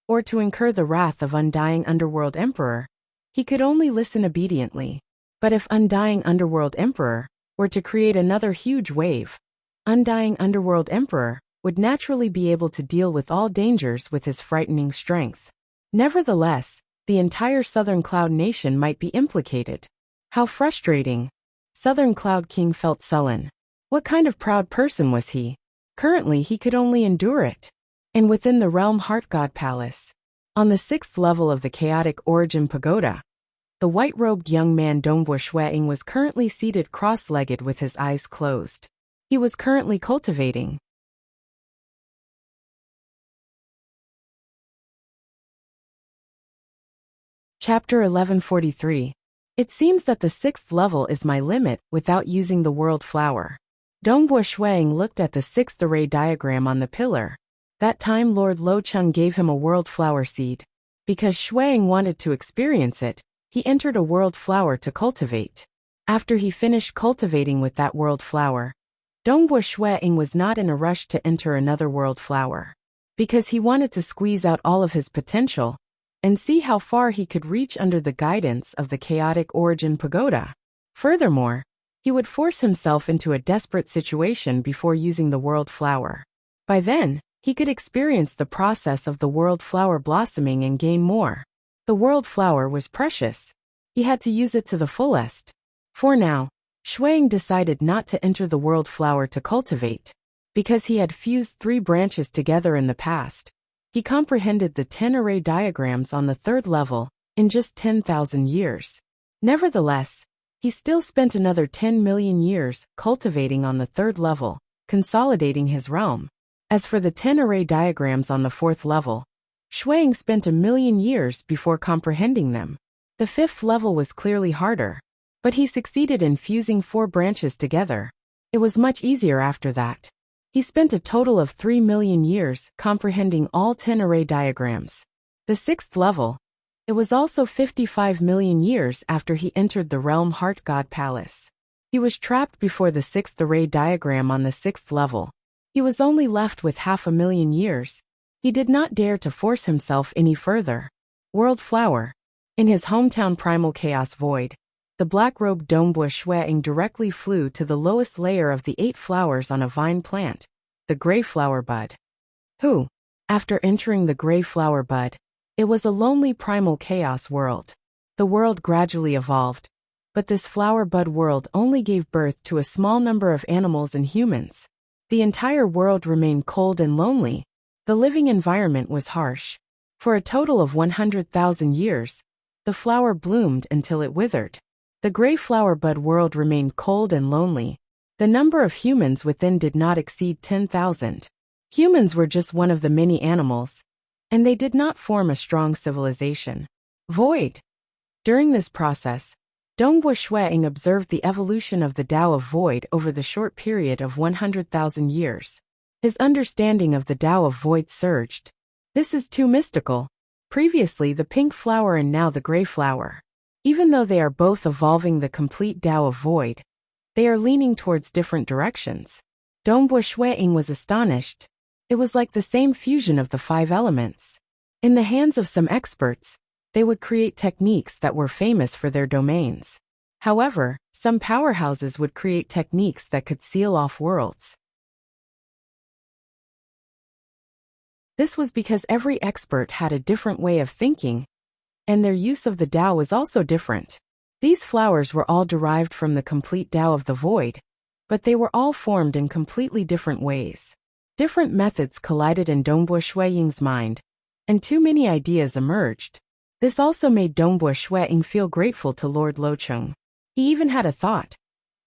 or to incur the wrath of Undying Underworld Emperor, he could only listen obediently. But if Undying Underworld Emperor were to create another huge wave, Undying Underworld Emperor would naturally be able to deal with all dangers with his frightening strength. Nevertheless, the entire Southern Cloud Nation might be implicated. How frustrating! Southern Cloud King felt sullen. What kind of proud person was he? Currently he could only endure it. And within the realm Heart God Palace, on the 6th level of the Chaotic Origin Pagoda, the white-robed young man Dongbua Shui-Ying was currently seated cross-legged with his eyes closed. He was currently cultivating. Chapter 1143. It seems that the 6th level is my limit without using the world flower. Dongbua Shui-Ying looked at the 6th array diagram on the pillar. That time Lord Lo Chung gave him a world flower seed. Because Shui-Ying wanted to experience it, he entered a world flower to cultivate. After he finished cultivating with that world flower, Dongbua Shui-Ying was not in a rush to enter another world flower. Because he wanted to squeeze out all of his potential and see how far he could reach under the guidance of the Chaotic Origin Pagoda. Furthermore, he would force himself into a desperate situation before using the world flower. By then, he could experience the process of the world flower blossoming and gain more. The world flower was precious. He had to use it to the fullest. For now, Shui-Ying decided not to enter the world flower to cultivate. Because he had fused 3 branches together in the past, he comprehended the 10 array diagrams on the 3rd level in just 10,000 years. Nevertheless, he still spent another 10 million years cultivating on the 3rd level, consolidating his realm. As for the 10 array diagrams on the 4th level, Shui-Ying spent 1,000,000 years before comprehending them. The 5th level was clearly harder, but he succeeded in fusing 4 branches together. It was much easier after that. He spent a total of 3 million years comprehending all 10 array diagrams. The 6th level. It was also 55 million years after he entered the realm Heart God Palace. He was trapped before the 6th array diagram on the 6th level. He was only left with 500,000 years. He did not dare to force himself any further. World Flower. In his hometown Primal Chaos Void, the black-robed Dongbu Shueing directly flew to the lowest layer of the 8 flowers on a vine plant, the gray flower bud. Who? After entering the gray flower bud, it was a lonely primal chaos world. The world gradually evolved, but this flower bud world only gave birth to a small number of animals and humans. The entire world remained cold and lonely. The living environment was harsh. For a total of 100,000 years, the flower bloomed until it withered. The gray flower bud world remained cold and lonely. The number of humans within did not exceed 10,000. Humans were just one of the many animals, and they did not form a strong civilization. Void. During this process, Dongbu Shueing observed the evolution of the Tao of Void over the short period of 100,000 years. His understanding of the Tao of Void surged. This is too mystical. Previously the pink flower and now the gray flower. Even though they are both evolving the complete Tao of Void, they are leaning towards different directions. Dongbu Shueing was astonished. It was like the same fusion of the 5 elements. In the hands of some experts, they would create techniques that were famous for their domains. However, some powerhouses would create techniques that could seal off worlds. This was because every expert had a different way of thinking, and their use of the Tao was also different. These flowers were all derived from the complete Tao of the Void, but they were all formed in completely different ways. Different methods collided in Dongbu Shueing's mind, and too many ideas emerged. This also made Dongbu Shueing feel grateful to Lord Locheng. He even had a thought.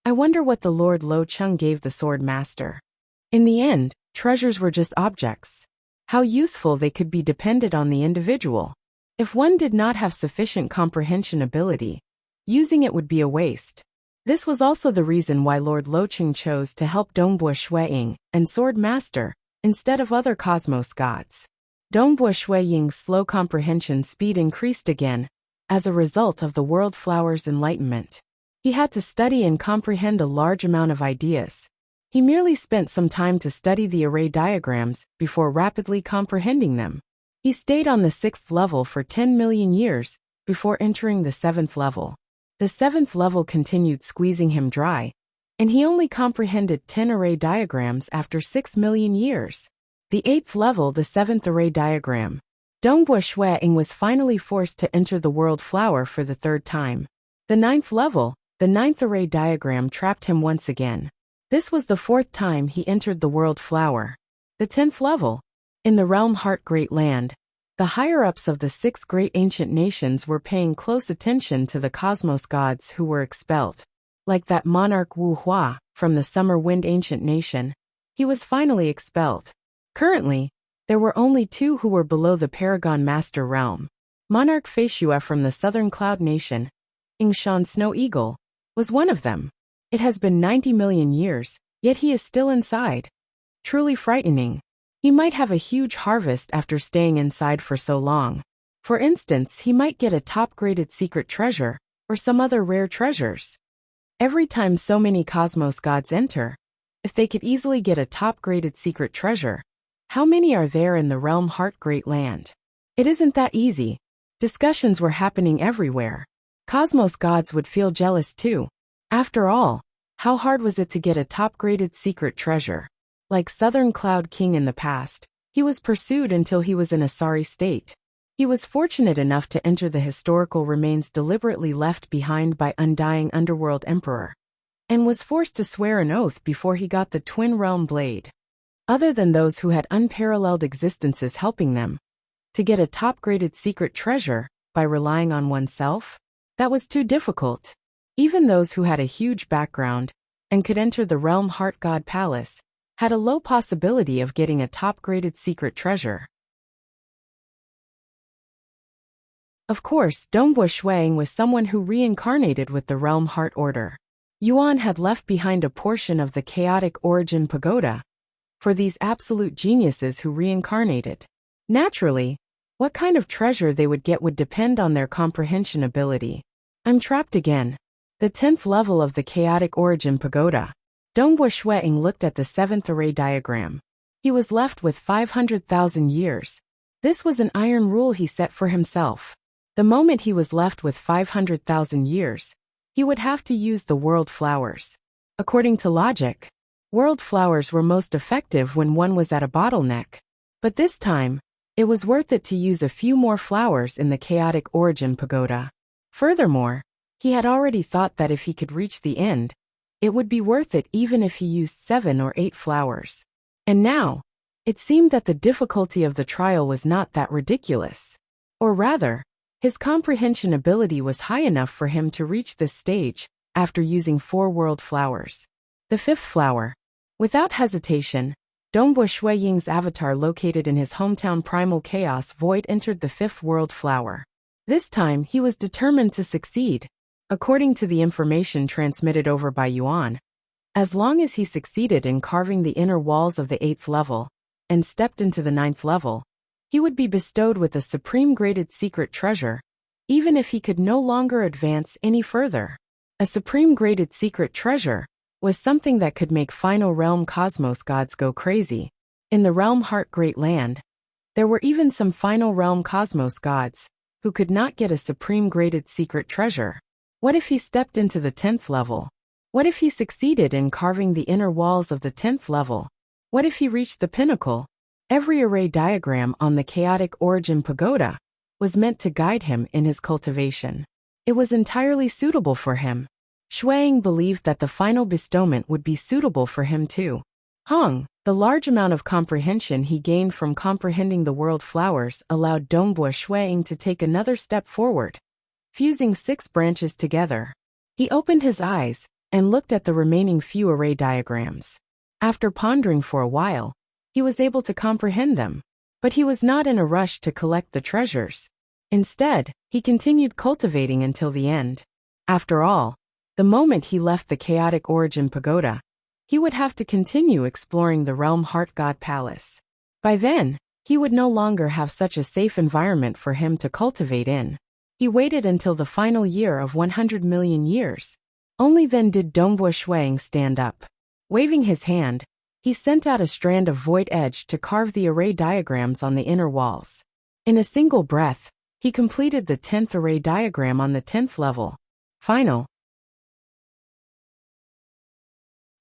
I wonder what the Lord Locheng gave the sword master. In the end, treasures were just objects. How useful they could be depended on the individual. If one did not have sufficient comprehension ability, using it would be a waste. This was also the reason why Lord Locheng chose to help Dongbu Shueing and Sword Master instead of other cosmos gods. Dongbu Shueing's slow comprehension speed increased again as a result of the World Flower's enlightenment. He had to study and comprehend a large amount of ideas. He merely spent some time to study the array diagrams before rapidly comprehending them. He stayed on the 6th level for 10 million years before entering the 7th level. The 7th level continued squeezing him dry, and he only comprehended 10 array diagrams after 6 million years. The 8th level, the 7th array diagram. Dongbu Shueing was finally forced to enter the World Flower for the 3rd time. The 9th level, the 9th array diagram trapped him once again. This was the 4th time he entered the World Flower. The 10th level. In the realm Heart Great Land, the higher-ups of the 6 great ancient nations were paying close attention to the cosmos gods who were expelled. Like that monarch Wu Hua, from the Summer Wind Ancient Nation, he was finally expelled. Currently, there were only 2 who were below the Paragon Master realm. Monarch Feishua from the Southern Cloud Nation, Yingshan Snow Eagle, was one of them. It has been 90 million years, yet he is still inside. Truly frightening. He might have a huge harvest after staying inside for so long. For instance, he might get a top-graded secret treasure, or some other rare treasures. Every time so many cosmos gods enter, if they could easily get a top-graded secret treasure, how many are there in the realm Heart Great Land? It isn't that easy. Discussions were happening everywhere. Cosmos gods would feel jealous too. After all, how hard was it to get a top-graded secret treasure? Like Southern Cloud King in the past, he was pursued until he was in a sorry state. He was fortunate enough to enter the historical remains deliberately left behind by Undying Underworld Emperor, and was forced to swear an oath before he got the Twin Realm Blade. Other than those who had unparalleled existences helping them, to get a top-graded secret treasure by relying on oneself, that was too difficult. Even those who had a huge background and could enter the realm Heart God Palace had a low possibility of getting a top-graded secret treasure. Of course, Dongbu Shueing was someone who reincarnated with the realm Heart Order. Yuan had left behind a portion of the chaotic origin pagoda, for these absolute geniuses who reincarnated. Naturally, what kind of treasure they would get would depend on their comprehension ability. I'm trapped again. The 10th level of the chaotic origin pagoda. Dongbo Shuiying looked at the 7th array diagram. He was left with 500,000 years. This was an iron rule he set for himself. The moment he was left with 500,000 years, he would have to use the world flowers. According to logic, world flowers were most effective when one was at a bottleneck. But this time, it was worth it to use a few more flowers in the chaotic origin pagoda. Furthermore, he had already thought that if he could reach the end, it would be worth it even if he used 7 or 8 flowers. And now, it seemed that the difficulty of the trial was not that ridiculous. Or rather, his comprehension ability was high enough for him to reach this stage after using 4 world flowers. The 5th flower. Without hesitation, Dongbo Shuiying's avatar located in his hometown Primal Chaos Void entered the 5th world flower. This time he was determined to succeed. According to the information transmitted over by Yuan, as long as he succeeded in carving the inner walls of the 8th level and stepped into the 9th level, he would be bestowed with a supreme graded secret treasure, even if he could no longer advance any further. A supreme graded secret treasure was something that could make final realm cosmos gods go crazy. In the realm Heart Great Land, there were even some final realm cosmos gods who could not get a supreme graded secret treasure. What if he stepped into the 10th level? What if he succeeded in carving the inner walls of the 10th level? What if he reached the pinnacle? Every array diagram on the chaotic origin pagoda was meant to guide him in his cultivation. It was entirely suitable for him. Shuiying believed that the final bestowment would be suitable for him too. The large amount of comprehension he gained from comprehending the world flowers allowed Dongbo Shuiying to take another step forward. Fusing 6 branches together, he opened his eyes and looked at the remaining few array diagrams. After pondering for a while, he was able to comprehend them, but he was not in a rush to collect the treasures. Instead, he continued cultivating until the end. After all, the moment he left the chaotic origin pagoda, he would have to continue exploring the realm Heart God Palace. By then, he would no longer have such a safe environment for him to cultivate in. He waited until the final year of 100 million years. Only then did Dongbo Shuiying stand up. Waving his hand, he sent out a strand of void edge to carve the array diagrams on the inner walls. In a single breath, he completed the 10th array diagram on the 10th level. Final.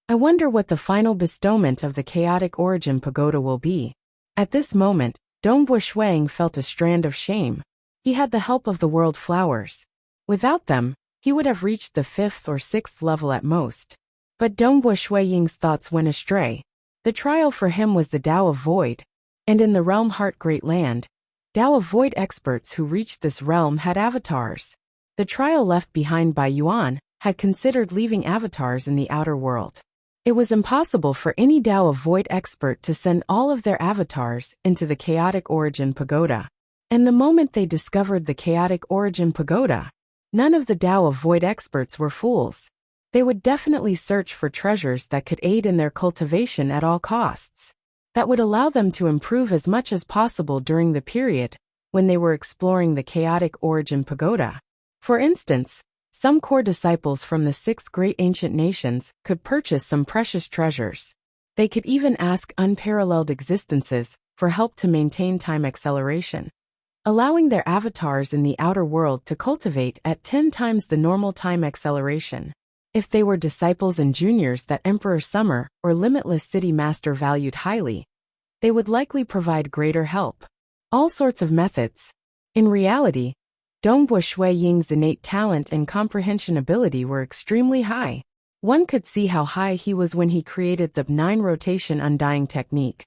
I wonder what the final bestowment of the chaotic origin pagoda will be. At this moment, Dongbo Shuiying felt a strand of shame. He had the help of the world flowers. Without them, he would have reached the 5th or 6th level at most. But Dongbo Shuiying's thoughts went astray. The trial for him was the Tao of Void, and in the realm Heart Great Land, Tao of Void experts who reached this realm had avatars. The trial left behind by Yuan had considered leaving avatars in the outer world. It was impossible for any Tao of Void expert to send all of their avatars into the chaotic origin pagoda. And the moment they discovered the chaotic origin pagoda, none of the Tao of Void experts were fools. They would definitely search for treasures that could aid in their cultivation at all costs. That would allow them to improve as much as possible during the period when they were exploring the chaotic origin pagoda. For instance, some core disciples from the 6 great ancient nations could purchase some precious treasures. They could even ask unparalleled existences for help to maintain time acceleration, allowing their avatars in the outer world to cultivate at 10 times the normal time acceleration. If they were disciples and juniors that Emperor Summer or Limitless City Master valued highly, they would likely provide greater help. All sorts of methods. In reality, Dongbo Shuiying's innate talent and comprehension ability were extremely high. One could see how high he was when he created the 9 rotation undying technique.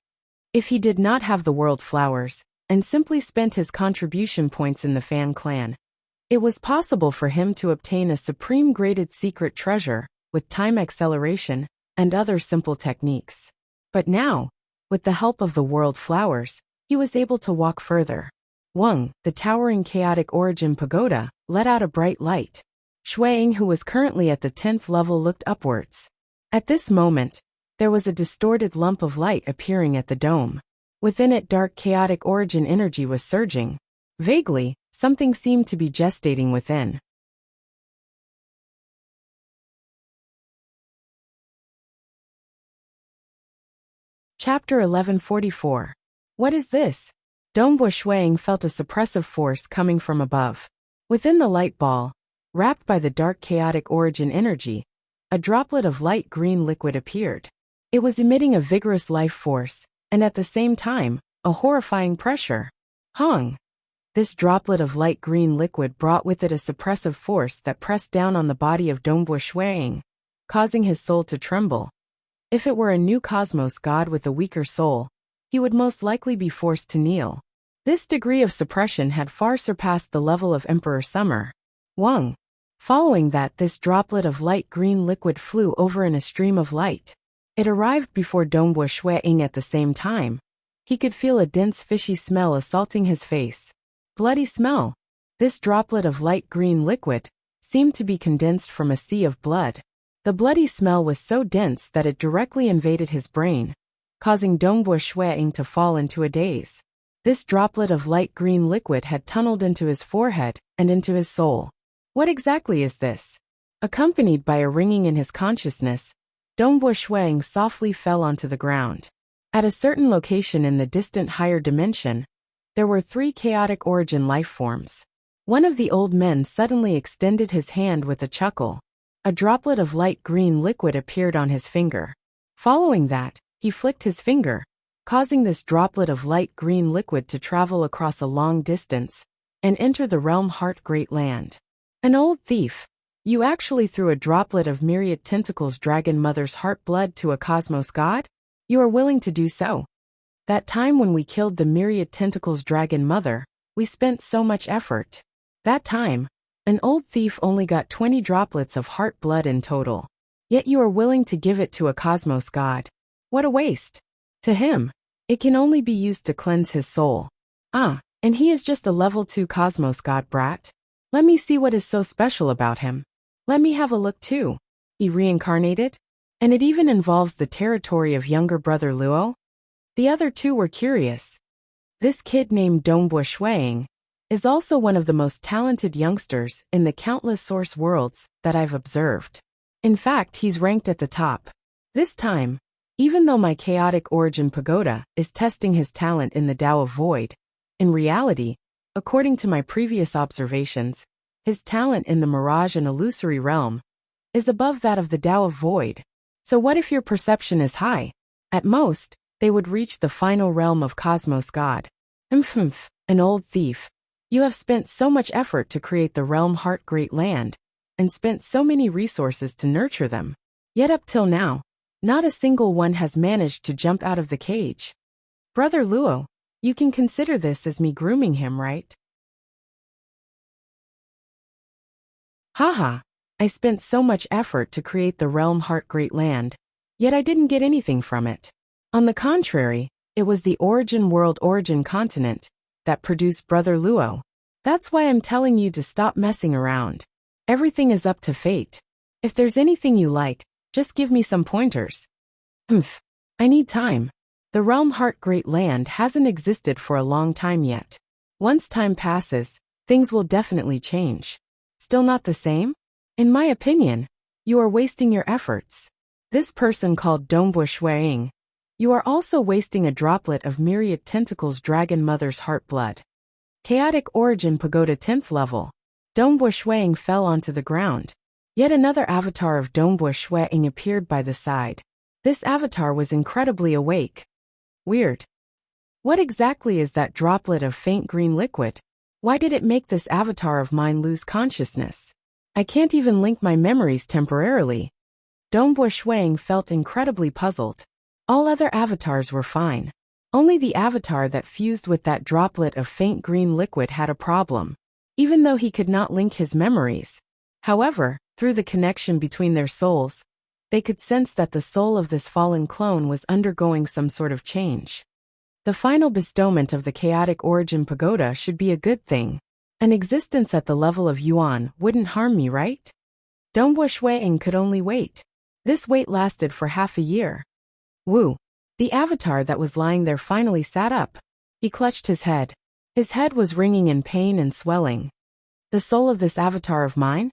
If he did not have the world flowers, and simply spent his contribution points in the Fan clan, it was possible for him to obtain a supreme graded secret treasure with time acceleration and other simple techniques. But now, with the help of the world flowers, he was able to walk further. The towering chaotic origin pagoda let out a bright light. Shuiying, who was currently at the 10th level, looked upwards. At this moment, there was a distorted lump of light appearing at the dome. Within it, dark chaotic origin energy was surging. Vaguely, something seemed to be gestating within. Chapter 1144. What is this? Dongbo Shuang felt a suppressive force coming from above. Within the light ball, wrapped by the dark chaotic origin energy, a droplet of light green liquid appeared. It was emitting a vigorous life force, and at the same time, a horrifying pressure. Hong! This droplet of light green liquid brought with it a suppressive force that pressed down on the body of Dongbo Shuang, causing his soul to tremble. If it were a new cosmos god with a weaker soul, he would most likely be forced to kneel. This degree of suppression had far surpassed the level of Emperor Summer Wang. Following that, this droplet of light green liquid flew over in a stream of light. It arrived before Dongbo Shuang at the same time. He could feel a dense fishy smell assaulting his face. Bloody smell. This droplet of light green liquid seemed to be condensed from a sea of blood. The bloody smell was so dense that it directly invaded his brain, causing Dongbo Shuang to fall into a daze. This droplet of light green liquid had tunneled into his forehead and into his soul. What exactly is this? Accompanied by a ringing in his consciousness, Dongbo Shuang softly fell onto the ground. At a certain location in the distant higher dimension, there were 3 chaotic origin life forms. One of the old men suddenly extended his hand with a chuckle. A droplet of light green liquid appeared on his finger. Following that, he flicked his finger, causing this droplet of light green liquid to travel across a long distance and enter the realm Heart Great Land. An old thief. You actually threw a droplet of myriad tentacles Dragon Mother's heart blood to a cosmos god? You are willing to do so? That time when we killed the myriad tentacles Dragon Mother, we spent so much effort. That time, an old thief only got 20 droplets of heart blood in total. Yet you are willing to give it to a cosmos god. What a waste. To him, it can only be used to cleanse his soul. And he is just a level 2 cosmos god brat? Let me see what is so special about him. Let me have a look too. He reincarnated? And it even involves the territory of younger brother Luo? The other 2 were curious. This kid named Dongbo Shuang is also one of the most talented youngsters in the countless source worlds that I've observed. In fact, he's ranked at the top. This time, even though my chaotic origin pagoda is testing his talent in the Tao of Void, in reality, according to my previous observations, his talent in the mirage and illusory realm is above that of the Tao of Void. So what if your perception is high? At most, they would reach the final realm of Cosmos God. An old thief. You have spent so much effort to create the realm Heart Great Land, and spent so many resources to nurture them. Yet up till now, not a single one has managed to jump out of the cage. Brother Luo, you can consider this as me grooming him, right? Haha, I spent so much effort to create the realm Heart Great Land, yet I didn't get anything from it. On the contrary, it was the origin world origin continent that produced Brother Luo. That's why I'm telling you to stop messing around. Everything is up to fate. If there's anything you like, just give me some pointers. I need time. The realm Heart Great Land hasn't existed for a long time yet. Once time passes, things will definitely change. Still not the same? In my opinion, you are wasting your efforts. This person called Dongbo Shuang. You are also wasting a droplet of myriad tentacles Dragon Mother's heart blood. Chaotic Origin Pagoda 10th level. Dongbo Shuang fell onto the ground. Yet another avatar of Dongbo Shuang appeared by the side. This avatar was incredibly awake. Weird. What exactly is that droplet of faint green liquid? Why did it make this avatar of mine lose consciousness? I can't even link my memories temporarily. Dongbo Shuang felt incredibly puzzled. All other avatars were fine. Only the avatar that fused with that droplet of faint green liquid had a problem, even though he could not link his memories. However, through the connection between their souls, they could sense that the soul of this fallen clone was undergoing some sort of change. The final bestowment of the chaotic origin pagoda should be a good thing. An existence at the level of Yuan wouldn't harm me, right? Dongbo Shuang could only wait. This wait lasted for half a year. Wu. The avatar that was lying there finally sat up. He clutched his head. His head was ringing in pain and swelling. The soul of this avatar of mine?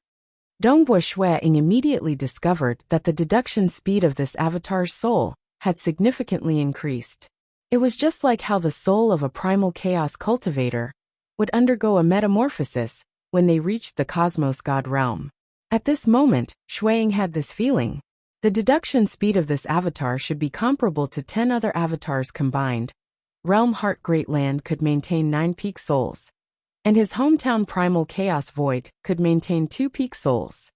Dongbo Shueing immediately discovered that the deduction speed of this avatar's soul had significantly increased. It was just like how the soul of a primal chaos cultivator would undergo a metamorphosis when they reached the cosmos god realm. At this moment, Shueing had this feeling. The deduction speed of this avatar should be comparable to 10 other avatars combined. Realm Heart Great Land could maintain 9 peak souls, and his hometown Primal Chaos Void could maintain 2 peak souls.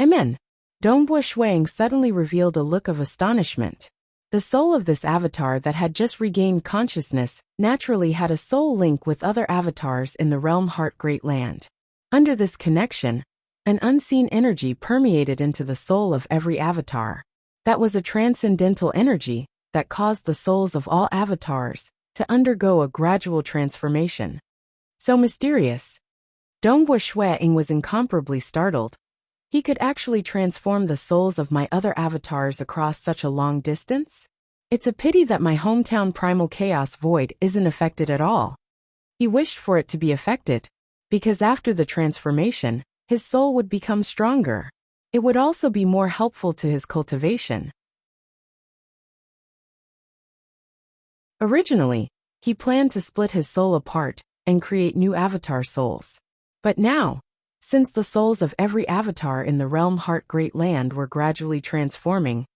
Amen. Dongbo Shueing suddenly revealed a look of astonishment. The soul of this avatar that had just regained consciousness naturally had a soul link with other avatars in the Realm Heart Great Land. Under this connection, an unseen energy permeated into the soul of every avatar. That was a transcendental energy that caused the souls of all avatars to undergo a gradual transformation. So mysterious. Dongbo Shueing was incomparably startled. He could actually transform the souls of my other avatars across such a long distance? It's a pity that my hometown Primal Chaos Void isn't affected at all. He wished for it to be affected, because after the transformation, his soul would become stronger. It would also be more helpful to his cultivation. Originally, he planned to split his soul apart and create new avatar souls. But now, since the souls of every avatar in the Realm Heart Great Land were gradually transforming,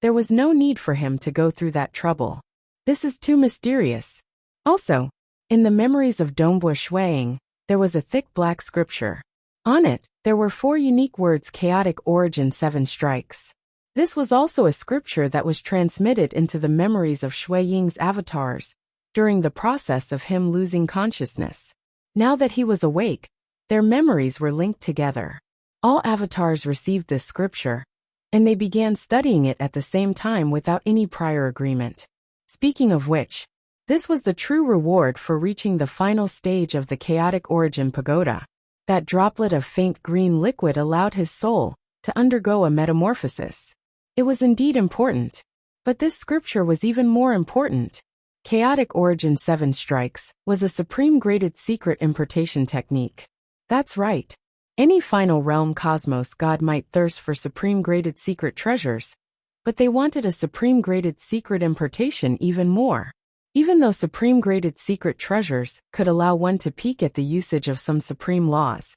there was no need for him to go through that trouble. This is too mysterious. Also, in the memories of Dongbo Shueing, there was a thick black scripture. On it, there were 4 unique words: chaotic origin 7 strikes. This was also a scripture that was transmitted into the memories of Shui Ying's avatars during the process of him losing consciousness. Now that he was awake, their memories were linked together. All avatars received this scripture, and they began studying it at the same time without any prior agreement. Speaking of which, this was the true reward for reaching the final stage of the chaotic origin pagoda. That droplet of faint green liquid allowed his soul to undergo a metamorphosis. It was indeed important. But this scripture was even more important. Chaotic Origin 7 Strikes was a supreme graded secret importation technique. That's right. Any final realm cosmos god might thirst for supreme graded secret treasures, but they wanted a supreme graded secret importation even more. Even though supreme graded secret treasures could allow one to peek at the usage of some supreme laws,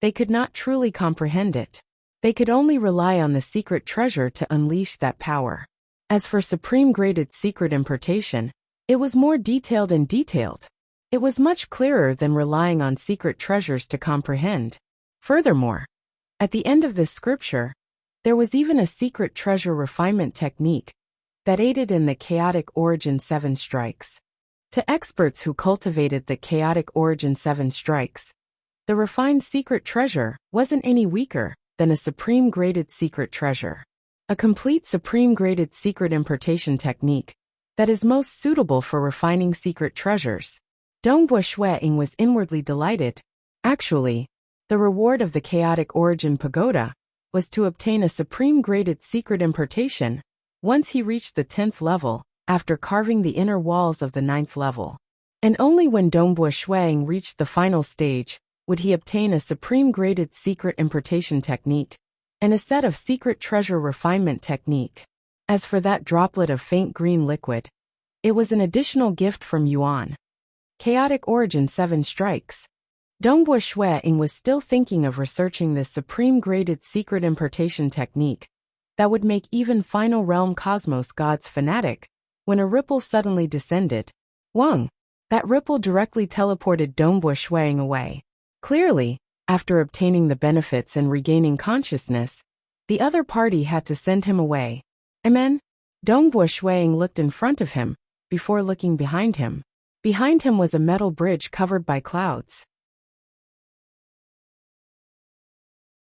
they could not truly comprehend it. They could only rely on the secret treasure to unleash that power. As for supreme graded secret importation, it was more detailed and detailed. It was much clearer than relying on secret treasures to comprehend. Furthermore, at the end of this scripture, there was even a secret treasure refinement technique that aided in the chaotic origin 7 strikes. To experts who cultivated the chaotic origin 7 strikes, the refined secret treasure wasn't any weaker than a supreme graded secret treasure. A complete supreme graded secret importation technique that is most suitable for refining secret treasures. Dongbo Shueing was inwardly delighted. Actually, the reward of the chaotic origin pagoda was to obtain a supreme graded secret importation once he reached the 10th level, after carving the inner walls of the 9th level. And only when Dongbo Shueing reached the final stage would he obtain a supreme graded secret importation technique and a set of secret treasure refinement technique. As for that droplet of faint green liquid, it was an additional gift from Yuan. Chaotic Origin 7 Strikes. Dongbo Shueing was still thinking of researching this supreme graded secret importation technique that would make even final realm cosmos gods fanatic when a ripple suddenly descended. Wang. That ripple directly teleported Dongbo Shueing away. Clearly, after obtaining the benefits and regaining consciousness, the other party had to send him away. Amen? Dongbo Shueing looked in front of him, before looking behind him. Behind him was a metal bridge covered by clouds.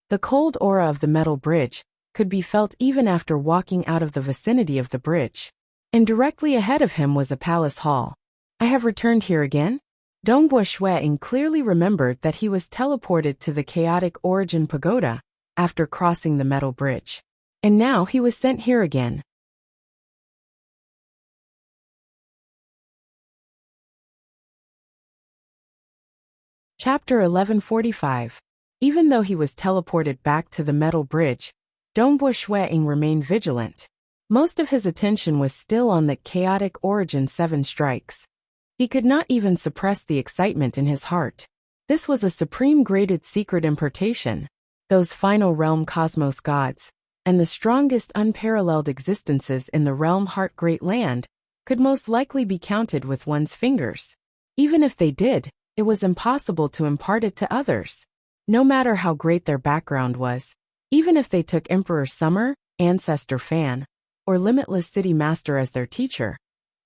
The cold aura of the metal bridge could be felt even after walking out of the vicinity of the bridge. And directly ahead of him was a palace hall. I have returned here again? Dongbo Shueing clearly remembered that he was teleported to the chaotic origin pagoda after crossing the metal bridge. And now he was sent here again. Chapter 1145. Even though he was teleported back to the metal bridge, Dongbo Shuiying remained vigilant. Most of his attention was still on the chaotic origin 7 strikes. He could not even suppress the excitement in his heart. This was a supreme-graded secret importation. Those final realm cosmos gods, and the strongest unparalleled existences in the realm Heart Great Land, could most likely be counted with one's fingers. Even if they did, it was impossible to impart it to others. No matter how great their background was, even if they took Emperor Summer, Ancestor Fan, or Limitless City Master as their teacher,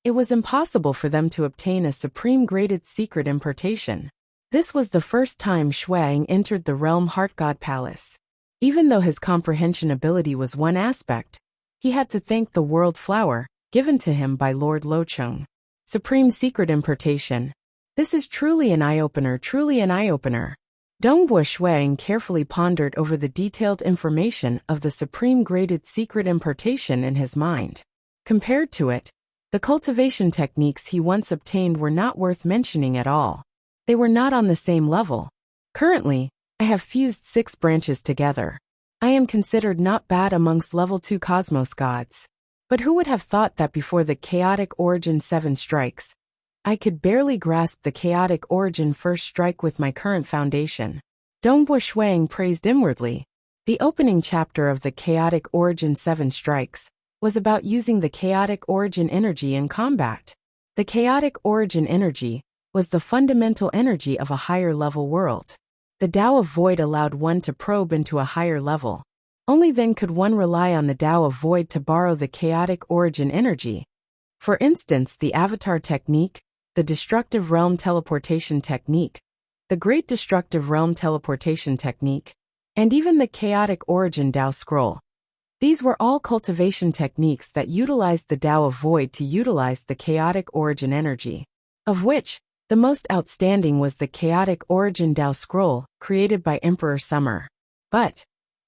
it was impossible for them to obtain a supreme-graded secret importation. This was the first time Shuiying entered the realm Heart God Palace. Even though his comprehension ability was one aspect, he had to thank the World Flower, given to him by Lord Locheng. Supreme Secret Importation. This is truly an eye-opener, Dongbo Shuiying carefully pondered over the detailed information of the supreme-graded secret importation in his mind. Compared to it, the cultivation techniques he once obtained were not worth mentioning at all. They were not on the same level. Currently, I have fused 6 branches together. I am considered not bad amongst level 2 cosmos gods. But who would have thought that before the chaotic origin 7 strikes, I could barely grasp the chaotic origin first strike with my current foundation. Dongbo Shuiying praised inwardly. The opening chapter of the chaotic origin 7 strikes was about using the chaotic origin energy in combat. The chaotic origin energy was the fundamental energy of a higher level world. The Tao of Void allowed one to probe into a higher level. Only then could one rely on the Tao of Void to borrow the chaotic origin energy. For instance, the Avatar technique, the Destructive Realm Teleportation Technique, the Great Destructive Realm Teleportation Technique, and even the Chaotic Origin Tao Scroll. These were all cultivation techniques that utilized the Tao of Void to utilize the chaotic origin energy, of which the most outstanding was the Chaotic Origin Tao Scroll, created by Emperor Summer. But,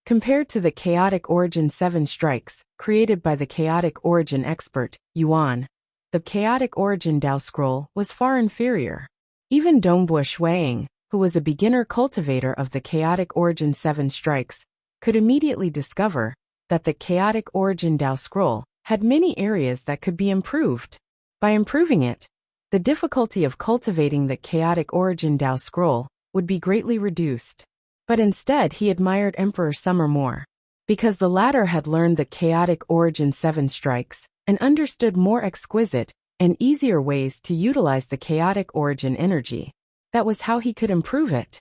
compared to the Chaotic Origin 7 strikes, created by the Chaotic Origin expert, Yuan, the Chaotic Origin Tao Scroll was far inferior. Even Dongbo Shuiying, who was a beginner cultivator of the Chaotic Origin 7 strikes, could immediately discover that the Chaotic Origin Tao Scroll had many areas that could be improved. By improving it, the difficulty of cultivating the Chaotic Origin Tao Scroll would be greatly reduced. But instead he admired Emperor Summer more, because the latter had learned the Chaotic Origin 7 strikes and understood more exquisite and easier ways to utilize the chaotic origin energy. That was how he could improve it.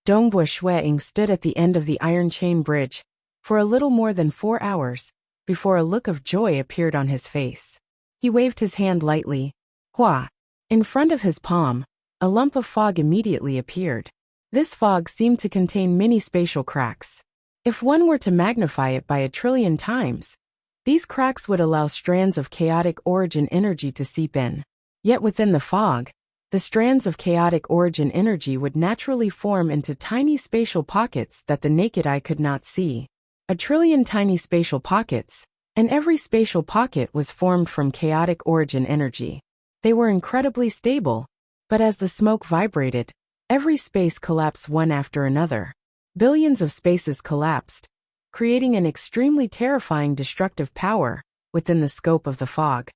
Dongbo Shuiying stood at the end of the Iron Chain Bridge for a little more than 4 hours before a look of joy appeared on his face. He waved his hand lightly. Hua! In front of his palm, a lump of fog immediately appeared. This fog seemed to contain many spatial cracks. If one were to magnify it by 1,000,000,000,000 times, these cracks would allow strands of chaotic origin energy to seep in. Yet within the fog, the strands of chaotic origin energy would naturally form into tiny spatial pockets that the naked eye could not see. 1,000,000,000,000 tiny spatial pockets, and every spatial pocket was formed from chaotic origin energy. They were incredibly stable, but as the smoke vibrated, every space collapsed one after another. Billions of spaces collapsed, creating an extremely terrifying destructive power within the scope of the fog.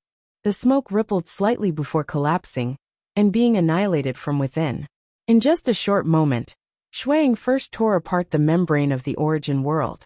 The smoke rippled slightly before collapsing and being annihilated from within. In just a short moment, Shuiying first tore apart the membrane of the origin world,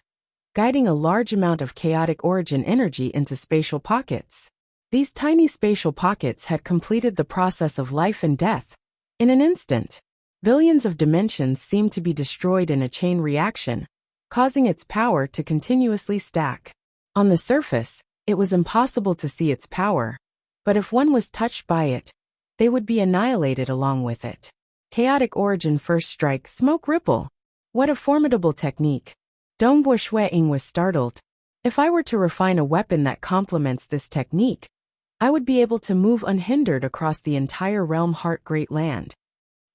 guiding a large amount of chaotic origin energy into spatial pockets. These tiny spatial pockets had completed the process of life and death. In an instant, billions of dimensions seemed to be destroyed in a chain reaction, causing its power to continuously stack. On the surface, it was impossible to see its power, but if one was touched by it, they would be annihilated along with it. Chaotic origin first strike, smoke ripple. What a formidable technique. Dongbo Shuiying was startled. If I were to refine a weapon that complements this technique, I would be able to move unhindered across the entire realm Heart Great Land.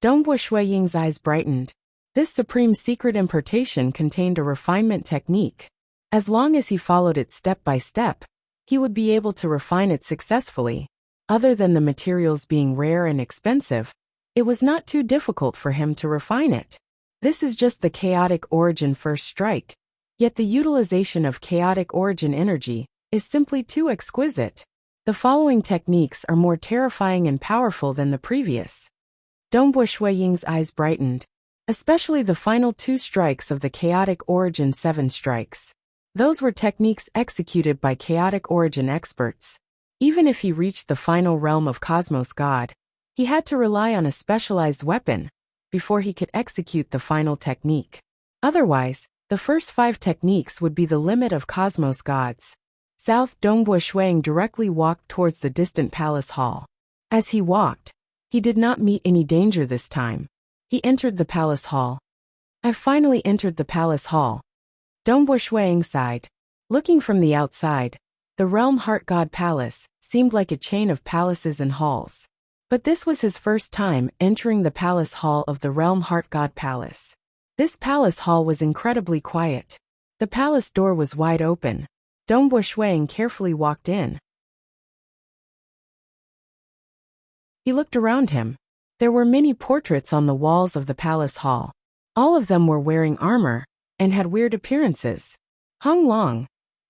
Dongbo Shuiying's eyes brightened. This supreme secret importation contained a refinement technique. As long as he followed it step by step, he would be able to refine it successfully. Other than the materials being rare and expensive, it was not too difficult for him to refine it. This is just the chaotic origin first strike, yet the utilization of chaotic origin energy is simply too exquisite. The following techniques are more terrifying and powerful than the previous. Dongbo Shui Ying's eyes brightened, especially the final 2 strikes of the chaotic origin 7 strikes. Those were techniques executed by chaotic origin experts. Even if he reached the final realm of Cosmos God, he had to rely on a specialized weapon before he could execute the final technique. Otherwise, the first 5 techniques would be the limit of Cosmos Gods. South Dongbo Shuang directly walked towards the distant palace hall. As he walked, he did not meet any danger this time. He entered the palace hall. "I've finally entered the palace hall." Dongbo Shuang sighed. Looking from the outside, the Realm Heart God Palace seemed like a chain of palaces and halls. But this was his first time entering the palace hall of the Realm Heart God Palace. This palace hall was incredibly quiet. The palace door was wide open. Dongbo Shuang carefully walked in. He looked around him. There were many portraits on the walls of the palace hall. All of them were wearing armor and had weird appearances. Hung Long.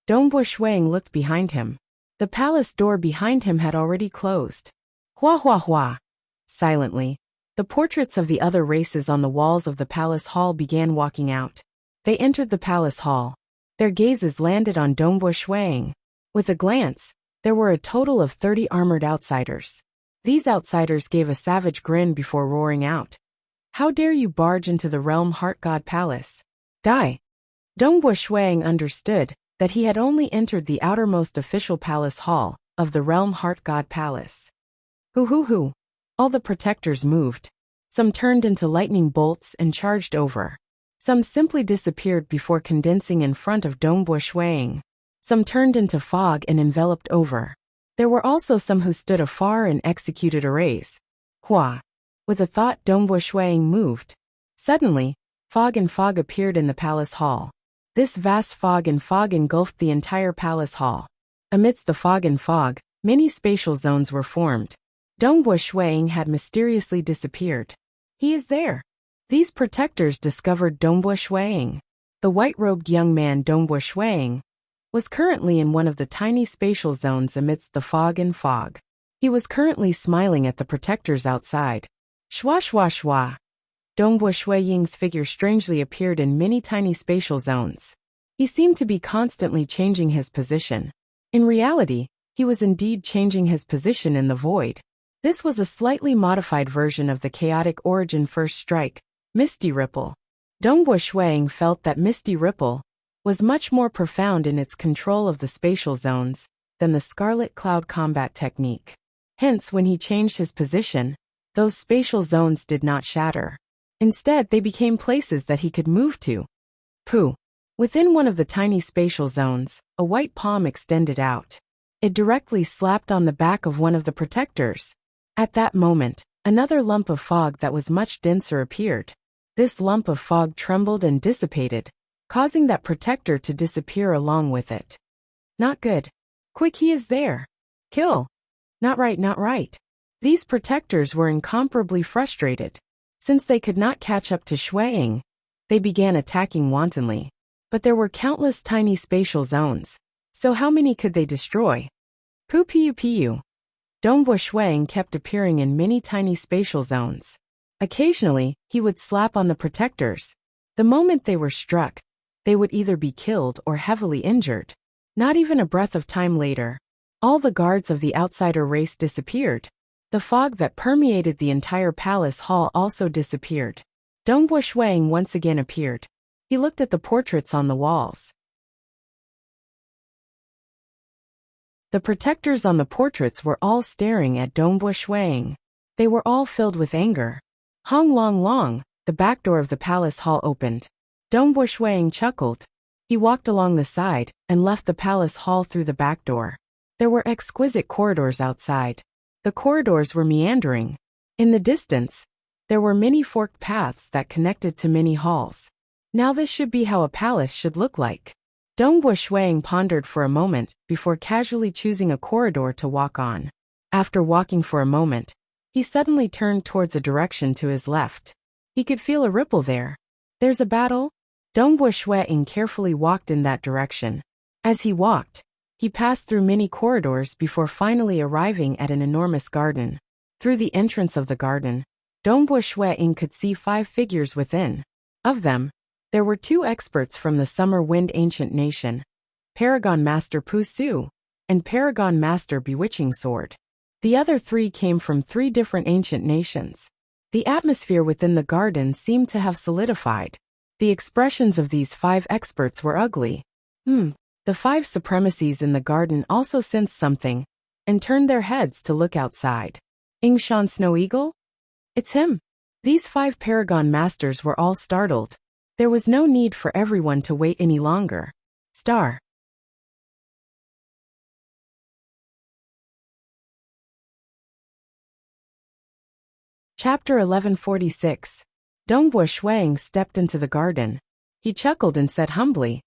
Dongbo Shuang looked behind him. The palace door behind him had already closed. Hua hua hua. Silently, the portraits of the other races on the walls of the palace hall began walking out. They entered the palace hall. Their gazes landed on Dongbo Shuang. With a glance, there were a total of 30 armored outsiders. These outsiders gave a savage grin before roaring out. "How dare you barge into the Realm Heart God Palace? Die!" Dongbo Shuang understood that he had only entered the outermost official palace hall of the Realm Heart God Palace. Hoo. All the protectors moved. Some turned into lightning bolts and charged over. Some simply disappeared before condensing in front of Dongbo Shuang. Some turned into fog and enveloped over. There were also some who stood afar and executed arrays. Hua. With a thought, Dongbo Shuang moved. Suddenly, fog appeared in the palace hall. This vast fog engulfed the entire palace hall. Amidst the fog, many spatial zones were formed. Dongbo Shuang had mysteriously disappeared. "He is there." These protectors discovered Dongbo Shuang. The white-robed young man Dongbo Shuang was currently in one of the tiny spatial zones amidst the fog. He was currently smiling at the protectors outside. Shwa shwa shwa. Dongbo Shuang's figure strangely appeared in many tiny spatial zones. He seemed to be constantly changing his position. In reality, he was indeed changing his position in the void. This was a slightly modified version of the chaotic origin first strike, Misty Ripple. Dongbo Shuang felt that Misty Ripple was much more profound in its control of the spatial zones than the Scarlet Cloud combat technique. Hence, when he changed his position, those spatial zones did not shatter. Instead, they became places that he could move to. Pooh. Within one of the tiny spatial zones, a white palm extended out. It directly slapped on the back of one of the protectors. At that moment, another lump of fog that was much denser appeared. This lump of fog trembled and dissipated, causing that protector to disappear along with it. "Not good. Quick, he is there. Kill." Not right. These protectors were incomparably frustrated. Since they could not catch up to Shuang, they began attacking wantonly. But there were countless tiny spatial zones. So how many could they destroy? Pu. Dongbo Shuang kept appearing in many tiny spatial zones. Occasionally, he would slap on the protectors. The moment they were struck, they would either be killed or heavily injured. Not even a breath of time later, all the guards of the outsider race disappeared. The fog that permeated the entire palace hall also disappeared. Dongbo Shuang once again appeared. He looked at the portraits on the walls. The protectors on the portraits were all staring at Dongbo Shuang. They were all filled with anger. Hong Long, the back door of the palace hall opened. Dongbo Shuang chuckled. He walked along the side and left the palace hall through the back door. There were exquisite corridors outside. The corridors were meandering. In the distance, there were many forked paths that connected to many halls. Now this should be how a palace should look like. Dongbo Shuang pondered for a moment before casually choosing a corridor to walk on. After walking for a moment, he suddenly turned towards a direction to his left. He could feel a ripple there. There's a battle? Dongbo Shueying carefully walked in that direction. As he walked, he passed through many corridors before finally arriving at an enormous garden. Through the entrance of the garden, Dongbo Shueying could see 5 figures within. Of them, there were 2 experts from the Summer Wind Ancient Nation, Paragon Master Pu Su, and Paragon Master Bewitching Sword. The other 3 came from 3 different ancient nations. The atmosphere within the garden seemed to have solidified. The expressions of these 5 experts were ugly. The 5 supremacies in the garden also sensed something, and turned their heads to look outside. Yingshan Snow Eagle? It's him. These 5 Paragon Masters were all startled. There was no need for everyone to wait any longer. Star. Chapter 1146. Dongbo Shueying stepped into the garden. He chuckled and said humbly,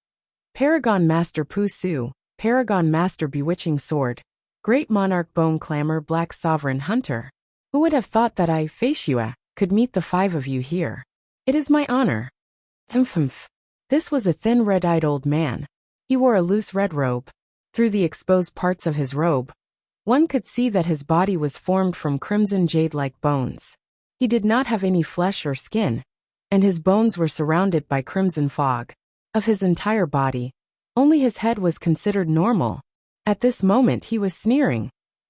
Paragon Master Pu Su, Paragon Master Bewitching Sword, Great Monarch Bone Clamor Black Sovereign Hunter. Who would have thought that I, Feishue, could meet the 5 of you here? It is my honor. Humph. This was a thin red-eyed old man. He wore a loose red robe. Through the exposed parts of his robe, one could see that his body was formed from crimson jade-like bones. He did not have any flesh or skin, and his bones were surrounded by crimson fog. Of his entire body, only his head was considered normal. At this moment he was sneering.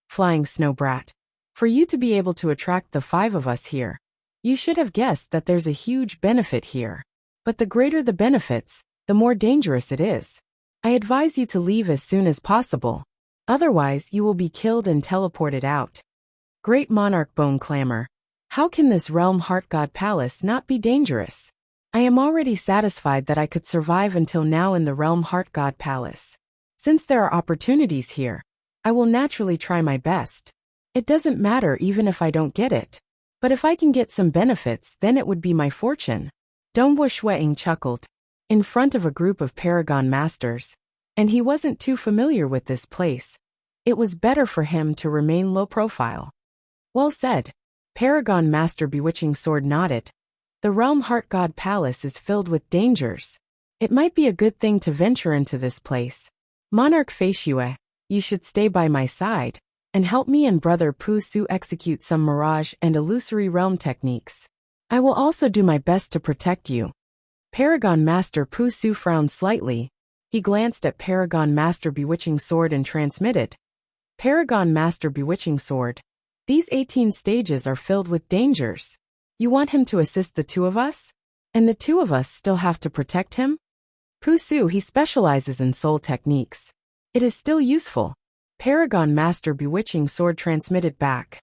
Flying Snow Brat. For you to be able to attract the 5 of us here, you should have guessed that there's a huge benefit here. But the greater the benefits, the more dangerous it is. I advise you to leave as soon as possible. Otherwise you will be killed and teleported out. Great Monarch Bone Clamor. How can this Realm Heart God Palace not be dangerous? I am already satisfied that I could survive until now in the Realm Heart God Palace. Since there are opportunities here, I will naturally try my best. It doesn't matter even if I don't get it. But if I can get some benefits, then it would be my fortune. Dongbo Shueying chuckled. In front of a group of Paragon Masters, and he wasn't too familiar with this place. It was better for him to remain low profile. Well said. Paragon Master Bewitching Sword nodded. The Realm Heart God Palace is filled with dangers. It might be a good thing to venture into this place. Monarch Feishue, you should stay by my side, and help me and brother Pu Su execute some mirage and illusory realm techniques. I will also do my best to protect you. Paragon Master Pu Su frowned slightly. He glanced at Paragon Master Bewitching Sword and transmitted. Paragon Master Bewitching Sword. These 18 stages are filled with dangers. You want him to assist the 2 of us? And the 2 of us still have to protect him? Pu Su, he specializes in soul techniques. It is still useful. Paragon Master Bewitching Sword transmitted back.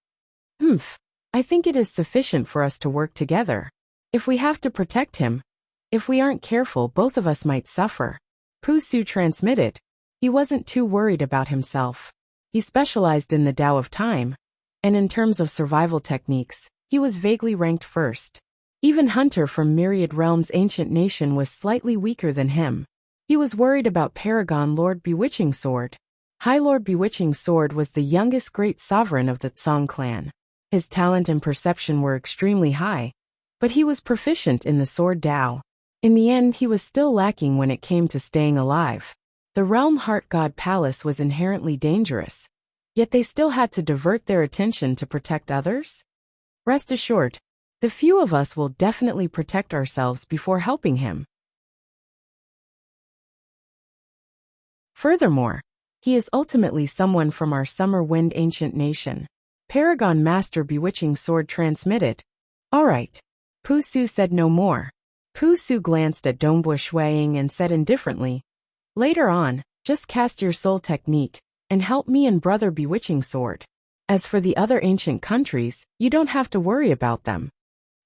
I think it is sufficient for us to work together. If we have to protect him, if we aren't careful, both of us might suffer. Pu Su transmitted. He wasn't too worried about himself. He specialized in the Tao of Time, and in terms of survival techniques, he was vaguely ranked first. Even Hunter from Myriad Realms' ancient nation was slightly weaker than him. He was worried about Paragon Lord Bewitching Sword. High Lord Bewitching Sword was the youngest great sovereign of the Tsang clan. His talent and perception were extremely high, but he was proficient in the sword Tao. In the end, he was still lacking when it came to staying alive. The Realm Heart God Palace was inherently dangerous, yet they still had to divert their attention to protect others? Rest assured, the few of us will definitely protect ourselves before helping him. Furthermore, he is ultimately someone from our Summer Wind Ancient Nation. Paragon Master Bewitching Sword transmitted. All right. Pu Su said no more. Pu Su glanced at Dongbo Shueying and said indifferently, later on, just cast your soul technique, and help me and brother Bewitching Sword. As for the other ancient countries, you don't have to worry about them.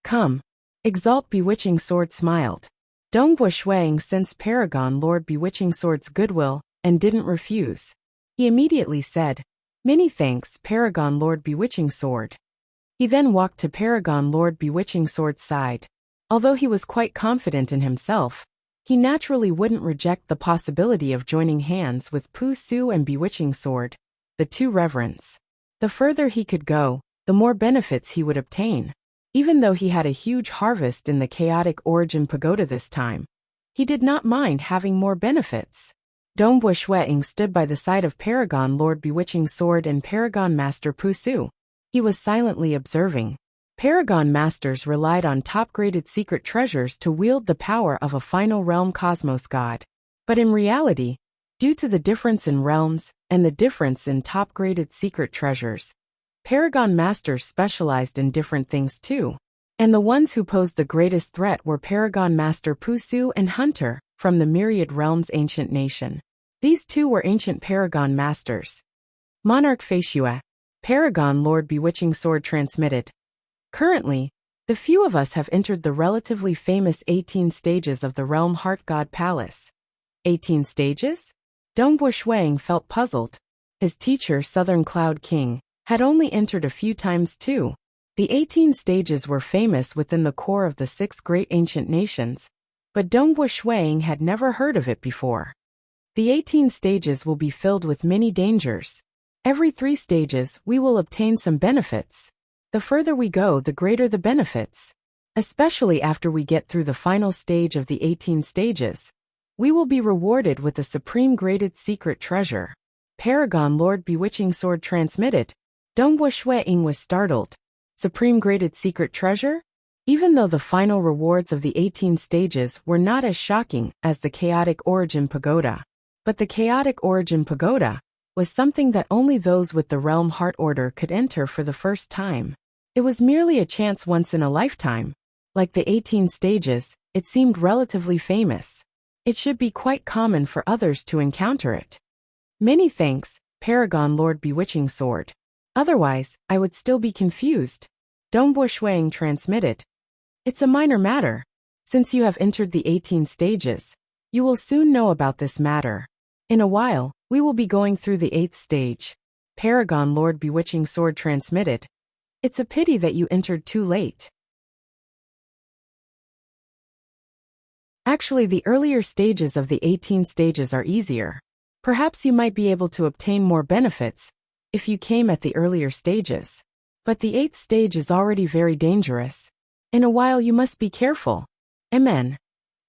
Come. Exalt Bewitching Sword smiled. Dongbo Shueying sensed Paragon Lord Bewitching Sword's goodwill, and didn't refuse. He immediately said, many thanks, Paragon Lord Bewitching Sword. He then walked to Paragon Lord Bewitching Sword's side. Although he was quite confident in himself, he naturally wouldn't reject the possibility of joining hands with Pu Su and Bewitching Sword, the 2 reverends. The further he could go, the more benefits he would obtain. Even though he had a huge harvest in the chaotic origin pagoda this time, he did not mind having more benefits. Dongbo Shueying stood by the side of Paragon Lord Bewitching Sword and Paragon Master Pu Su. He was silently observing. Paragon Masters relied on top-graded secret treasures to wield the power of a final realm cosmos god. But in reality, due to the difference in realms and the difference in top-graded secret treasures, Paragon Masters specialized in different things too. And the ones who posed the greatest threat were Paragon Master Pu Su and Hunter, from the Myriad Realms Ancient Nation. These two were ancient Paragon Masters. Monarch Feishue, Paragon Lord Bewitching Sword transmitted. Currently, the few of us have entered the relatively famous 18 stages of the Realm Heart God Palace. 18 stages? Dongbo Shueying felt puzzled. His teacher, Southern Cloud King, had only entered a few times too. The 18 stages were famous within the core of the 6 great ancient nations, but Dongbo Shueying had never heard of it before. The 18 stages will be filled with many dangers. Every 3 stages, we will obtain some benefits. The further we go, the greater the benefits. Especially after we get through the final stage of the 18 stages, we will be rewarded with a supreme graded secret treasure. Paragon Lord Bewitching Sword transmitted. Dongbo Shueying was startled. Supreme graded secret treasure? Even though the final rewards of the 18 stages were not as shocking as the Chaotic Origin Pagoda, but the Chaotic Origin Pagoda was something that only those with the Realm Heart Order could enter for the first time. It was merely a chance once in a lifetime. Like the 18 stages, it seemed relatively famous. It should be quite common for others to encounter it. Many thanks, Paragon Lord Bewitching Sword. Otherwise, I would still be confused. Dongbo Shueying transmitted. It's a minor matter. Since you have entered the 18 stages, you will soon know about this matter. In a while, we will be going through the 8th stage. Paragon Lord Bewitching Sword transmitted. It's a pity that you entered too late. Actually, the earlier stages of the 18 stages are easier. Perhaps you might be able to obtain more benefits if you came at the earlier stages. But the 8th stage is already very dangerous. In a while you must be careful. Amen.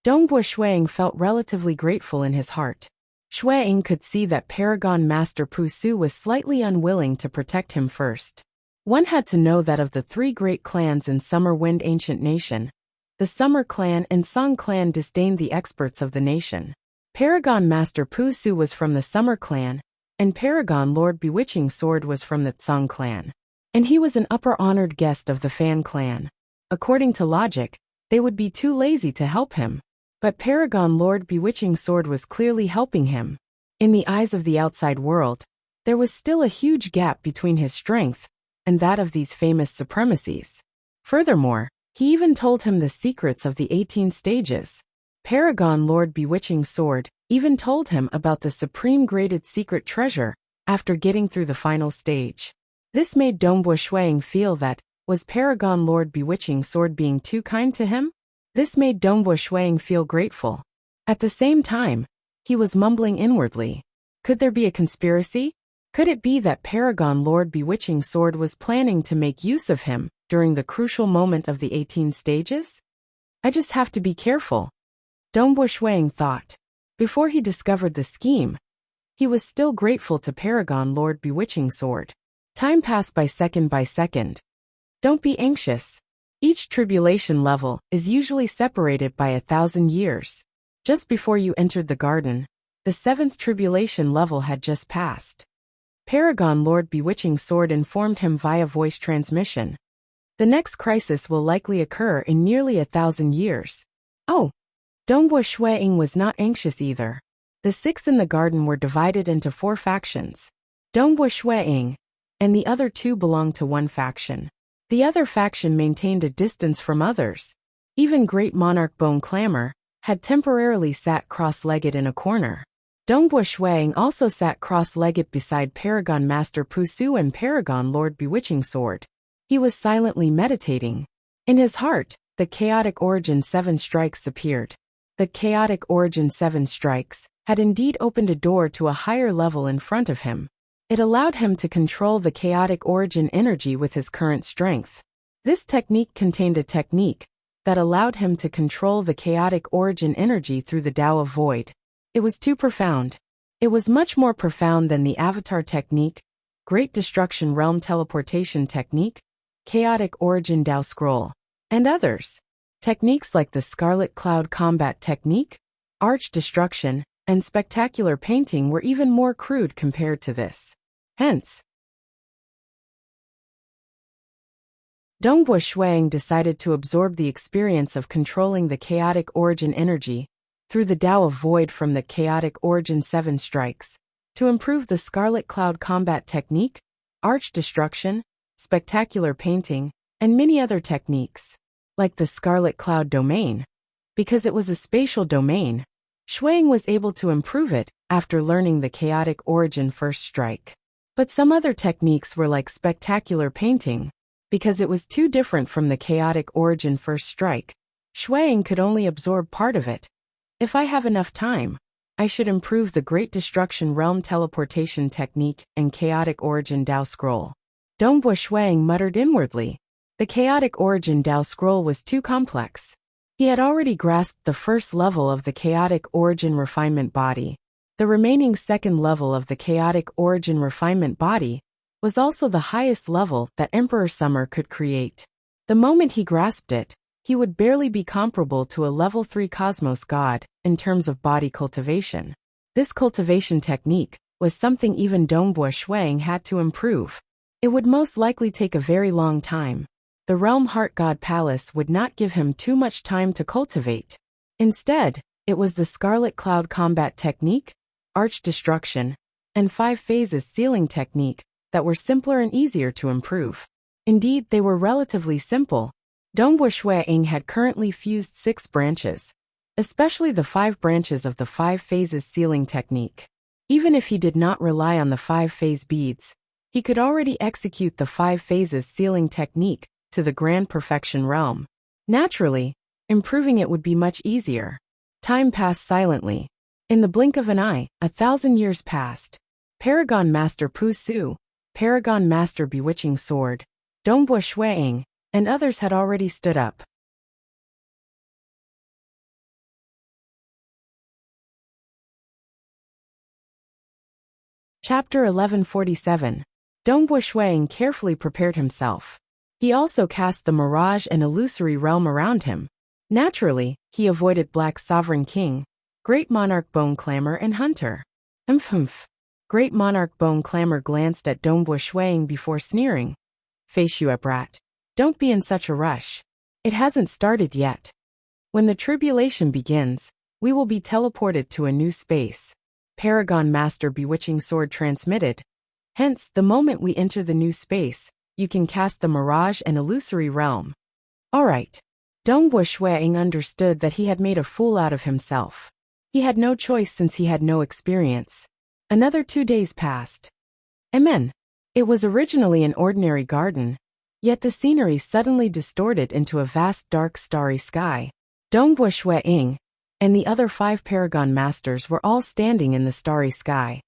Dongbo Shueying felt relatively grateful in his heart. Shueying could see that Paragon Master Pu Su was slightly unwilling to protect him first. One had to know that of the 3 great clans in Summer Wind Ancient Nation, the Summer Clan and Song Clan disdained the experts of the nation. Paragon Master Pu Su was from the Summer Clan, and Paragon Lord Bewitching Sword was from the Song Clan. And he was an upper-honored guest of the Fan Clan. According to logic, they would be too lazy to help him. But Paragon Lord Bewitching Sword was clearly helping him. In the eyes of the outside world, there was still a huge gap between his strength and that of these famous supremacies. Furthermore, he even told him the secrets of the 18 stages. Paragon Lord Bewitching Sword even told him about the supreme graded secret treasure after getting through the final stage. This made Dongbo Shueying feel that, was Paragon Lord Bewitching Sword being too kind to him? This made Dongbo Shueying feel grateful. At the same time, he was mumbling inwardly. Could there be a conspiracy? Could it be that Paragon Lord Bewitching Sword was planning to make use of him during the crucial moment of the 18 stages? I just have to be careful. Dongbo Shueying thought. Before he discovered the scheme, he was still grateful to Paragon Lord Bewitching Sword. Time passed by second. Don't be anxious. Each tribulation level is usually separated by 1,000 years. Just before you entered the garden, the 7th tribulation level had just passed. Paragon Lord Bewitching Sword informed him via voice transmission. The next crisis will likely occur in nearly 1,000 years. Oh! Dongbo Shueying was not anxious either. The 6 in the garden were divided into 4 factions. Dongbo Shueying and the other 2 belonged to one faction. The other faction maintained a distance from others. Even Great Monarch Bone Clamor had temporarily sat cross-legged in a corner. Dongbo Shueying also sat cross-legged beside Paragon Master Pu Su and Paragon Lord Bewitching Sword. He was silently meditating. In his heart, the Chaotic Origin 7 strikes appeared. The Chaotic Origin 7 strikes had indeed opened a door to a higher level in front of him. It allowed him to control the chaotic origin energy with his current strength. This technique contained a technique that allowed him to control the chaotic origin energy through the Tao of Void. It was too profound. It was much more profound than the Avatar technique, Great Destruction Realm Teleportation Technique, Chaotic Origin Tao Scroll, and others. Techniques like the Scarlet Cloud Combat Technique, Arch Destruction, and Spectacular Painting were even more crude compared to this. Hence, Dongbua Shuang decided to absorb the experience of controlling the chaotic origin energy through the Tao of Void from the Chaotic Origin 7 strikes to improve the Scarlet Cloud Combat Technique, Arch Destruction, Spectacular Painting, and many other techniques, like the Scarlet Cloud Domain. Because it was a spatial domain, Shuang was able to improve it after learning the Chaotic Origin first strike. But some other techniques were like Spectacular Painting. Because it was too different from the Chaotic Origin first strike, Shuang could only absorb part of it. If I have enough time, I should improve the Great Destruction Realm Teleportation Technique and Chaotic Origin Tao Scroll. Dongbua Shuang muttered inwardly. The Chaotic Origin Tao Scroll was too complex. He had already grasped the first level of the Chaotic Origin Refinement Body. The remaining second level of the Chaotic Origin Refinement Body was also the highest level that Emperor Summer could create. The moment he grasped it, he would barely be comparable to a level 3 Cosmos God in terms of body cultivation. This cultivation technique was something even Dongbua Shuang had to improve. It would most likely take a very long time. The Realm Heart God Palace would not give him too much time to cultivate. Instead, it was the Scarlet Cloud Combat Technique, Arch Destruction, and 5 Phases Sealing Technique that were simpler and easier to improve. Indeed, they were relatively simple. Dongbua Shuang had currently fused 6 branches, especially the 5 branches of the 5 Phases Sealing Technique. Even if he did not rely on the 5 phase beads, he could already execute the 5 Phases Sealing Technique to the Grand Perfection Realm. Naturally, improving it would be much easier. Time passed silently. In the blink of an eye, 1,000 years passed. Paragon Master Pu Su, Paragon Master Bewitching Sword, Dongbua Shuang, and others had already stood up. Chapter 1147. Dongbua Shuang carefully prepared himself. He also cast the Mirage and Illusory Realm around him. Naturally, he avoided Black Sovereign King, Great Monarch Bone Clamor and Hunter. Humph. Great Monarch Bone Clamor glanced at Dongbua Shuang before sneering. Face you up, rat. Don't be in such a rush. It hasn't started yet. When the tribulation begins, we will be teleported to a new space. Paragon Master Bewitching Sword transmitted. Hence, the moment we enter the new space, you can cast the Mirage and Illusory Realm. Alright. Dongbua Shuang understood that he had made a fool out of himself. He had no choice since he had no experience. Another 2 days passed. Amen. It was originally an ordinary garden, yet the scenery suddenly distorted into a vast dark starry sky. Dongbua Shuang and the other 5 Paragon Masters were all standing in the starry sky.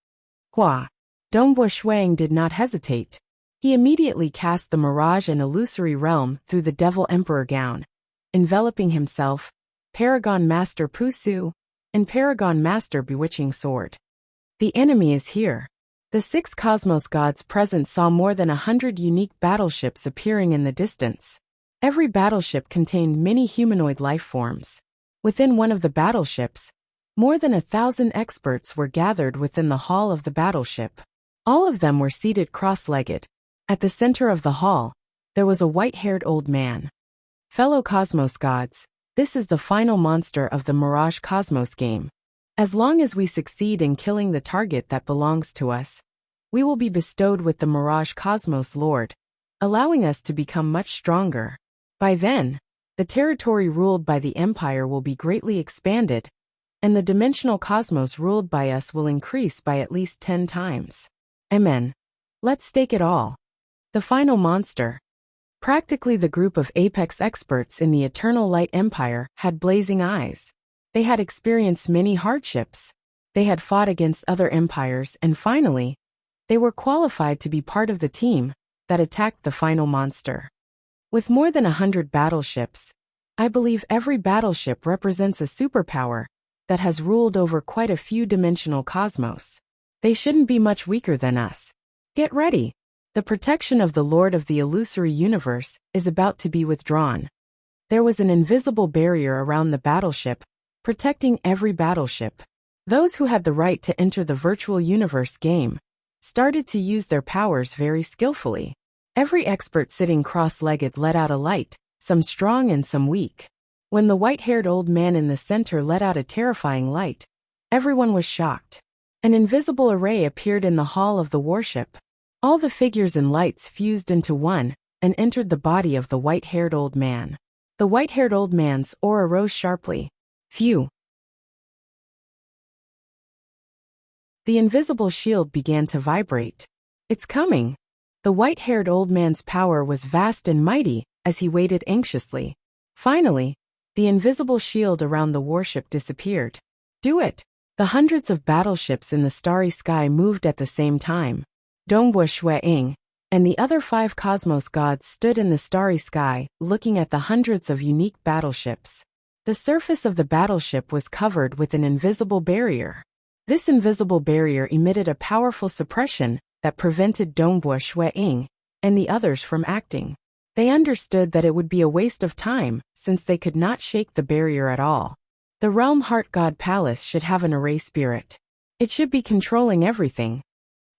Hua. Dongbua Shuang did not hesitate. He immediately cast the Mirage and Illusory Realm through the Devil Emperor gown, enveloping himself, Paragon Master Pu Su, and Paragon Master Bewitching Sword. The enemy is here. The 6 Cosmos Gods present saw more than 100 unique battleships appearing in the distance. Every battleship contained many humanoid life forms. Within one of the battleships, more than 1,000 experts were gathered within the hall of the battleship. All of them were seated cross-legged. At the center of the hall, there was a white-haired old man. Fellow Cosmos Gods, this is the final monster of the Mirage Cosmos game. As long as we succeed in killing the target that belongs to us, we will be bestowed with the Mirage Cosmos Lord, allowing us to become much stronger. By then, the territory ruled by the Empire will be greatly expanded, and the dimensional cosmos ruled by us will increase by at least 10 times. Amen. Let's stake it all. The final monster. Practically the group of apex experts in the Eternal Light Empire had blazing eyes. They had experienced many hardships. They had fought against other empires and finally, They were qualified to be part of the team that attacked the final monster. With more than 100 battleships, I believe every battleship represents a superpower that has ruled over quite a few dimensional cosmos. They shouldn't be much weaker than us. Get ready. The protection of the Lord of the illusory universe is about to be withdrawn. There was an invisible barrier around the battleship, protecting every battleship. Those who had the right to enter the virtual universe game started to use their powers very skillfully. Every expert sitting cross-legged let out a light, some strong and some weak. When the white-haired old man in the center let out a terrifying light, everyone was shocked. An invisible array appeared in the hull of the warship. All the figures and lights fused into one and entered the body of the white-haired old man. The white-haired old man's aura rose sharply. Phew! The invisible shield began to vibrate. It's coming! The white-haired old man's power was vast and mighty as he waited anxiously. Finally, the invisible shield around the warship disappeared. Do it! The hundreds of battleships in the starry sky moved at the same time. Dongbua Ying and the other 5 cosmos gods stood in the starry sky, looking at the hundreds of unique battleships. The surface of the battleship was covered with an invisible barrier. This invisible barrier emitted a powerful suppression that prevented Dongbua Ying and the others from acting. They understood that it would be a waste of time, since they could not shake the barrier at all. The Realm Heart God Palace should have an array spirit. It should be controlling everything.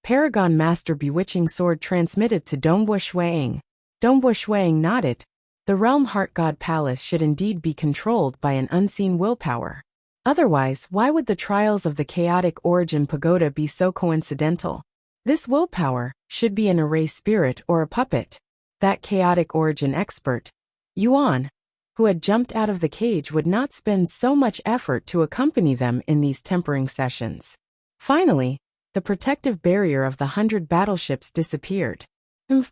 Paragon Master Bewitching Sword transmitted to Dongbua Ying. Dongbua Ying nodded. The Realm Heart God Palace should indeed be controlled by an unseen willpower. Otherwise, why would the trials of the chaotic origin pagoda be so coincidental? This willpower should be an array spirit or a puppet. That chaotic origin expert, Yuan, who had jumped out of the cage, would not spend so much effort to accompany them in these tempering sessions. Finally, the protective barrier of the 100 battleships disappeared.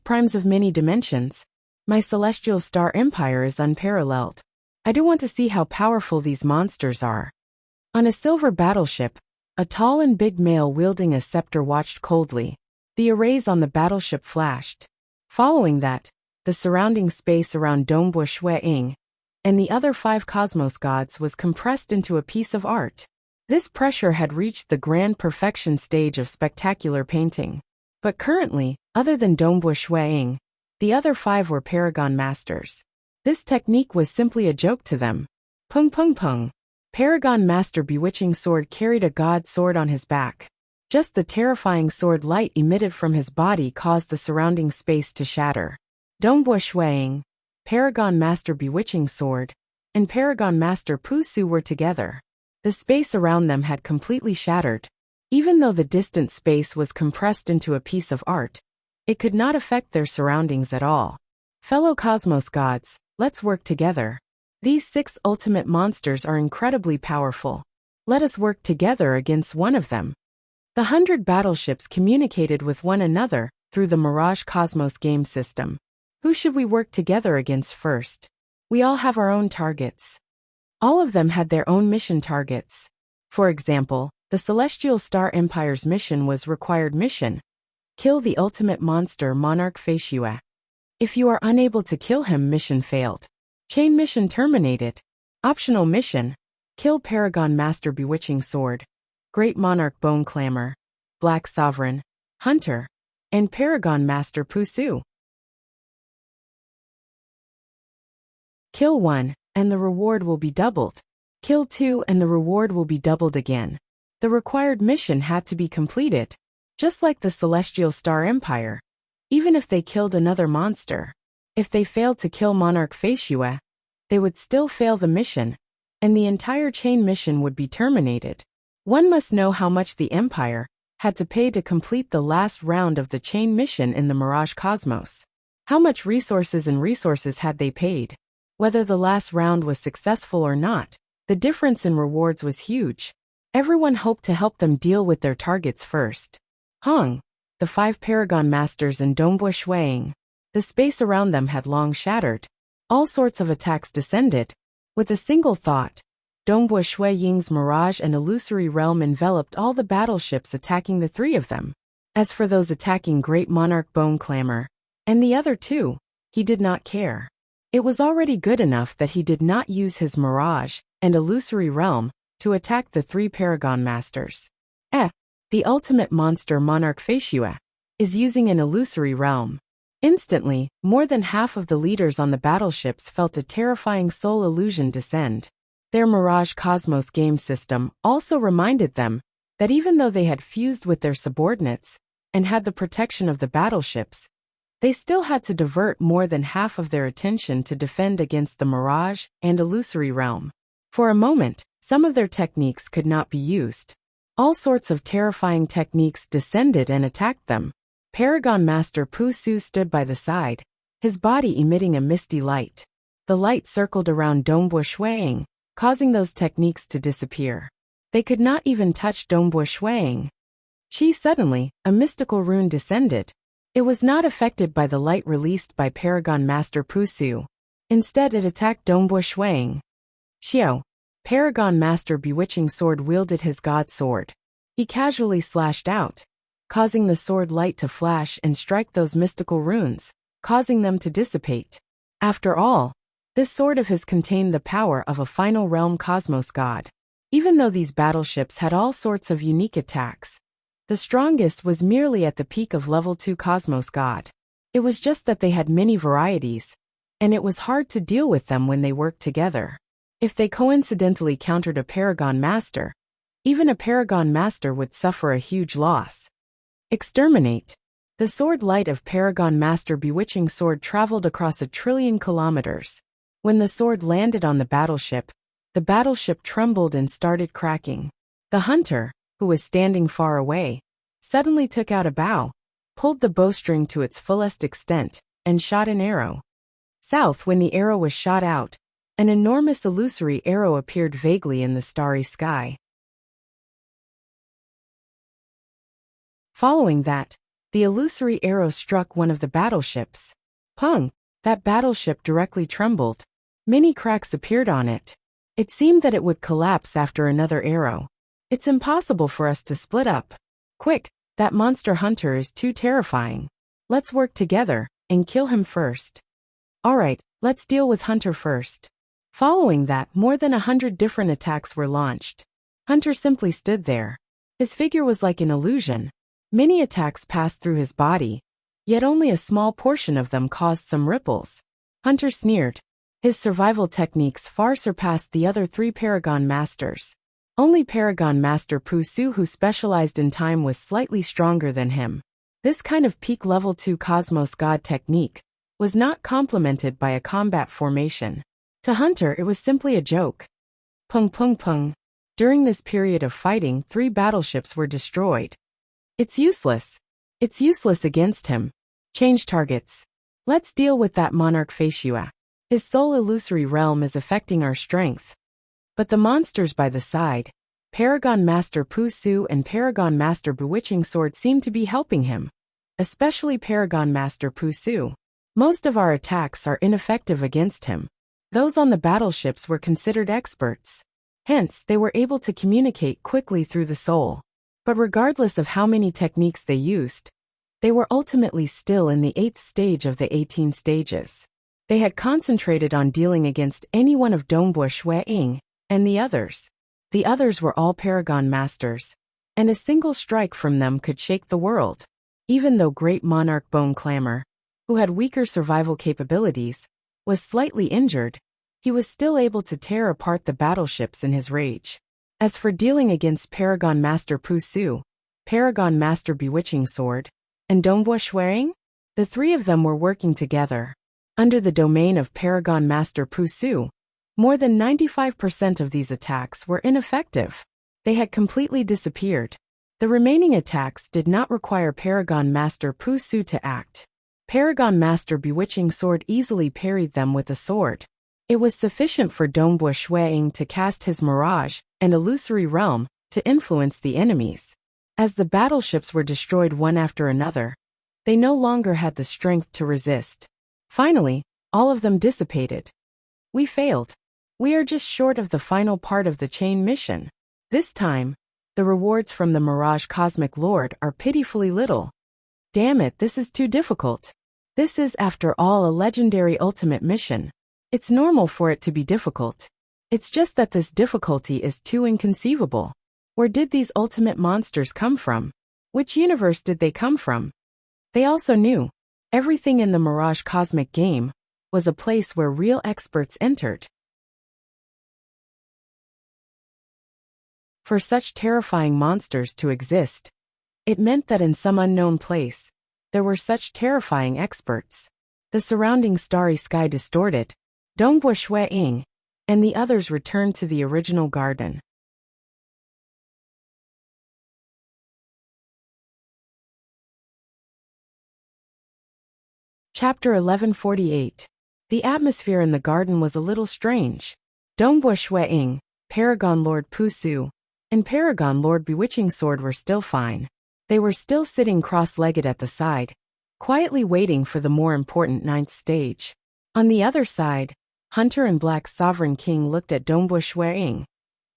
Primes of many dimensions. My celestial star empire is unparalleled. I do want to see how powerful these monsters are. On a silver battleship, a tall and big male wielding a scepter watched coldly. The arrays on the battleship flashed. Following that, the surrounding space around Dongbua Ying and the other 5 cosmos gods was compressed into a piece of art. This pressure had reached the grand perfection stage of spectacular painting. But currently, other than Dongbua Ying, the other 5 were Paragon Masters. This technique was simply a joke to them. Pung pung pung. Paragon Master Bewitching Sword carried a god sword on his back. Just the terrifying sword light emitted from his body caused the surrounding space to shatter. Dongbua Ying, Paragon Master Bewitching Sword, and Paragon Master Pusu were together. The space around them had completely shattered. Even though the distant space was compressed into a piece of art, it could not affect their surroundings at all. Fellow cosmos gods, let's work together. These 6 ultimate monsters are incredibly powerful. Let us work together against one of them. The 100 battleships communicated with one another through the Mirage Cosmos game system. Who should we work together against first? We all have our own targets. All of them had their own mission targets. For example, the Celestial Star Empire's mission was required mission. Kill the ultimate monster Monarch Feishue. If you are unable to kill him, mission failed. Chain mission terminated. Optional mission. Kill Paragon Master Bewitching Sword, Great Monarch Bone Clamor, Black Sovereign, Hunter, and Paragon Master Pusu. Kill 1, and the reward will be doubled. Kill 2 and the reward will be doubled again. The required mission had to be completed, just like the Celestial Star Empire. Even if they killed another monster, if they failed to kill Monarch Feishue, they would still fail the mission, and the entire chain mission would be terminated. One must know how much the Empire had to pay to complete the last round of the chain mission in the Mirage Cosmos. How much resources had they paid? Whether the last round was successful or not, the difference in rewards was huge. Everyone hoped to help them deal with their targets first. Hong, the 5 Paragon Masters and Dongbua Ying. The space around them had long shattered. All sorts of attacks descended. With a single thought, Dongbua Ying's mirage and illusory realm enveloped all the battleships attacking the 3 of them. As for those attacking Great Monarch Bone Clamor, and the other two, he did not care. It was already good enough that he did not use his Mirage and Illusory Realm to attack the three Paragon Masters. The ultimate monster Monarch Faciua is using an Illusory Realm. Instantly, more than half of the leaders on the battleships felt a terrifying soul illusion descend. Their Mirage Cosmos game system also reminded them that even though they had fused with their subordinates and had the protection of the battleships, they still had to divert more than half of their attention to defend against the Mirage and Illusory Realm. For a moment, some of their techniques could not be used. All sorts of terrifying techniques descended and attacked them. Paragon Master Pu Su stood by the side, his body emitting a misty light. The light circled around Dongbua Shuang, causing those techniques to disappear. They could not even touch Dongbua Shuang. Suddenly, a mystical rune descended. It was not affected by the light released by Paragon Master Pu Su. Instead, it attacked Dongbua Shuang. Xiao, Paragon Master Bewitching Sword wielded his god sword. He casually slashed out, causing the sword light to flash and strike those mystical runes, causing them to dissipate. After all, this sword of his contained the power of a final realm cosmos god. Even though these battleships had all sorts of unique attacks, the strongest was merely at the peak of level 2 cosmos god. It was just that they had many varieties, and it was hard to deal with them when they worked together. If they coincidentally countered a Paragon Master, even a Paragon Master would suffer a huge loss. Exterminate. The sword light of Paragon Master Bewitching Sword traveled across 1 trillion kilometers. When the sword landed on the battleship trembled and started cracking. The hunter, who was standing far away, suddenly took out a bow, pulled the bowstring to its fullest extent, and shot an arrow. South. When the arrow was shot out, an enormous illusory arrow appeared vaguely in the starry sky. Following that, the illusory arrow struck one of the battleships. Pung! That battleship directly trembled. Many cracks appeared on it. It seemed that it would collapse after another arrow. It's impossible for us to split up. Quick, that monster hunter is too terrifying. Let's work together and kill him first. Alright, let's deal with Hunter first. Following that, more than 100 different attacks were launched. Hunter simply stood there. His figure was like an illusion. Many attacks passed through his body, yet only a small portion of them caused some ripples. Hunter sneered. His survival techniques far surpassed the other three Paragon Masters. Only Paragon Master Pu Su, who specialized in time, was slightly stronger than him. This kind of peak level 2 Cosmos God technique was not complemented by a combat formation. To Hunter, it was simply a joke. Pung pung pung. During this period of fighting, 3 battleships were destroyed. It's useless. It's useless against him. Change targets. Let's deal with that Monarch Faciua. His soul illusory realm is affecting our strength. But the monsters by the side, Paragon Master Pu Su and Paragon Master Bewitching Sword, seemed to be helping him. Especially Paragon Master Pu Su. Most of our attacks are ineffective against him. Those on the battleships were considered experts. Hence, they were able to communicate quickly through the soul. But regardless of how many techniques they used, they were ultimately still in the 8th stage of the 18 stages. They had concentrated on dealing against any one of Dongbua Shuang and the others. The others were all Paragon Masters, and a single strike from them could shake the world. Even though Great Monarch Bone Clamor, who had weaker survival capabilities, was slightly injured, he was still able to tear apart the battleships in his rage. As for dealing against Paragon Master Pu Su, Paragon Master Bewitching Sword, and Dongbua Shuang, the 3 of them were working together. Under the domain of Paragon Master Pu Su, more than 95% of these attacks were ineffective. They had completely disappeared. The remaining attacks did not require Paragon Master Pu Su to act. Paragon Master Bewitching Sword easily parried them with a sword. It was sufficient for Dongbua Shuang to cast his Mirage and Illusory Realm to influence the enemies. As the battleships were destroyed one after another, they no longer had the strength to resist. Finally, all of them dissipated. We failed. We are just short of the final part of the chain mission. This time, The rewards from the Mirage Cosmic Lord are pitifully little. Damn it, this is too difficult. This is, after all, a legendary ultimate mission. It's normal for it to be difficult. It's just that this difficulty is too inconceivable. Where did these ultimate monsters come from? Which universe did they come from? They also knew everything in the Mirage Cosmic game was a place where real experts entered. For such terrifying monsters to exist, it meant that in some unknown place, there were such terrifying experts. The surrounding starry sky distorted, Dongbua Shui Ying, and the others returned to the original garden. Chapter 1148. The atmosphere in the garden was a little strange. Dongbua Shui Ying, Paragon Lord Pu Su, and Paragon Lord Bewitching Sword were still fine. They were still sitting cross-legged at the side, quietly waiting for the more important 9th stage. On the other side, Hunter and Black Sovereign King looked at Dongbua Shui Ying,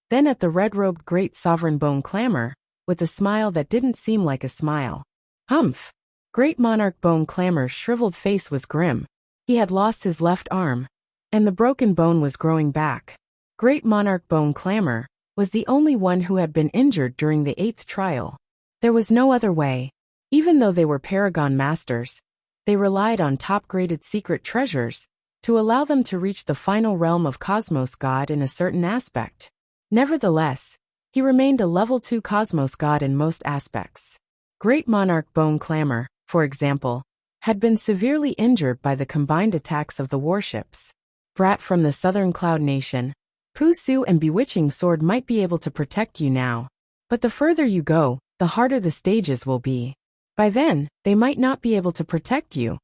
then at the red-robed Great Sovereign Bone Clamor, with a smile that didn't seem like a smile. Humph! Great Monarch Bone Clamor's shriveled face was grim. He had lost his left arm, and the broken bone was growing back. Great Monarch Bone Clamor was the only one who had been injured during the 8th trial. There was no other way. Even though they were Paragon Masters, they relied on top-graded secret treasures to allow them to reach the final realm of Cosmos God in a certain aspect. Nevertheless, he remained a level 2 Cosmos God in most aspects. Great Monarch Bone Clamor, for example, had been severely injured by the combined attacks of the warships. Brat from the Southern Cloud Nation, Pu Su and Bewitching Sword might be able to protect you now. But the further you go, the harder the stages will be. By then, they might not be able to protect you.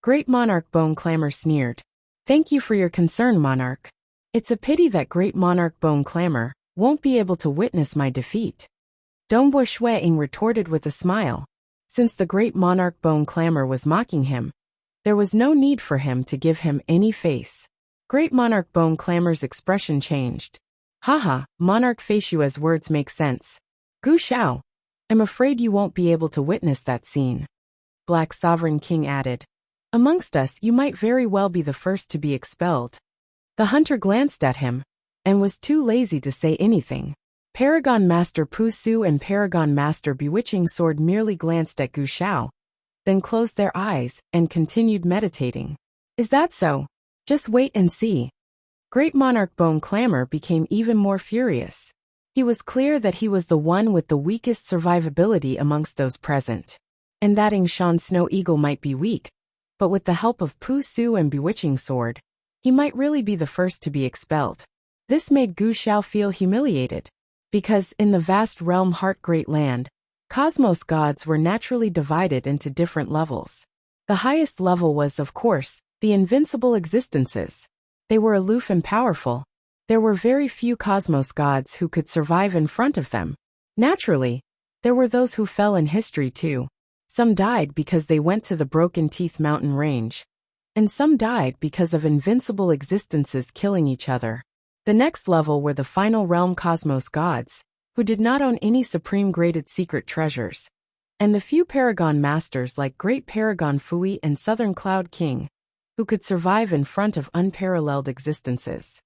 Great Monarch Bone Clamor sneered. Thank you for your concern, Monarch. It's a pity that Great Monarch Bone Clamor won't be able to witness my defeat. Dongbua Shui Ying retorted with a smile. Since the Great Monarch Bone Clamor was mocking him, there was no need for him to give him any face. Great Monarch Bone Clamor's expression changed. Haha, Monarch Feishua's words make sense. Gu Xiao, I'm afraid you won't be able to witness that scene. Black Sovereign King added. Amongst us, you might very well be the first to be expelled. The hunter glanced at him, and was too lazy to say anything. Paragon Master Pu Su and Paragon Master Bewitching Sword merely glanced at Gu Xiao, then closed their eyes and continued meditating. Is that so? Just wait and see. Great Monarch Bone Clamor became even more furious. He was clear that he was the one with the weakest survivability amongst those present, and that Yingshan Snow Eagle might be weak, but with the help of Pu Su and Bewitching Sword, he might really be the first to be expelled. This made Gu Xiao feel humiliated, because in the vast realm Heart Great Land, Cosmos gods were naturally divided into different levels. The highest level was, of course, the invincible existences. They were aloof and powerful. There were very few Cosmos gods who could survive in front of them. Naturally, there were those who fell in history too. Some died because they went to the Broken Teeth mountain range, and some died because of invincible existences killing each other. The next level were the final realm Cosmos gods, who did not own any supreme graded secret treasures, and the few Paragon Masters like Great Paragon Fui and Southern Cloud King, who could survive in front of unparalleled existences.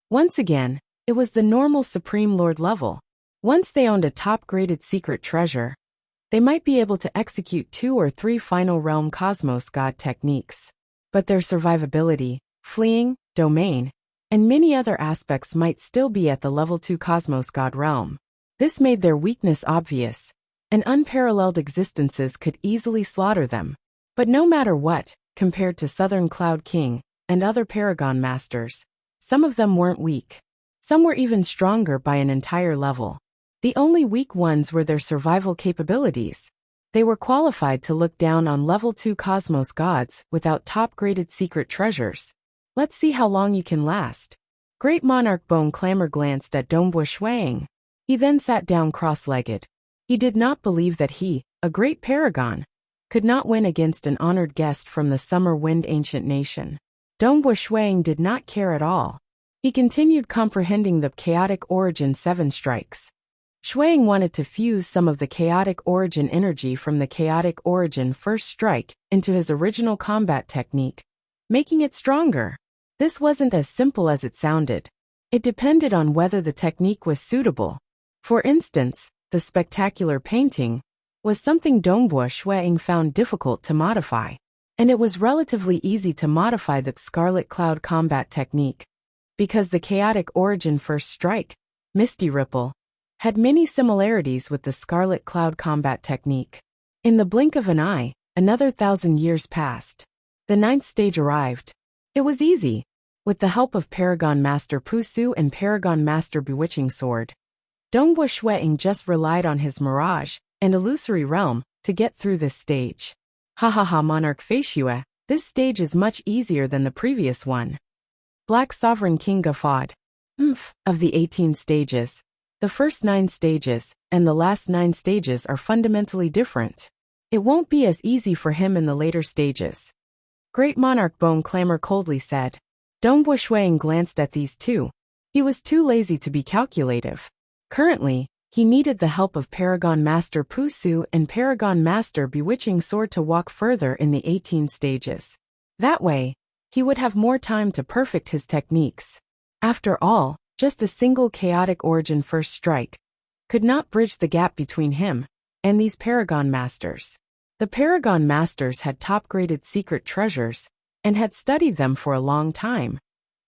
Once again, it was the normal Supreme Lord level. Once they owned a top-graded secret treasure, they might be able to execute 2 or 3 final realm Cosmos God techniques. But their survivability, fleeing, domain, and many other aspects might still be at the level 2 Cosmos God realm. This made their weakness obvious, and unparalleled existences could easily slaughter them. But no matter what, compared to Southern Cloud King and other Paragon Masters, some of them weren't weak. Some were even stronger by an entire level. The only weak ones were their survival capabilities. They were qualified to look down on level 2 Cosmos gods without top-graded secret treasures. Let's see how long you can last. Great Monarch Bone Clamor glanced at Dongbua Shui Ying. He then sat down cross-legged. He did not believe that he, a great paragon, could not win against an honored guest from the Summer Wind Ancient Nation. Dongbua Shui Ying did not care at all. He continued comprehending the chaotic origin 7 strikes. Shuang wanted to fuse some of the chaotic origin energy from the chaotic origin first strike into his original combat technique, making it stronger. This wasn't as simple as it sounded. It depended on whether the technique was suitable. For instance, the spectacular painting was something Dongbua Shuang found difficult to modify, and it was relatively easy to modify the Scarlet Cloud combat technique, because the chaotic origin first strike, Misty Ripple, had many similarities with the Scarlet Cloud combat technique. In the blink of an eye, another 1,000 years passed. The 9th stage arrived. It was easy, with the help of Paragon Master Pusu and Paragon Master Bewitching Sword. Dongbua Shuang just relied on his Mirage and Illusory Realm to get through this stage. Ha, Monarch Feishue, this stage is much easier than the previous one. Black Sovereign King guffawed. Of the 18 stages, the first 9 stages and the last 9 stages are fundamentally different. It won't be as easy for him in the later stages. Great Monarch Bone Clamor coldly said. Dongbua Shuang glanced at these two. He was too lazy to be calculative. Currently, he needed the help of Paragon Master Pusu and Paragon Master Bewitching Sword to walk further in the 18 stages. That way, he would have more time to perfect his techniques. After all, just a single chaotic origin first strike could not bridge the gap between him and these Paragon Masters. The Paragon Masters had top-graded secret treasures and had studied them for a long time,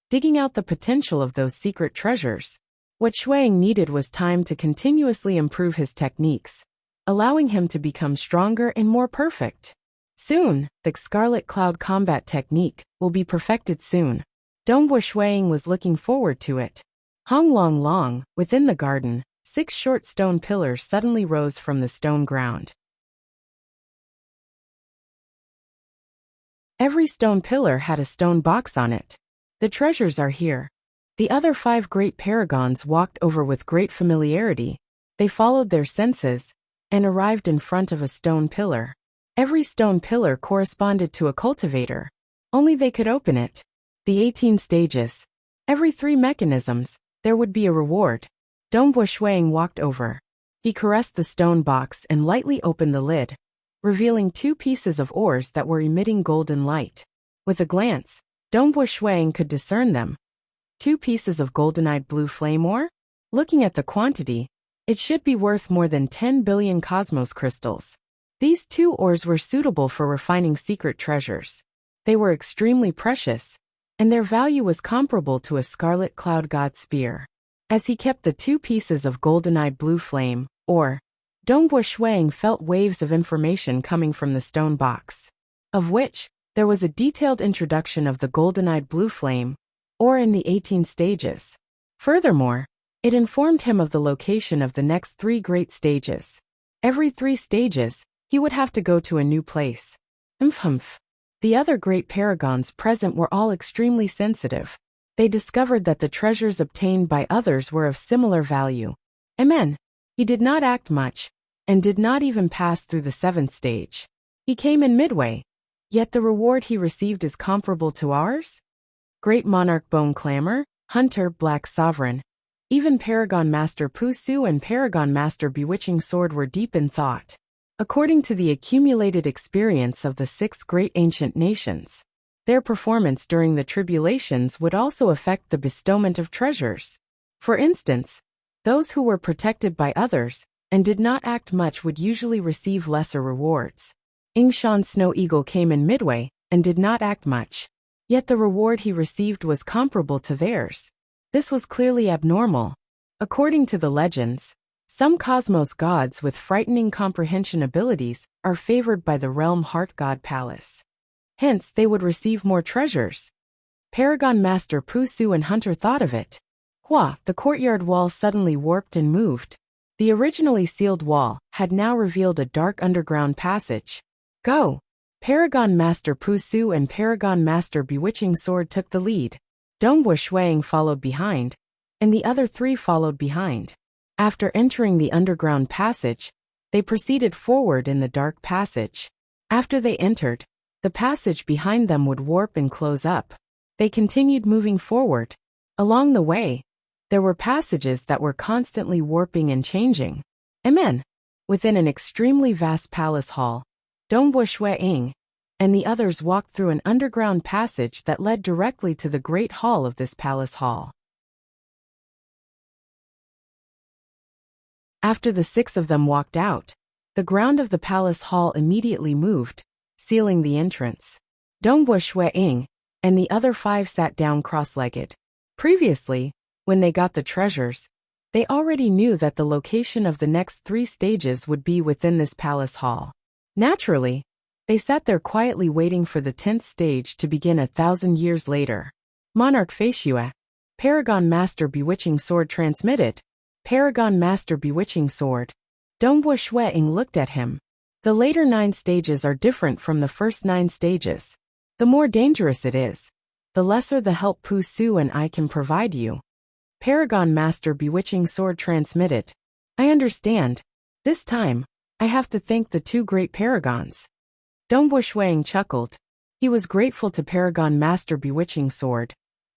digging out the potential of those secret treasures. What Shuang needed was time to continuously improve his techniques, allowing him to become stronger and more perfect. Soon, the Scarlet Cloud combat technique will be perfected soon. Dongbua Shuang was looking forward to it. Hong Long, within the garden, 6 short stone pillars suddenly rose from the stone ground. Every stone pillar had a stone box on it. The treasures are here. The other 5 great paragons walked over with great familiarity. They followed their senses and arrived in front of a stone pillar. Every stone pillar corresponded to a cultivator. Only they could open it. The 18 stages. Every 3 mechanisms, there would be a reward. Dongbua Shuang walked over. He caressed the stone box and lightly opened the lid, revealing 2 pieces of ores that were emitting golden light. With a glance, Dongbua Shuang could discern them. 2 pieces of goldenite blue flame ore? Looking at the quantity, it should be worth more than 10 billion cosmos crystals. These 2 ores were suitable for refining secret treasures. They were extremely precious, and their value was comparable to a Scarlet Cloud God spear. As he kept the 2 pieces of goldenite blue flame ore, Dongbua Shuang felt waves of information coming from the stone box, of which there was a detailed introduction of the goldenite blue flame ore in the 18 stages. Furthermore, it informed him of the location of the next 3 great stages. Every 3 stages, he would have to go to a new place. The other great paragons present were all extremely sensitive. They discovered that the treasures obtained by others were of similar value. He did not act much, and did not even pass through the 7th stage. He came in midway, yet the reward he received is comparable to ours? Great Monarch Bone Clamor, Hunter Black Sovereign, even Paragon Master Pusu and Paragon Master Bewitching Sword were deep in thought. According to the accumulated experience of the 6 great ancient nations, their performance during the tribulations would also affect the bestowment of treasures. For instance, those who were protected by others and did not act much would usually receive lesser rewards. Yingshan Snow Eagle came in midway and did not act much, yet the reward he received was comparable to theirs. This was clearly abnormal. According to the legends, some cosmos gods with frightening comprehension abilities are favored by the realm Heart God Palace. Hence, they would receive more treasures. Paragon Master Pusu and Hunter thought of it. The courtyard wall suddenly warped and moved. The originally sealed wall had now revealed a dark underground passage. Go! Paragon Master Pusu and Paragon Master Bewitching Sword took the lead. Dongbua Shuang followed behind, and the other 3 followed behind. After entering the underground passage, they proceeded forward in the dark passage. After they entered, the passage behind them would warp and close up. They continued moving forward. Along the way, there were passages that were constantly warping and changing. Amen. Within an extremely vast palace hall, Dongbo Ying and the others walked through an underground passage that led directly to the great hall of this palace hall. After the 6 of them walked out, the ground of the palace hall immediately moved, sealing the entrance. Dongbo Ying and the other 5 sat down cross-legged. Previously, when they got the treasures, they already knew that the location of the next 3 stages would be within this palace hall. Naturally, they sat there quietly waiting for the 10th stage to begin 1,000 years later. Monarch Feishue, Paragon Master Bewitching Sword transmitted. Paragon Master Bewitching Sword. Dongbo Ying looked at him. The later 9 stages are different from the first 9 stages. The more dangerous it is, the lesser the help Pu Su and I can provide you. Paragon Master Bewitching Sword transmitted. I understand. This time, I have to thank the 2 great paragons. Dongbo Ying chuckled. He was grateful to Paragon Master Bewitching Sword,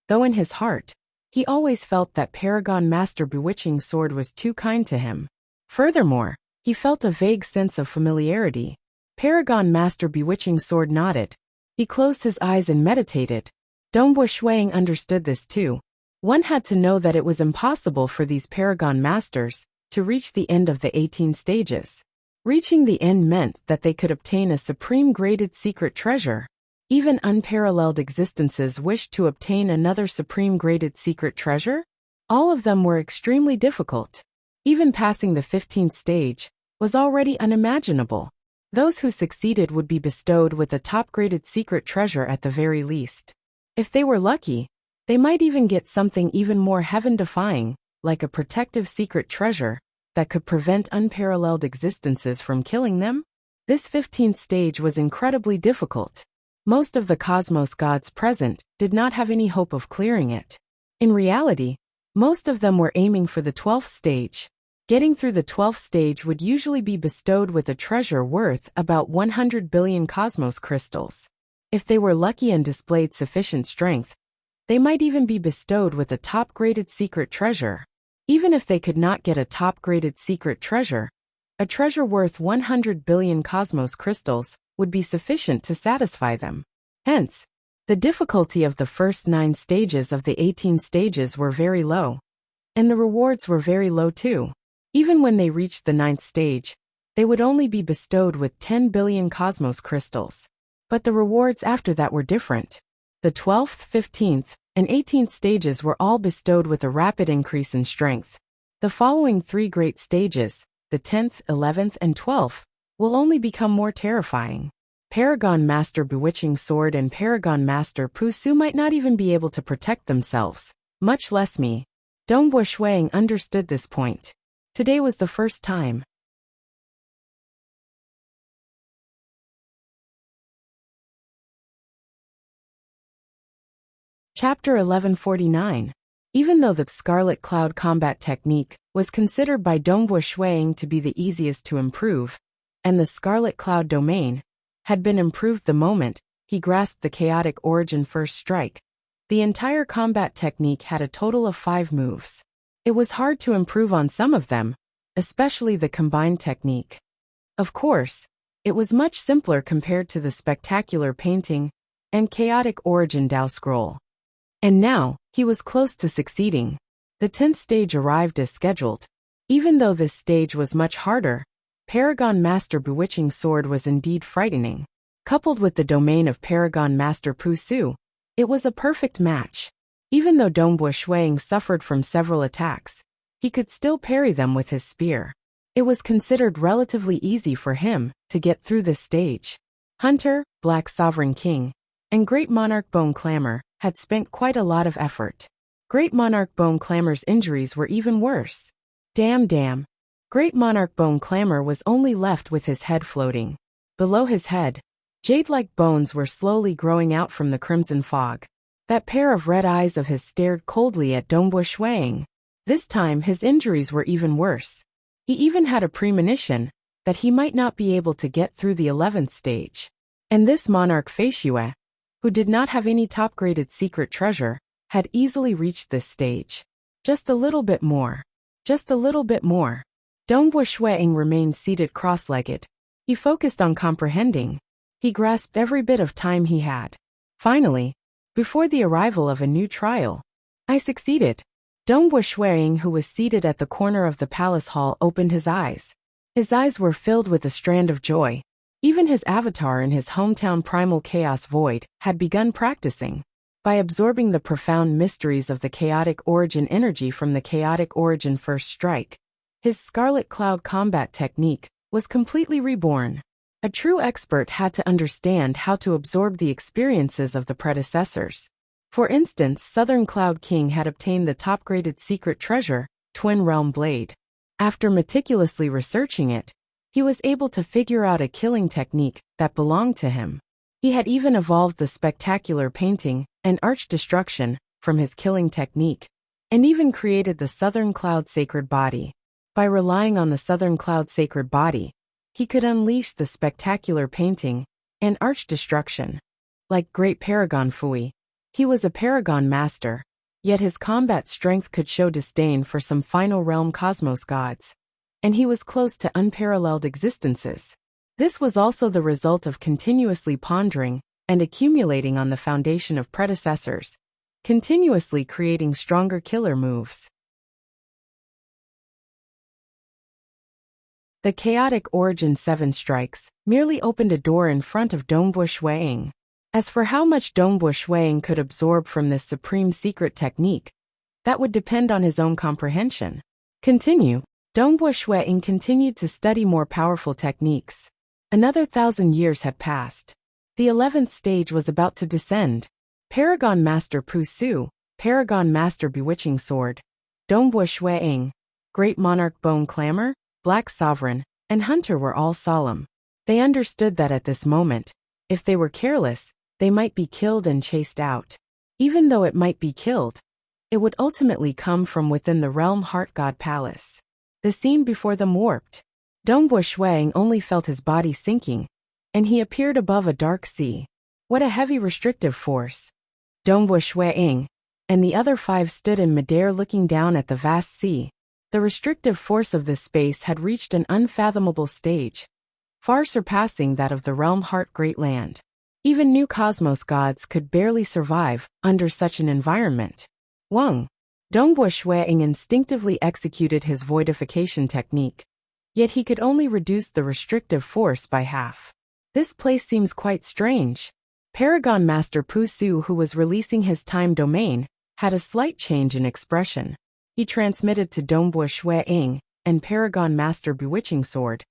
though in his heart, he always felt that Paragon Master Bewitching Sword was too kind to him. Furthermore, he felt a vague sense of familiarity. Paragon Master Bewitching Sword nodded. He closed his eyes and meditated. Dongbo Ying understood this too. One had to know that it was impossible for these Paragon Masters to reach the end of the 18 stages. Reaching the end meant that they could obtain a supreme graded secret treasure. Even unparalleled existences wished to obtain another supreme graded secret treasure? All of them were extremely difficult. Even passing the 15th stage was already unimaginable. Those who succeeded would be bestowed with a top-graded secret treasure at the very least. If they were lucky, they might even get something even more heaven-defying, like a protective secret treasure that could prevent unparalleled existences from killing them. This 15th stage was incredibly difficult. Most of the cosmos gods present did not have any hope of clearing it. In reality, most of them were aiming for the 12th stage. Getting through the 12th stage would usually be bestowed with a treasure worth about 100 billion cosmos crystals. If they were lucky and displayed sufficient strength, they might even be bestowed with a top-graded secret treasure. Even if they could not get a top-graded secret treasure, a treasure worth 100 billion cosmos crystals would be sufficient to satisfy them. Hence, the difficulty of the first 9 stages of the 18 stages were very low. And the rewards were very low too. Even when they reached the 9th stage, they would only be bestowed with 10 billion cosmos crystals. But the rewards after that were different. The 12th, 15th, and 18th stages were all bestowed with a rapid increase in strength. The following 3 great stages, the 10th, 11th, and 12th, will only become more terrifying. Paragon Master Bewitching Sword and Paragon Master Pu Su might not even be able to protect themselves, much less me. Dongbo Ying understood this point. Today was the first time. Chapter 1149. Even though the Scarlet Cloud combat technique was considered by Dongbo Ying to be the easiest to improve, and the Scarlet Cloud domain had been improved the moment he grasped the Chaotic Origin First Strike, the entire combat technique had a total of 5 moves. It was hard to improve on some of them, especially the combined technique. Of course, it was much simpler compared to the Spectacular Painting and Chaotic Origin Dao Scroll. And now, he was close to succeeding. The 10th stage arrived as scheduled. Even though this stage was much harder, Paragon Master Bewitching Sword was indeed frightening. Coupled with the domain of Paragon Master Pu Su, it was a perfect match. Even though Dongbo Ying suffered from several attacks, he could still parry them with his spear. It was considered relatively easy for him to get through this stage. Hunter, Black Sovereign King, and Great Monarch Bone Clamor had spent quite a lot of effort. Great Monarch Bone Clamor's injuries were even worse. Damn. Great Monarch Bone Clamor was only left with his head floating. Below his head, jade-like bones were slowly growing out from the crimson fog. That pair of red eyes of his stared coldly at Dongbo Ying. This time his injuries were even worse. He even had a premonition that he might not be able to get through the 11th stage. And this Monarch Feishue, who did not have any top-graded secret treasure, had easily reached this stage. Just a little bit more. Just a little bit more. Dongbo Shuang remained seated cross-legged. He focused on comprehending. He grasped every bit of time he had. Finally, before the arrival of a new trial, I succeeded. Dongbo Shuang, who was seated at the corner of the palace hall, opened his eyes. His eyes were filled with a strand of joy. Even his avatar in his hometown primal chaos void had begun practicing. By absorbing the profound mysteries of the chaotic origin energy from the chaotic origin first strike, his Scarlet Cloud combat technique was completely reborn. A true expert had to understand how to absorb the experiences of the predecessors. For instance, Southern Cloud King had obtained the top-graded secret treasure, Twin Realm Blade. After meticulously researching it, he was able to figure out a killing technique that belonged to him. He had even evolved the spectacular painting and arch destruction from his killing technique, and even created the Southern Cloud Sacred Body. By relying on the Southern Cloud Sacred Body, he could unleash the spectacular painting and arch destruction. Like Great Paragon Fui, he was a Paragon Master, yet his combat strength could show disdain for some final realm cosmos gods, and he was close to unparalleled existences. This was also the result of continuously pondering and accumulating on the foundation of predecessors, continuously creating stronger killer moves. The chaotic origin 7 strikes merely opened a door in front of Dongbo Shuang. As for how much Dongbo Shuang could absorb from this supreme secret technique, that would depend on his own comprehension. Continue. Dongbo Shuang continued to study more powerful techniques. Another 1,000 years had passed. The 11th stage was about to descend. Paragon Master Pu Su, Paragon Master Bewitching Sword, Dongbo Shuang, Great Monarch Bone Clamor, Black Sovereign, and Hunter were all solemn. They understood that at this moment, if they were careless, they might be killed and chased out. Even though it might be killed, it would ultimately come from within the Realm Heart God Palace. The scene before them warped. Dongbo Shuang only felt his body sinking, and he appeared above a dark sea. What a heavy restrictive force. Dongbo Shuang and the other 5 stood in midair looking down at the vast sea. The restrictive force of this space had reached an unfathomable stage, far surpassing that of the Realm Heart Great Land. Even new cosmos gods could barely survive under such an environment. Dongbo Shuang instinctively executed his voidification technique, yet he could only reduce the restrictive force by half. This place seems quite strange. Paragon Master Pu Su, who was releasing his time domain, had a slight change in expression. He transmitted to Dongbo Shuang and Paragon Master Bewitching Sword.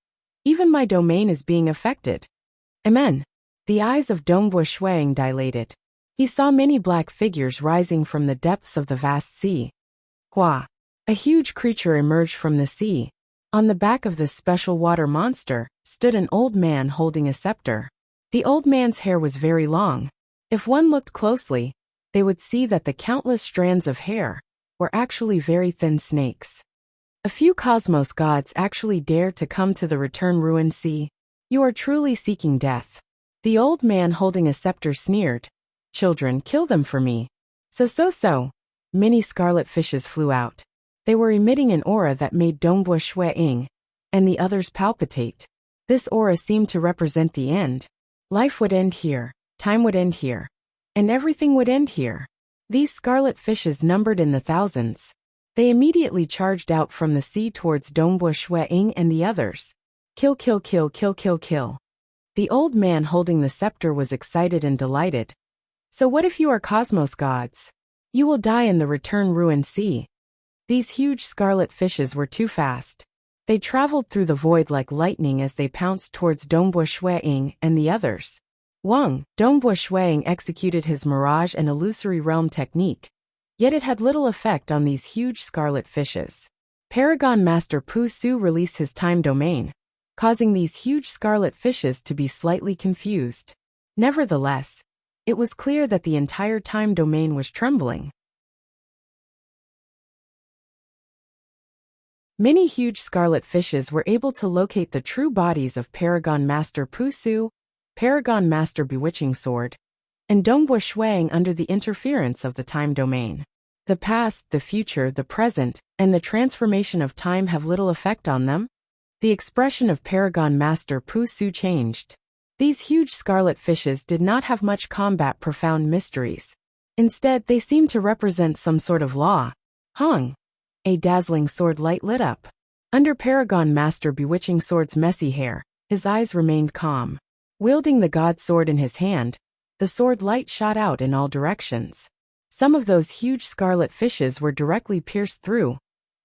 Even my domain is being affected. Amen. The eyes of Dongbo Shuang dilated. He saw many black figures rising from the depths of the vast sea. Hua! A huge creature emerged from the sea. On the back of this special water monster stood an old man holding a scepter. The old man's hair was very long. If one looked closely, they would see that the countless strands of hair were actually very thin snakes. A few cosmos gods actually dared to come to the return ruined sea. You are truly seeking death. The old man holding a scepter sneered. Children, kill them for me. So. Many scarlet fishes flew out. They were emitting an aura that made Dongbo Shuang and the others palpitate. This aura seemed to represent the end. Life would end here, time would end here, and everything would end here. These scarlet fishes numbered in the thousands. They immediately charged out from the sea towards Dongbo Shuang and the others. Kill. The old man holding the scepter was excited and delighted. So what if you are cosmos gods? You will die in the return ruined sea. These huge scarlet fishes were too fast. They traveled through the void like lightning as they pounced towards Dongbo Shuang and the others. Dongbo Shuang executed his mirage and illusory realm technique, yet it had little effect on these huge scarlet fishes. Paragon Master Pu Su released his time domain, causing these huge scarlet fishes to be slightly confused. Nevertheless, it was clear that the entire time domain was trembling. Many huge scarlet fishes were able to locate the true bodies of Paragon Master Pu Su, Paragon Master Bewitching Sword, and Dongbo Shuang under the interference of the time domain. The past, the future, the present, and the transformation of time have little effect on them. The expression of Paragon Master Pu Su changed. These huge scarlet fishes did not have much combat profound mysteries. Instead, they seemed to represent some sort of law. Hung. A dazzling sword light lit up. Under Paragon Master Bewitching Sword's messy hair, his eyes remained calm. Wielding the god sword in his hand, the sword light shot out in all directions. Some of those huge scarlet fishes were directly pierced through,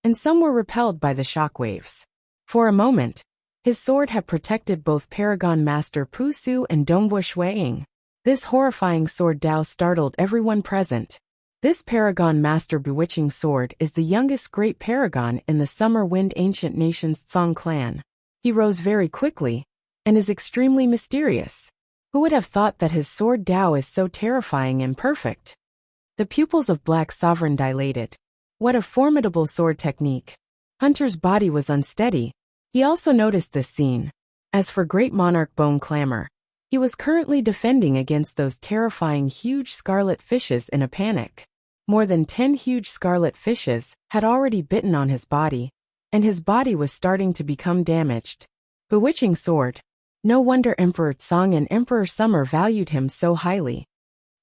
and some were repelled by the shock waves. For a moment, his sword had protected both Paragon Master Pu Su and Dongbo Shuang. This horrifying sword Dao startled everyone present. This Paragon Master Bewitching Sword is the youngest great paragon in the Summer Wind Ancient Nations Tsang clan. He rose very quickly, and is extremely mysterious. Who would have thought that his sword Dao is so terrifying and perfect? The pupils of Black Sovereign dilated. What a formidable sword technique. Hunter's body was unsteady. He also noticed this scene. As for Great Monarch Bone Clamor, he was currently defending against those terrifying huge scarlet fishes in a panic. More than 10 huge scarlet fishes had already bitten on his body, and his body was starting to become damaged. Bewitching sword. No wonder Emperor Tsang and Emperor Summer valued him so highly.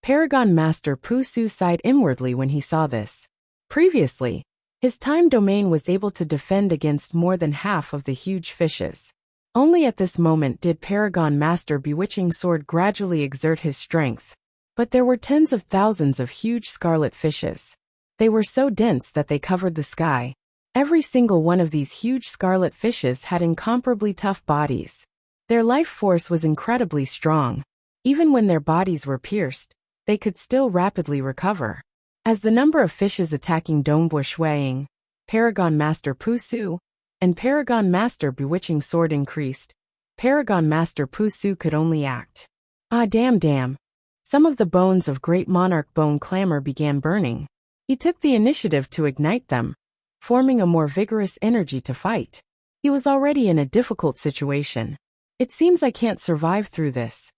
Paragon Master Pu Su sighed inwardly when he saw this. Previously, his time domain was able to defend against more than half of the huge fishes. Only at this moment did Paragon Master Bewitching Sword gradually exert his strength. But there were tens of thousands of huge scarlet fishes. They were so dense that they covered the sky. Every single one of these huge scarlet fishes had incomparably tough bodies. Their life force was incredibly strong. Even when their bodies were pierced, they could still rapidly recover. As the number of fishes attacking Dongbo Shuang, Paragon Master Pu Su, and Paragon Master Bewitching Sword increased, Paragon Master Pu Su could only act. Ah damn. Some of the bones of Great Monarch Bone Clamor began burning. He took the initiative to ignite them, forming a more vigorous energy to fight. He was already in a difficult situation. It seems I can't survive through this.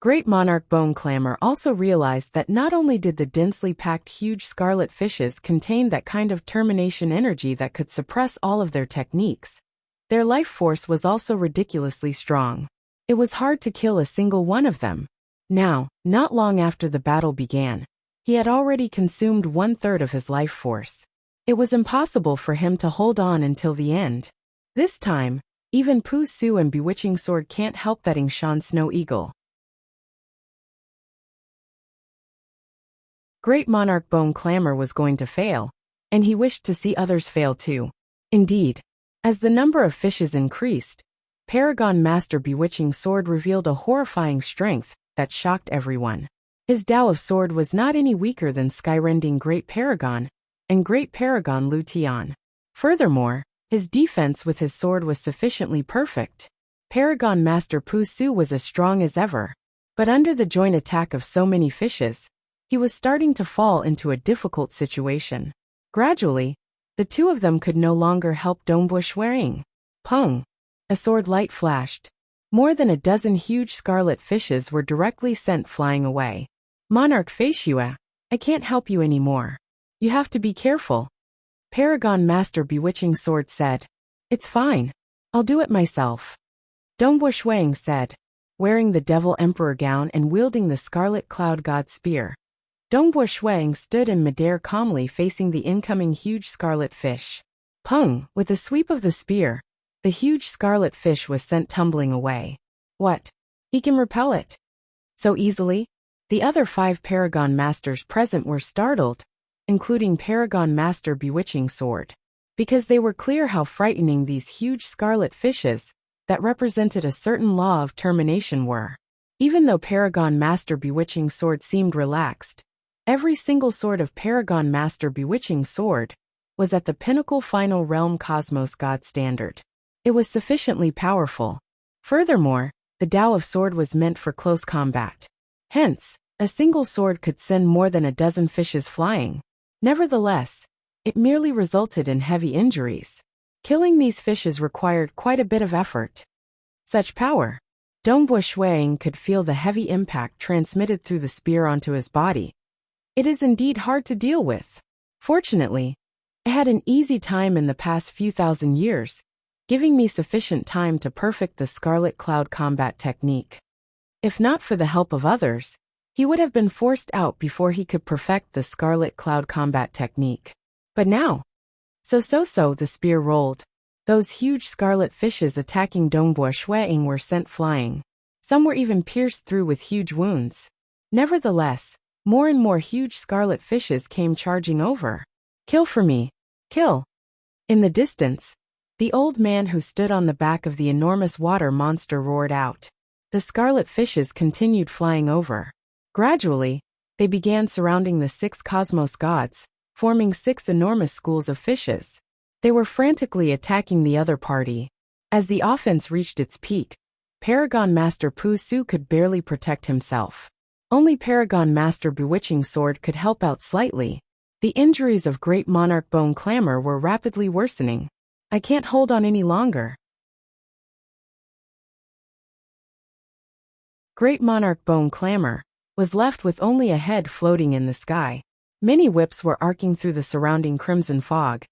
Great Monarch Bone Clamor also realized that not only did the densely packed huge scarlet fishes contain that kind of termination energy that could suppress all of their techniques, their life force was also ridiculously strong. It was hard to kill a single one of them. Now, not long after the battle began, he had already consumed 1/3 of his life force. It was impossible for him to hold on until the end. This time, even Pu Su and Bewitching Sword can't help that Shan Snow Eagle. Great Monarch Bone Clamor was going to fail, and he wished to see others fail too. Indeed, as the number of fishes increased, Paragon Master Bewitching Sword revealed a horrifying strength that shocked everyone. His Dao of Sword was not any weaker than skyrending Great Paragon and Great Paragon Lu Tian. Furthermore, his defense with his sword was sufficiently perfect. Paragon Master Pu Su was as strong as ever, but under the joint attack of so many fishes, he was starting to fall into a difficult situation. Gradually, the two of them could no longer help Dongbo Shuang. Pung! A sword light flashed. More than a dozen huge scarlet fishes were directly sent flying away. Monarch Feishua, I can't help you anymore. You have to be careful. Paragon Master Bewitching Sword said. It's fine. I'll do it myself. Dongbo Shuang said, wearing the Devil Emperor gown and wielding the Scarlet Cloud God Spear. Dongbo Shuang stood in midair calmly facing the incoming huge scarlet fish. Pung! With a sweep of the spear, the huge scarlet fish was sent tumbling away. What? He can repel it so easily? The other 5 Paragon Masters present were startled, including Paragon Master Bewitching Sword, because they were clear how frightening these huge scarlet fishes that represented a certain law of termination were. Even though Paragon Master Bewitching Sword seemed relaxed, every single sword of Paragon Master Bewitching Sword was at the pinnacle final realm cosmos god standard. It was sufficiently powerful. Furthermore, the Dao of Sword was meant for close combat. Hence, a single sword could send more than a dozen fishes flying. Nevertheless, it merely resulted in heavy injuries. Killing these fishes required quite a bit of effort. Such power. Dongbua Shuang could feel the heavy impact transmitted through the spear onto his body. It is indeed hard to deal with. Fortunately, I had an easy time in the past few thousand years, giving me sufficient time to perfect the Scarlet Cloud combat technique. If not for the help of others, he would have been forced out before he could perfect the Scarlet Cloud combat technique. But now, so the spear rolled. Those huge scarlet fishes attacking Dongbua Shuang were sent flying. Some were even pierced through with huge wounds. Nevertheless, more and more huge scarlet fishes came charging over. Kill for me! Kill! In the distance, the old man who stood on the back of the enormous water monster roared out. The scarlet fishes continued flying over. Gradually, they began surrounding the 6 cosmos gods, forming 6 enormous schools of fishes. They were frantically attacking the other party. As the offense reached its peak, Paragon Master Pu Su could barely protect himself. Only Paragon Master Bewitching Sword could help out slightly. The injuries of Great Monarch Bone Clamor were rapidly worsening. I can't hold on any longer. Great Monarch Bone Clamor was left with only a head floating in the sky. Many whips were arcing through the surrounding crimson fog,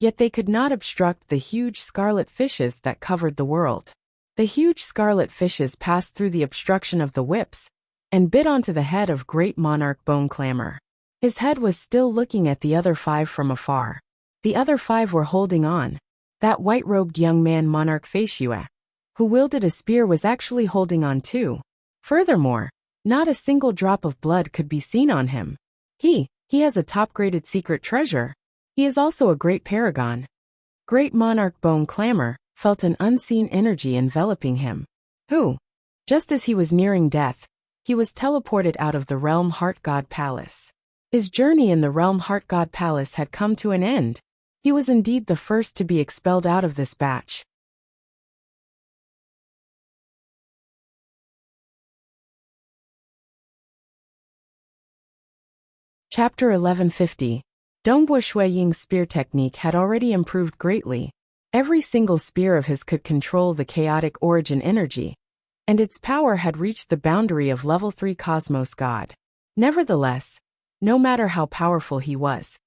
yet they could not obstruct the huge scarlet fishes that covered the world. The huge scarlet fishes passed through the obstruction of the whips and bit onto the head of Great Monarch Bone Clamor. His head was still looking at the other 5 from afar. The other 5 were holding on. That white-robed young man Monarch Feishue, who wielded a spear, was actually holding on too. Furthermore, not a single drop of blood could be seen on him. He has a top-graded secret treasure. He is also a great paragon. Great Monarch Bone Clamor felt an unseen energy enveloping him. Just as he was nearing death, he was teleported out of the Realm Heart God Palace. His journey in the Realm Heart God Palace had come to an end. He was indeed the first to be expelled out of this batch. Chapter 1150. Dongbua Shuaying's spear technique had already improved greatly. Every single spear of his could control the chaotic origin energy, and its power had reached the boundary of level 3 Cosmos God. Nevertheless, no matter how powerful he was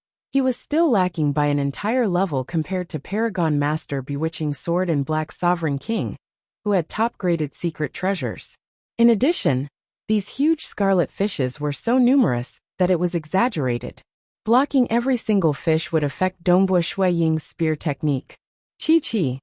still lacking by an entire level compared to Paragon Master Bewitching Sword and Black Sovereign King, who had top-graded secret treasures. In addition, these huge scarlet fishes were so numerous that it was exaggerated. Blocking every single fish would affect Dongbua Shuaying's spear technique. Chi.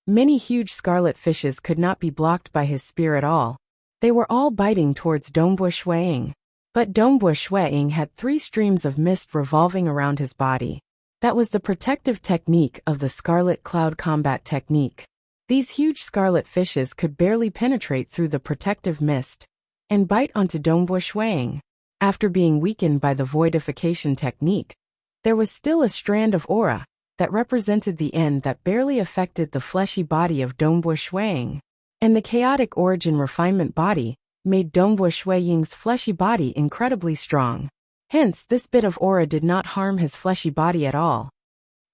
Many huge scarlet fishes could not be blocked by his spear at all. They were all biting towards Dongbua Shuaying. But Dongbua Shuaying had 3 streams of mist revolving around his body. That was the protective technique of the Scarlet Cloud combat technique. These huge scarlet fishes could barely penetrate through the protective mist and bite onto Dongbua Shuaying. After being weakened by the voidification technique, there was still a strand of aura that represented the end that barely affected the fleshy body of Dongbua Shuaying, and the chaotic origin refinement body made Dongbua Shuaying's fleshy body incredibly strong. Hence, this bit of aura did not harm his fleshy body at all.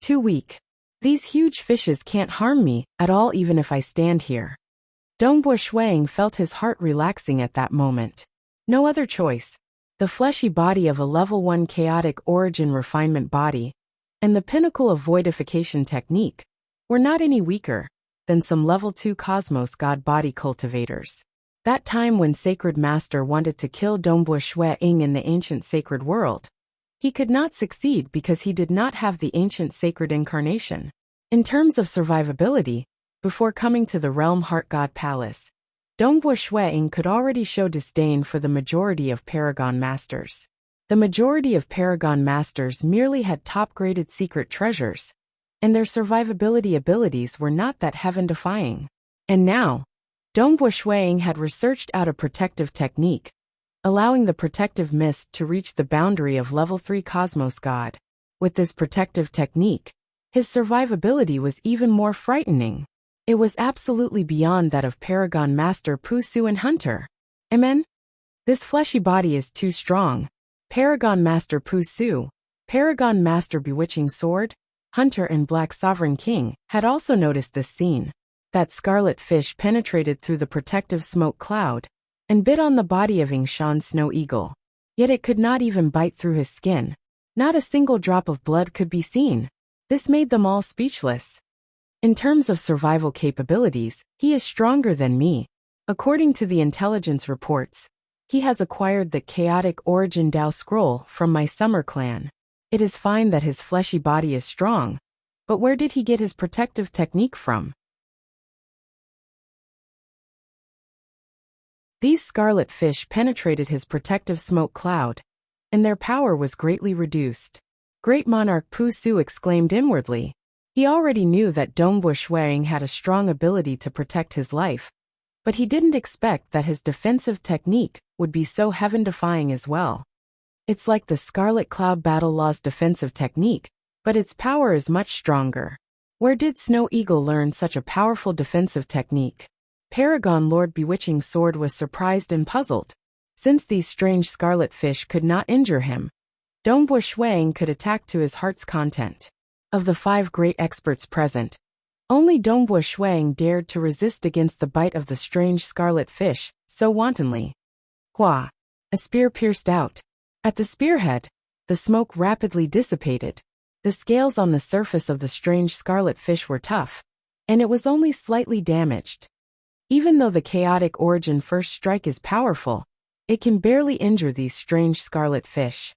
Too weak. These huge fishes can't harm me at all even if I stand here. Dongbua Shuaying felt his heart relaxing at that moment. No other choice. The fleshy body of a level 1 chaotic origin refinement body and the pinnacle of voidification technique were not any weaker than some level 2 Cosmos God body cultivators. That time when Sacred Master wanted to kill Dongbua Shuaying in the ancient sacred world, he could not succeed because he did not have the ancient sacred incarnation. In terms of survivability, before coming to the Realm Heart God Palace, Dongbua Shuaying could already show disdain for the majority of Paragon Masters. The majority of Paragon Masters merely had top-graded secret treasures, and their survivability abilities were not that heaven-defying. And now, Dongbua Shuaying had researched out a protective technique, allowing the protective mist to reach the boundary of level 3 Cosmos God. With this protective technique, his survivability was even more frightening. It was absolutely beyond that of Paragon Master Pu Su and Hunter. Amen? This fleshy body is too strong. Paragon Master Pu Su, Paragon Master Bewitching Sword, Hunter and Black Sovereign King had also noticed this scene. That scarlet fish penetrated through the protective smoke cloud and bit on the body of Ying Shan's snow eagle. Yet it could not even bite through his skin. Not a single drop of blood could be seen. This made them all speechless. In terms of survival capabilities, he is stronger than me. According to the intelligence reports, he has acquired the chaotic origin Dao scroll from my summer clan. It is fine that his fleshy body is strong, but where did he get his protective technique from? These scarlet fish penetrated his protective smoke cloud, and their power was greatly reduced. Great monarch Pu Su exclaimed inwardly. He already knew that Dongbu Shuang had a strong ability to protect his life, but he didn't expect that his defensive technique would be so heaven-defying as well. It's like the Scarlet Cloud Battle Law's defensive technique, but its power is much stronger. Where did Snow Eagle learn such a powerful defensive technique? Paragon Lord Bewitching Sword was surprised and puzzled. Since these strange scarlet fish could not injure him, Dongbu Shuang could attack to his heart's content. Of the 5 great experts present, only Dongbu Shuang dared to resist against the bite of the strange scarlet fish so wantonly. Hua! A spear pierced out. At the spearhead, the smoke rapidly dissipated. The scales on the surface of the strange scarlet fish were tough, and it was only slightly damaged. Even though the chaotic origin first strike is powerful, it can barely injure these strange scarlet fish.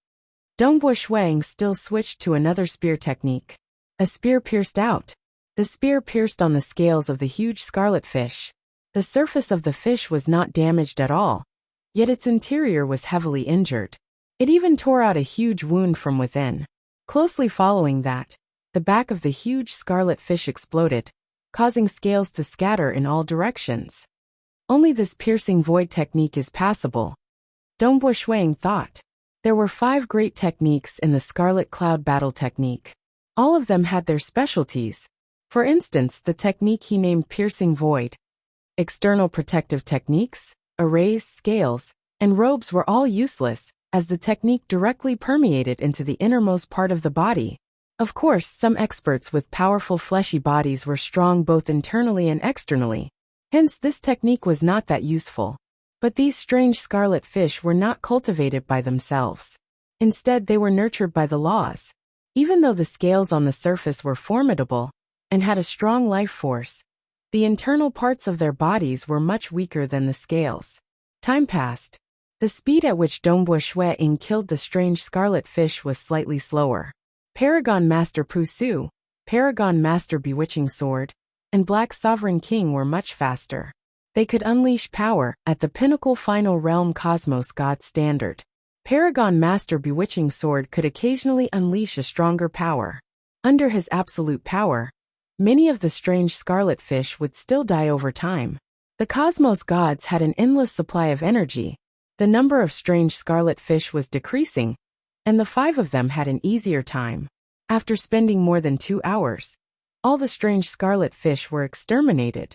Dongbu Shuang still switched to another spear technique. A spear pierced out. The spear pierced on the scales of the huge scarlet fish. The surface of the fish was not damaged at all, yet its interior was heavily injured. It even tore out a huge wound from within. Closely following that, the back of the huge scarlet fish exploded, causing scales to scatter in all directions. Only this piercing void technique is passable, Dongbu Shuang thought. There were 5 great techniques in the Scarlet Cloud Battle technique. All of them had their specialties. For instance, the technique he named Piercing Void. External protective techniques, arrays, scales, and robes were all useless, as the technique directly permeated into the innermost part of the body. Of course, some experts with powerful fleshy bodies were strong both internally and externally. Hence, this technique was not that useful. But these strange scarlet fish were not cultivated by themselves. Instead, they were nurtured by the laws. Even though the scales on the surface were formidable and had a strong life force, the internal parts of their bodies were much weaker than the scales. Time passed. The speed at which Dongbu Shuang killed the strange scarlet fish was slightly slower. Paragon Master Pu Su, Paragon Master Bewitching Sword, and Black Sovereign King were much faster. They could unleash power at the pinnacle final realm cosmos god standard. Paragon Master Bewitching Sword could occasionally unleash a stronger power. Under his absolute power, many of the strange scarlet fish would still die over time. The cosmos gods had an endless supply of energy. The number of strange scarlet fish was decreasing, and the 5 of them had an easier time. After spending more than 2 hours, all the strange scarlet fish were exterminated.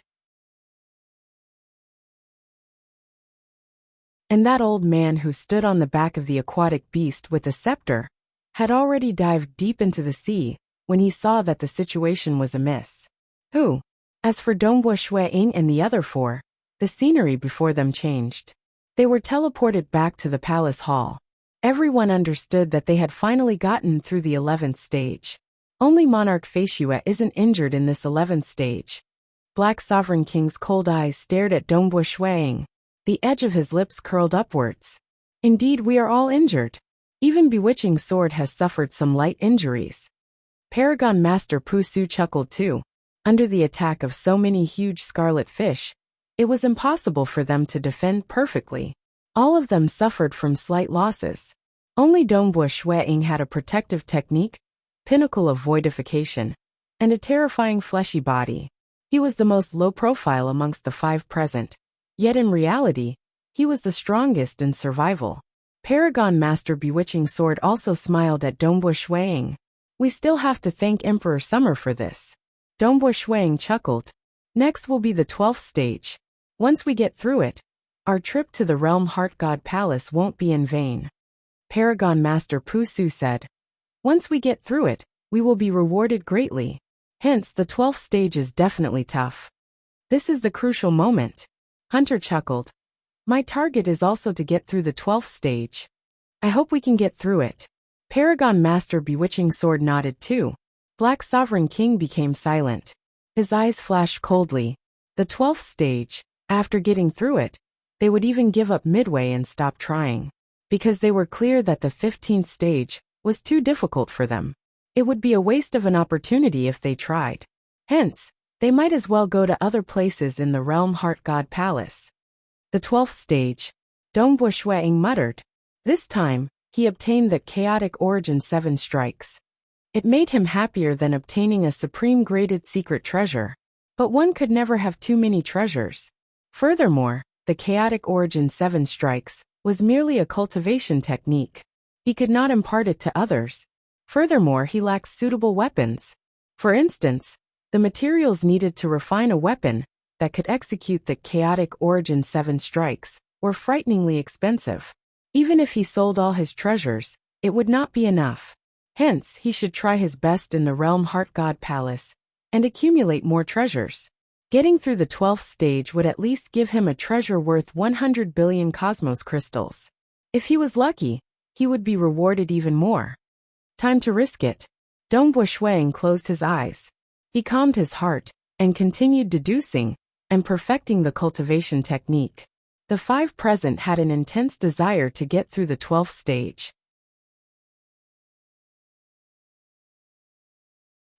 And that old man who stood on the back of the aquatic beast with a scepter had already dived deep into the sea when he saw that the situation was amiss. Who? As for Dongbu Shuang and the other 4, the scenery before them changed. They were teleported back to the palace hall. Everyone understood that they had finally gotten through the 11th stage. Only Monarch Feishue isn't injured in this 11th stage. Black Sovereign King's cold eyes stared at Dongbu Shuang. The edge of his lips curled upwards. Indeed, we are all injured. Even Bewitching Sword has suffered some light injuries. Paragon Master Pu Su chuckled too. Under the attack of so many huge scarlet fish, it was impossible for them to defend perfectly. All of them suffered from slight losses. Only Dongbu Shuang had a protective technique, pinnacle of voidification, and a terrifying fleshy body. He was the most low profile amongst the 5 present. Yet in reality, he was the strongest in survival. Paragon Master Bewitching Sword also smiled at Dongbu Shuang. We still have to thank Emperor Summer for this. Dongbu Shuang chuckled. Next will be the 12th stage. Once we get through it, our trip to the Realm Heart God Palace won't be in vain. Paragon Master Pu Su said. Once we get through it, we will be rewarded greatly. Hence, the 12th stage is definitely tough. This is the crucial moment. Hunter chuckled. My target is also to get through the 12th stage. I hope we can get through it. Paragon Master Bewitching Sword nodded too. Black Sovereign King became silent. His eyes flashed coldly. The 12th stage, after getting through it, they would even give up midway and stop trying. Because they were clear that the 15th stage was too difficult for them. It would be a waste of an opportunity if they tried. Hence, they might as well go to other places in the Realm Heart God Palace. The 12th stage, Dongbo Shuang muttered. This time, he obtained the Chaotic Origin 7 strikes. It made him happier than obtaining a supreme graded secret treasure. But one could never have too many treasures. Furthermore, the Chaotic Origin 7 strikes was merely a cultivation technique. He could not impart it to others. Furthermore, he lacks suitable weapons. For instance, the materials needed to refine a weapon that could execute the Chaotic Origin 7 strikes were frighteningly expensive. Even if he sold all his treasures, it would not be enough. Hence, he should try his best in the Realm Heart God Palace and accumulate more treasures. Getting through the 12th stage would at least give him a treasure worth 100 billion cosmos crystals. If he was lucky, he would be rewarded even more. Time to risk it. Dongbo Shuang closed his eyes. He calmed his heart and continued deducing and perfecting the cultivation technique. The 5 present had an intense desire to get through the 12th stage.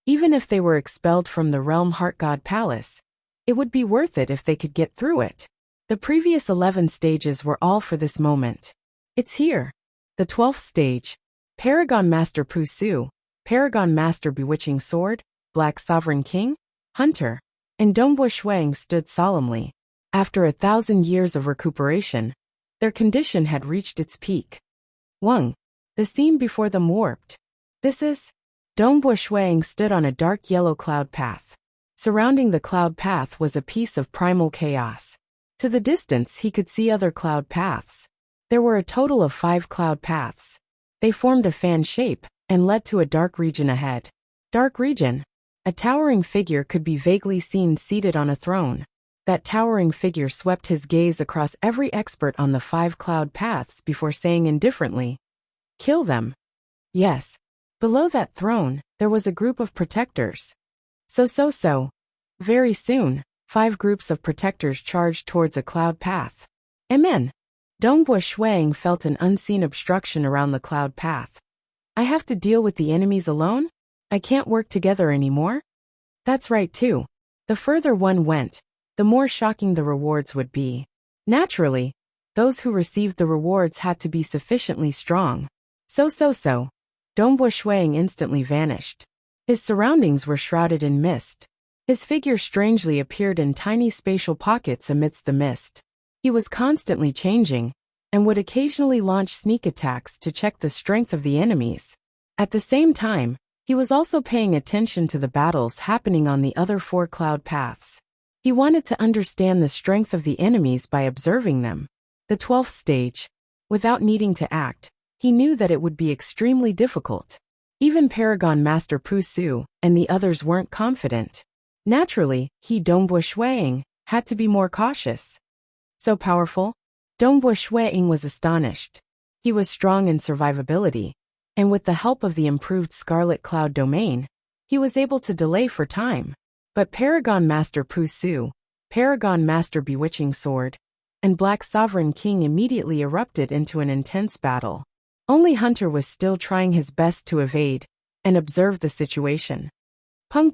Even if they were expelled from the Realm Heart God Palace, it would be worth it if they could get through it. The previous 11 stages were all for this moment. It's here. The 12th stage, Paragon Master Pu Su, Paragon Master Bewitching Sword, Black Sovereign King, Hunter, and Dongbo Shuang stood solemnly. After 1,000 years of recuperation, their condition had reached its peak. Wang, the scene before them warped. This is... Dongbo Shuang stood on a dark yellow cloud path. Surrounding the cloud path was a piece of primal chaos. To the distance he could see other cloud paths. There were a total of 5 cloud paths. They formed a fan shape and led to a dark region ahead. Dark region. A towering figure could be vaguely seen seated on a throne. That towering figure swept his gaze across every expert on the 5 cloud paths before saying indifferently, "Kill them." Yes. Below that throne, there was a group of protectors. So. Very soon, 5 groups of protectors charged towards a cloud path. Amen. Dongbo Shuang felt an unseen obstruction around the cloud path. I have to deal with the enemies alone? I can't work together anymore? That's right too. The further one went, the more shocking the rewards would be. Naturally, those who received the rewards had to be sufficiently strong. So. Dongbo Shuang instantly vanished. His surroundings were shrouded in mist. His figure strangely appeared in tiny spatial pockets amidst the mist. He was constantly changing, and would occasionally launch sneak attacks to check the strength of the enemies. At the same time, he was also paying attention to the battles happening on the other 4 cloud paths. He wanted to understand the strength of the enemies by observing them. The 12th stage, without needing to act, he knew that it would be extremely difficult. Even Paragon Master Pu Su and the others weren't confident. Naturally, Dongbo Shuang had to be more cautious. So powerful? Dongbo Shuang was astonished. He was strong in survivability, and with the help of the improved Scarlet Cloud domain, he was able to delay for time. But Paragon Master Pu Su, Paragon Master Bewitching Sword, and Black Sovereign King immediately erupted into an intense battle. Only Hunter was still trying his best to evade and observe the situation. Pung.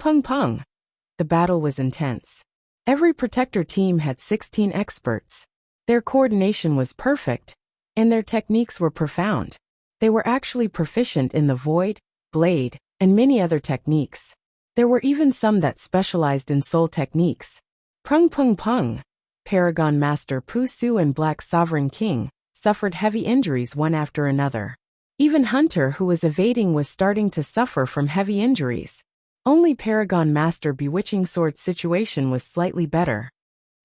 The battle was intense. Every protector team had 16 experts. Their coordination was perfect, and their techniques were profound. They were actually proficient in the void, blade, and many other techniques. There were even some that specialized in soul techniques. Pung. Paragon Master Pu Su and Black Sovereign King suffered heavy injuries one after another. Even Hunter, who was evading, was starting to suffer from heavy injuries. Only Paragon Master Bewitching Sword's situation was slightly better.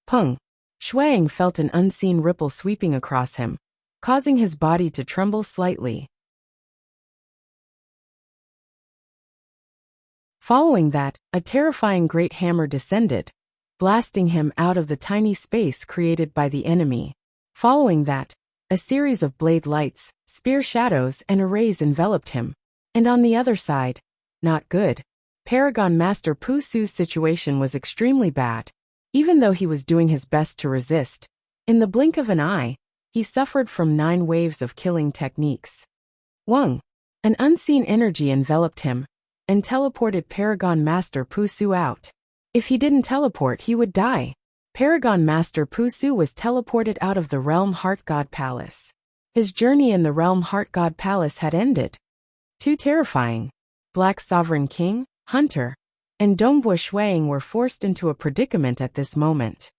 Pung. Shuang felt an unseen ripple sweeping across him, causing his body to tremble slightly. Following that, a terrifying great hammer descended. blasting him out of the tiny space created by the enemy. Following that, a series of blade lights, spear shadows, and arrays enveloped him. And on the other side, not good. Paragon Master Pu Su's situation was extremely bad. Even though he was doing his best to resist, in the blink of an eye, he suffered from 9 waves of killing techniques. Wang, an unseen energy enveloped him and teleported Paragon Master Pu Su out. If he didn't teleport, he would die. Paragon Master Pu Su was teleported out of the Realm Heart God Palace. His journey in the Realm Heart God Palace had ended. Too terrifying. Black Sovereign King, Hunter, and Dongbua Shuang were forced into a predicament at this moment.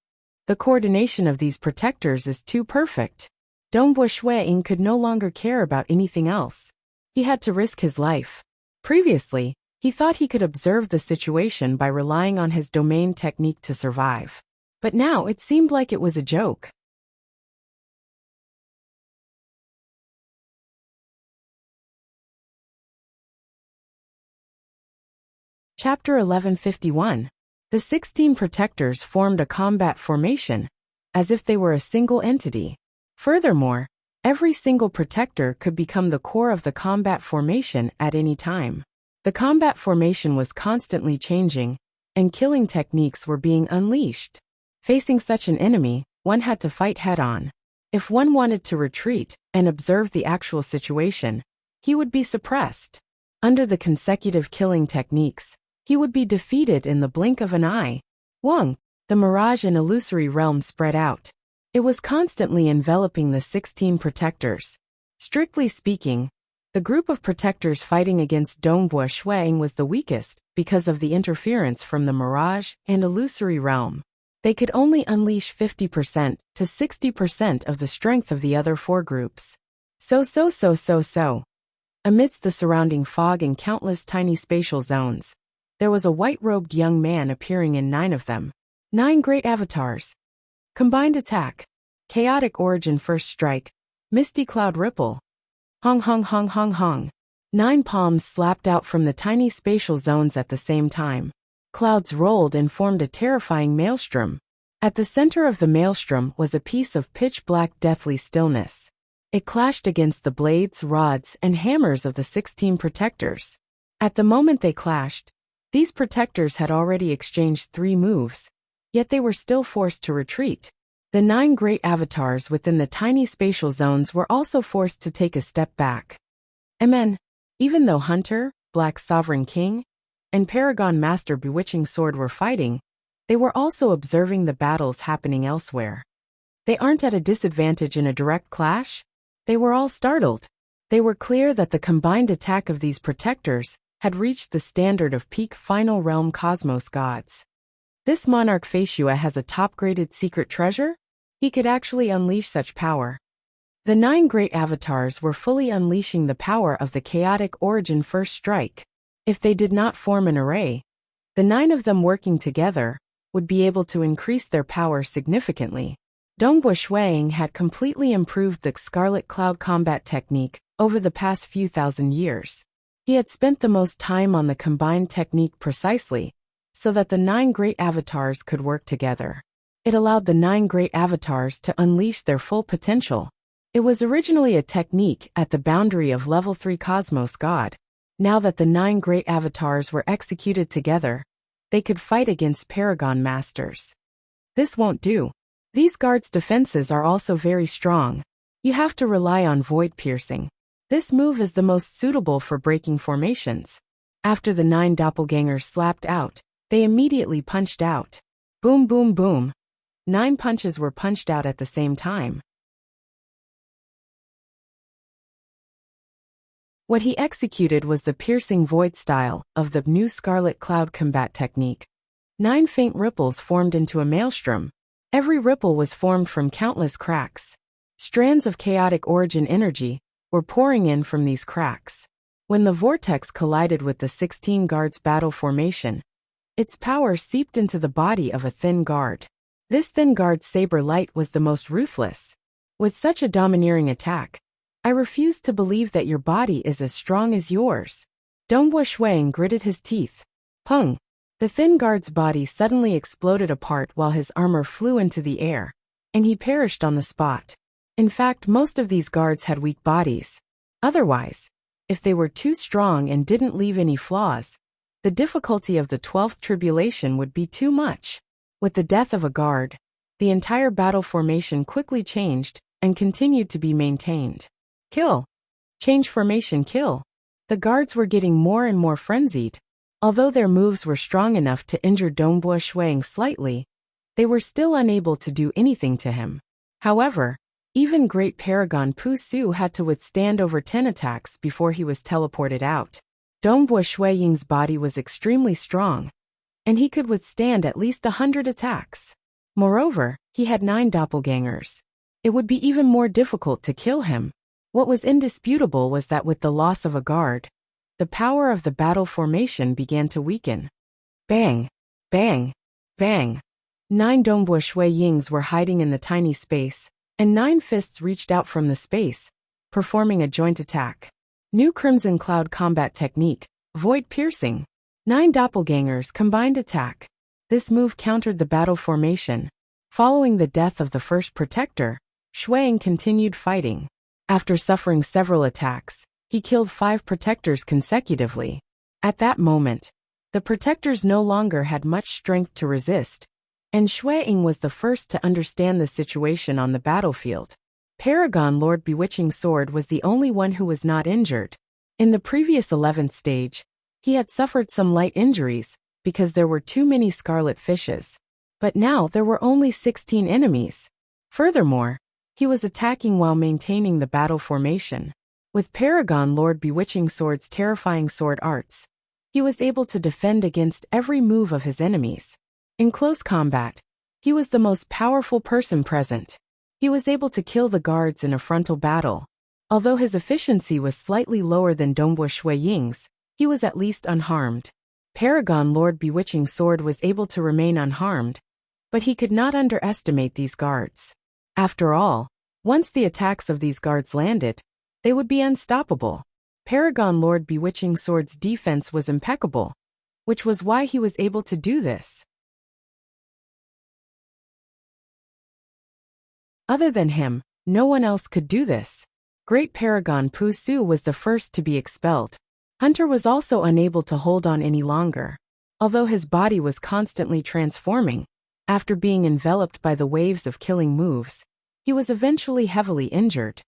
The coordination of these protectors is too perfect. Dongbua Shuang could no longer care about anything else. He had to risk his life. Previously, he thought he could observe the situation by relying on his domain technique to survive. But now it seemed like it was a joke. Chapter 1151. The 16 protectors formed a combat formation, as if they were a single entity. Furthermore, every single protector could become the core of the combat formation at any time. The combat formation was constantly changing, and killing techniques were being unleashed. Facing such an enemy, one had to fight head-on. If one wanted to retreat and observe the actual situation, he would be suppressed. Under the consecutive killing techniques, he would be defeated in the blink of an eye. Wang, the mirage and illusory realm spread out. It was constantly enveloping the 16 protectors. Strictly speaking, the group of protectors fighting against Dongbua Shuang was the weakest because of the interference from the mirage and illusory realm. They could only unleash 50% to 60% of the strength of the other 4 groups. So. Amidst the surrounding fog and countless tiny spatial zones, there was a white-robed young man appearing in 9 of them. 9 great avatars. Combined attack. Chaotic origin first strike. Misty cloud ripple. Hong. 9 palms slapped out from the tiny spatial zones at the same time. Clouds rolled and formed a terrifying maelstrom. At the center of the maelstrom was a piece of pitch-black deathly stillness. It clashed against the blades, rods, and hammers of the 16 protectors. At the moment they clashed, these protectors had already exchanged 3 moves, yet they were still forced to retreat. The 9 great avatars within the tiny spatial zones were also forced to take a step back. Even though Hunter, Black Sovereign King, and Paragon Master Bewitching Sword were fighting, they were also observing the battles happening elsewhere. They aren't at a disadvantage in a direct clash. They were all startled. They were clear that the combined attack of these protectors had reached the standard of peak final realm cosmos gods. This monarch Feishua has a top-graded secret treasure? He could actually unleash such power. The 9 great avatars were fully unleashing the power of the chaotic origin first strike. If they did not form an array, the 9 of them working together would be able to increase their power significantly. Dongbua Shuang had completely improved the Scarlet Cloud combat technique over the past few thousand years. He had spent the most time on the combined technique precisely, so that the 9 great avatars could work together. It allowed the 9 great avatars to unleash their full potential. It was originally a technique at the boundary of level 3 Cosmos God. Now that the 9 great avatars were executed together, they could fight against Paragon Masters. This won't do. These guards' defenses are also very strong. You have to rely on void piercing. This move is the most suitable for breaking formations. After the 9 doppelgangers slapped out, they immediately punched out. Boom boom boom. 9 punches were punched out at the same time. What he executed was the piercing void style of the new Scarlet Cloud combat technique. 9 faint ripples formed into a maelstrom. Every ripple was formed from countless cracks. Strands of chaotic origin energy were pouring in from these cracks. When the vortex collided with the 16 guards' battle formation, its power seeped into the body of a thin guard. This thin guard's saber light was the most ruthless. With such a domineering attack, I refuse to believe that your body is as strong as yours. Dongbua Shuang gritted his teeth. Pung! The thin guard's body suddenly exploded apart while his armor flew into the air, and he perished on the spot. In fact, most of these guards had weak bodies. Otherwise, if they were too strong and didn't leave any flaws, the difficulty of the 12th tribulation would be too much. With the death of a guard, the entire battle formation quickly changed and continued to be maintained. Kill. Change formation, kill. The guards were getting more and more frenzied. Although their moves were strong enough to injure Dongbo Shuang slightly, they were still unable to do anything to him. However, even Great Paragon Pu Su had to withstand over 10 attacks before he was teleported out. Dongbo Shuang's body was extremely strong, and he could withstand at least 100 attacks. Moreover, he had 9 doppelgangers. It would be even more difficult to kill him. What was indisputable was that with the loss of a guard, the power of the battle formation began to weaken. Bang! Bang! Bang! 9 Dongbo Shuangs were hiding in the tiny space, and 9 fists reached out from the space, performing a joint attack. New Crimson Cloud combat technique, Void Piercing. 9 doppelgangers combined attack. This move countered the battle formation. Following the death of the first protector, Shuang continued fighting. After suffering several attacks, he killed 5 protectors consecutively. At that moment, the protectors no longer had much strength to resist, and Shuang was the first to understand the situation on the battlefield. Paragon Lord Bewitching Sword was the only one who was not injured. In the previous 11th stage, he had suffered some light injuries because there were too many scarlet fishes. But now there were only 16 enemies. Furthermore, he was attacking while maintaining the battle formation. With Paragon Lord Bewitching Sword's terrifying sword arts, he was able to defend against every move of his enemies. In close combat, he was the most powerful person present. He was able to kill the guards in a frontal battle. Although his efficiency was slightly lower than Dongbo Shuaying's, he was at least unharmed. Paragon Lord Bewitching Sword was able to remain unharmed, but he could not underestimate these guards. After all, once the attacks of these guards landed, they would be unstoppable. Paragon Lord Bewitching Sword's defense was impeccable, which was why he was able to do this. Other than him, no one else could do this. Great Paragon Pu Su was the first to be expelled. Hunter was also unable to hold on any longer. Although his body was constantly transforming, after being enveloped by the waves of killing moves, he was eventually heavily injured.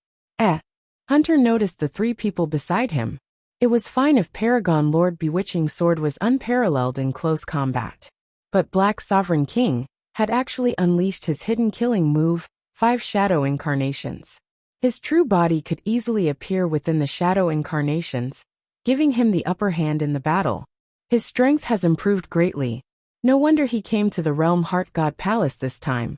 Hunter noticed the 3 people beside him. It was fine if Paragon Lord Bewitching Sword was unparalleled in close combat. But Black Sovereign King had actually unleashed his hidden killing move, 5 Shadow Incarnations. His true body could easily appear within the Shadow Incarnations, giving him the upper hand in the battle. His strength has improved greatly. No wonder he came to the Realm Heart God Palace this time.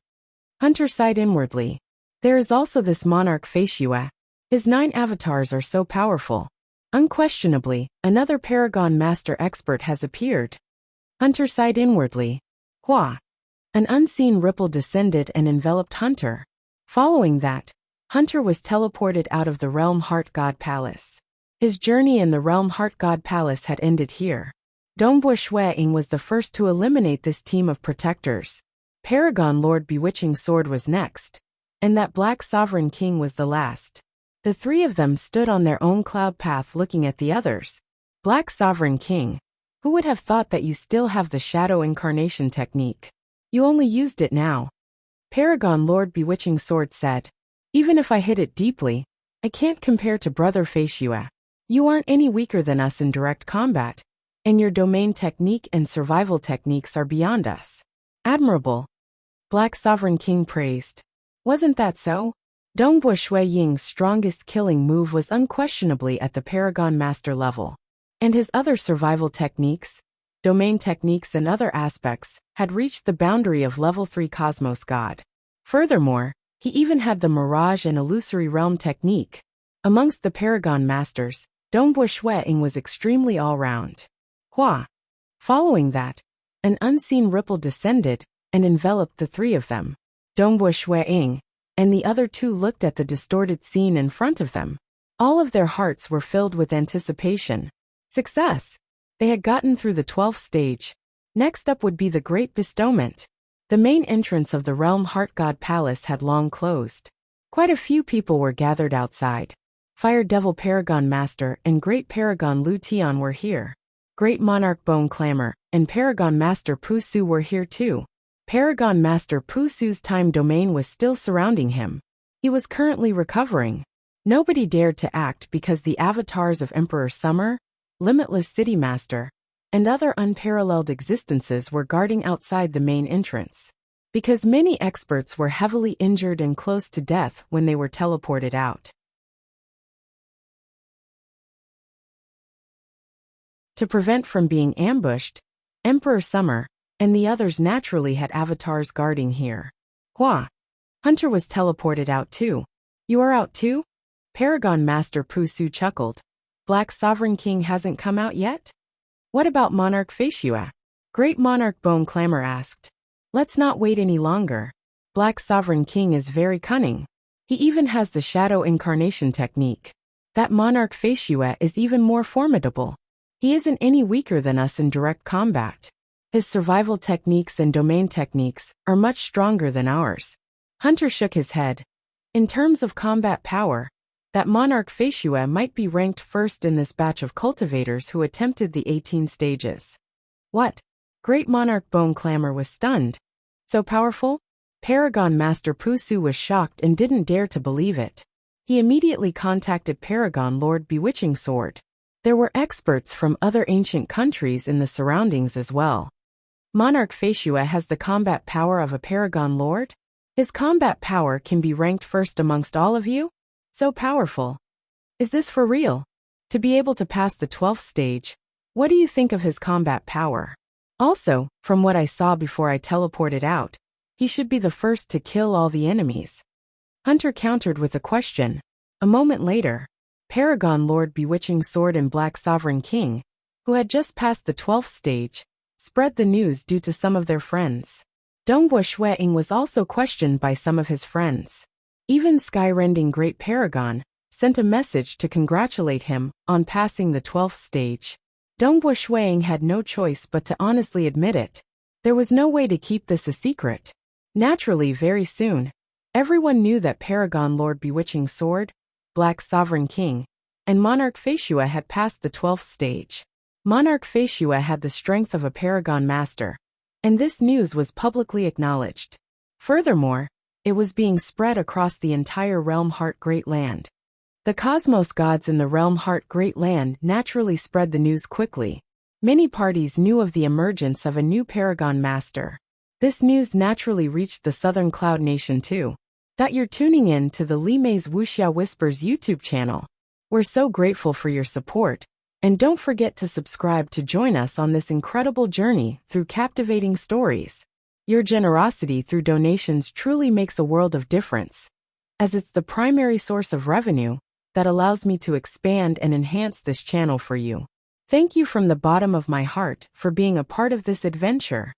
Hunter sighed inwardly. There is also this Monarch Feishue. His 9 avatars are so powerful. Unquestionably, another Paragon Master Expert has appeared. Hunter sighed inwardly. Hua! An unseen ripple descended and enveloped Hunter. Following that, Hunter was teleported out of the Realm Heart God Palace. His journey in the Realm Heart God Palace had ended here. Dongbo Shuang was the first to eliminate this team of protectors. Paragon Lord Bewitching Sword was next, and that Black Sovereign King was the last. The 3 of them stood on their own cloud path looking at the others. Black Sovereign King, who would have thought that you still have the Shadow Incarnation technique? You only used it now. Paragon Lord Bewitching Sword said. Even if I hit it deeply, I can't compare to Brother Feishue. You aren't any weaker than us in direct combat, and your domain technique and survival techniques are beyond us. Admirable. Black Sovereign King praised. Wasn't that so? Dongbo Shuaying's strongest killing move was unquestionably at the Paragon Master level, and his other survival techniques, domain techniques and other aspects, had reached the boundary of level 3 Cosmos God. Furthermore, he even had the Mirage and Illusory Realm technique. Amongst the Paragon Masters, Dongbo Shuang was extremely all-round. Hua! Following that, an unseen ripple descended and enveloped the 3 of them. Dongbo Shuang and the other 2 looked at the distorted scene in front of them. All of their hearts were filled with anticipation. Success! They had gotten through the 12th stage. Next up would be the Great Bestowment. The main entrance of the Realm Heart God Palace had long closed. Quite a few people were gathered outside. Fire Devil Paragon Master and Great Paragon Lu Tian were here. Great Monarch Bone Clamor and Paragon Master Pu Su were here too. Paragon Master Pu Su's time domain was still surrounding him. He was currently recovering. Nobody dared to act because the avatars of Emperor Summer, Limitless City Master, and other unparalleled existences were guarding outside the main entrance. Because many experts were heavily injured and close to death when they were teleported out. To prevent from being ambushed, Emperor Summer and the others naturally had avatars guarding here. Hua! Hunter was teleported out too. You are out too? Paragon Master Pu Su chuckled. Black Sovereign King hasn't come out yet? What about Monarch Feishua? Great Monarch Bone Clamor asked. Let's not wait any longer. Black Sovereign King is very cunning. He even has the Shadow Incarnation technique. That Monarch Feishua is even more formidable. He isn't any weaker than us in direct combat. His survival techniques and domain techniques are much stronger than ours. Hunter shook his head. In terms of combat power, that Monarch Feishua might be ranked first in this batch of cultivators who attempted the 18 stages. What? Great Monarch Bone Clamor was stunned. So powerful? Paragon Master Pu Su was shocked and didn't dare to believe it. He immediately contacted Paragon Lord Bewitching Sword. There were experts from other ancient countries in the surroundings as well. Monarch Feishua has the combat power of a Paragon Lord? His combat power can be ranked first amongst all of you? So powerful. Is this for real? To be able to pass the 12th stage, what do you think of his combat power? Also, from what I saw before I teleported out, he should be the first to kill all the enemies. Hunter countered with a question. A moment later, Paragon Lord Bewitching Sword and Black Sovereign King, who had just passed the 12th stage, spread the news due to some of their friends. Dongbua Shueying was also questioned by some of his friends. Even Skyrending Great Paragon sent a message to congratulate him on passing the 12th stage. Dongbua Shueying had no choice but to honestly admit it. There was no way to keep this a secret. Naturally, very soon, everyone knew that Paragon Lord Bewitching Sword, Black Sovereign King, and Monarch Feishua had passed the 12th stage. Monarch Feishua had the strength of a Paragon Master, and this news was publicly acknowledged. Furthermore, it was being spread across the entire Realm Heart Great Land. The Cosmos gods in the Realm Heart Great Land naturally spread the news quickly. Many parties knew of the emergence of a new Paragon Master. This news naturally reached the Southern Cloud Nation too. That you're tuning in to the Li Mei's Wuxia Whispers YouTube channel. We're so grateful for your support, and don't forget to subscribe to join us on this incredible journey through captivating stories. Your generosity through donations truly makes a world of difference, as it's the primary source of revenue that allows me to expand and enhance this channel for you. Thank you from the bottom of my heart for being a part of this adventure.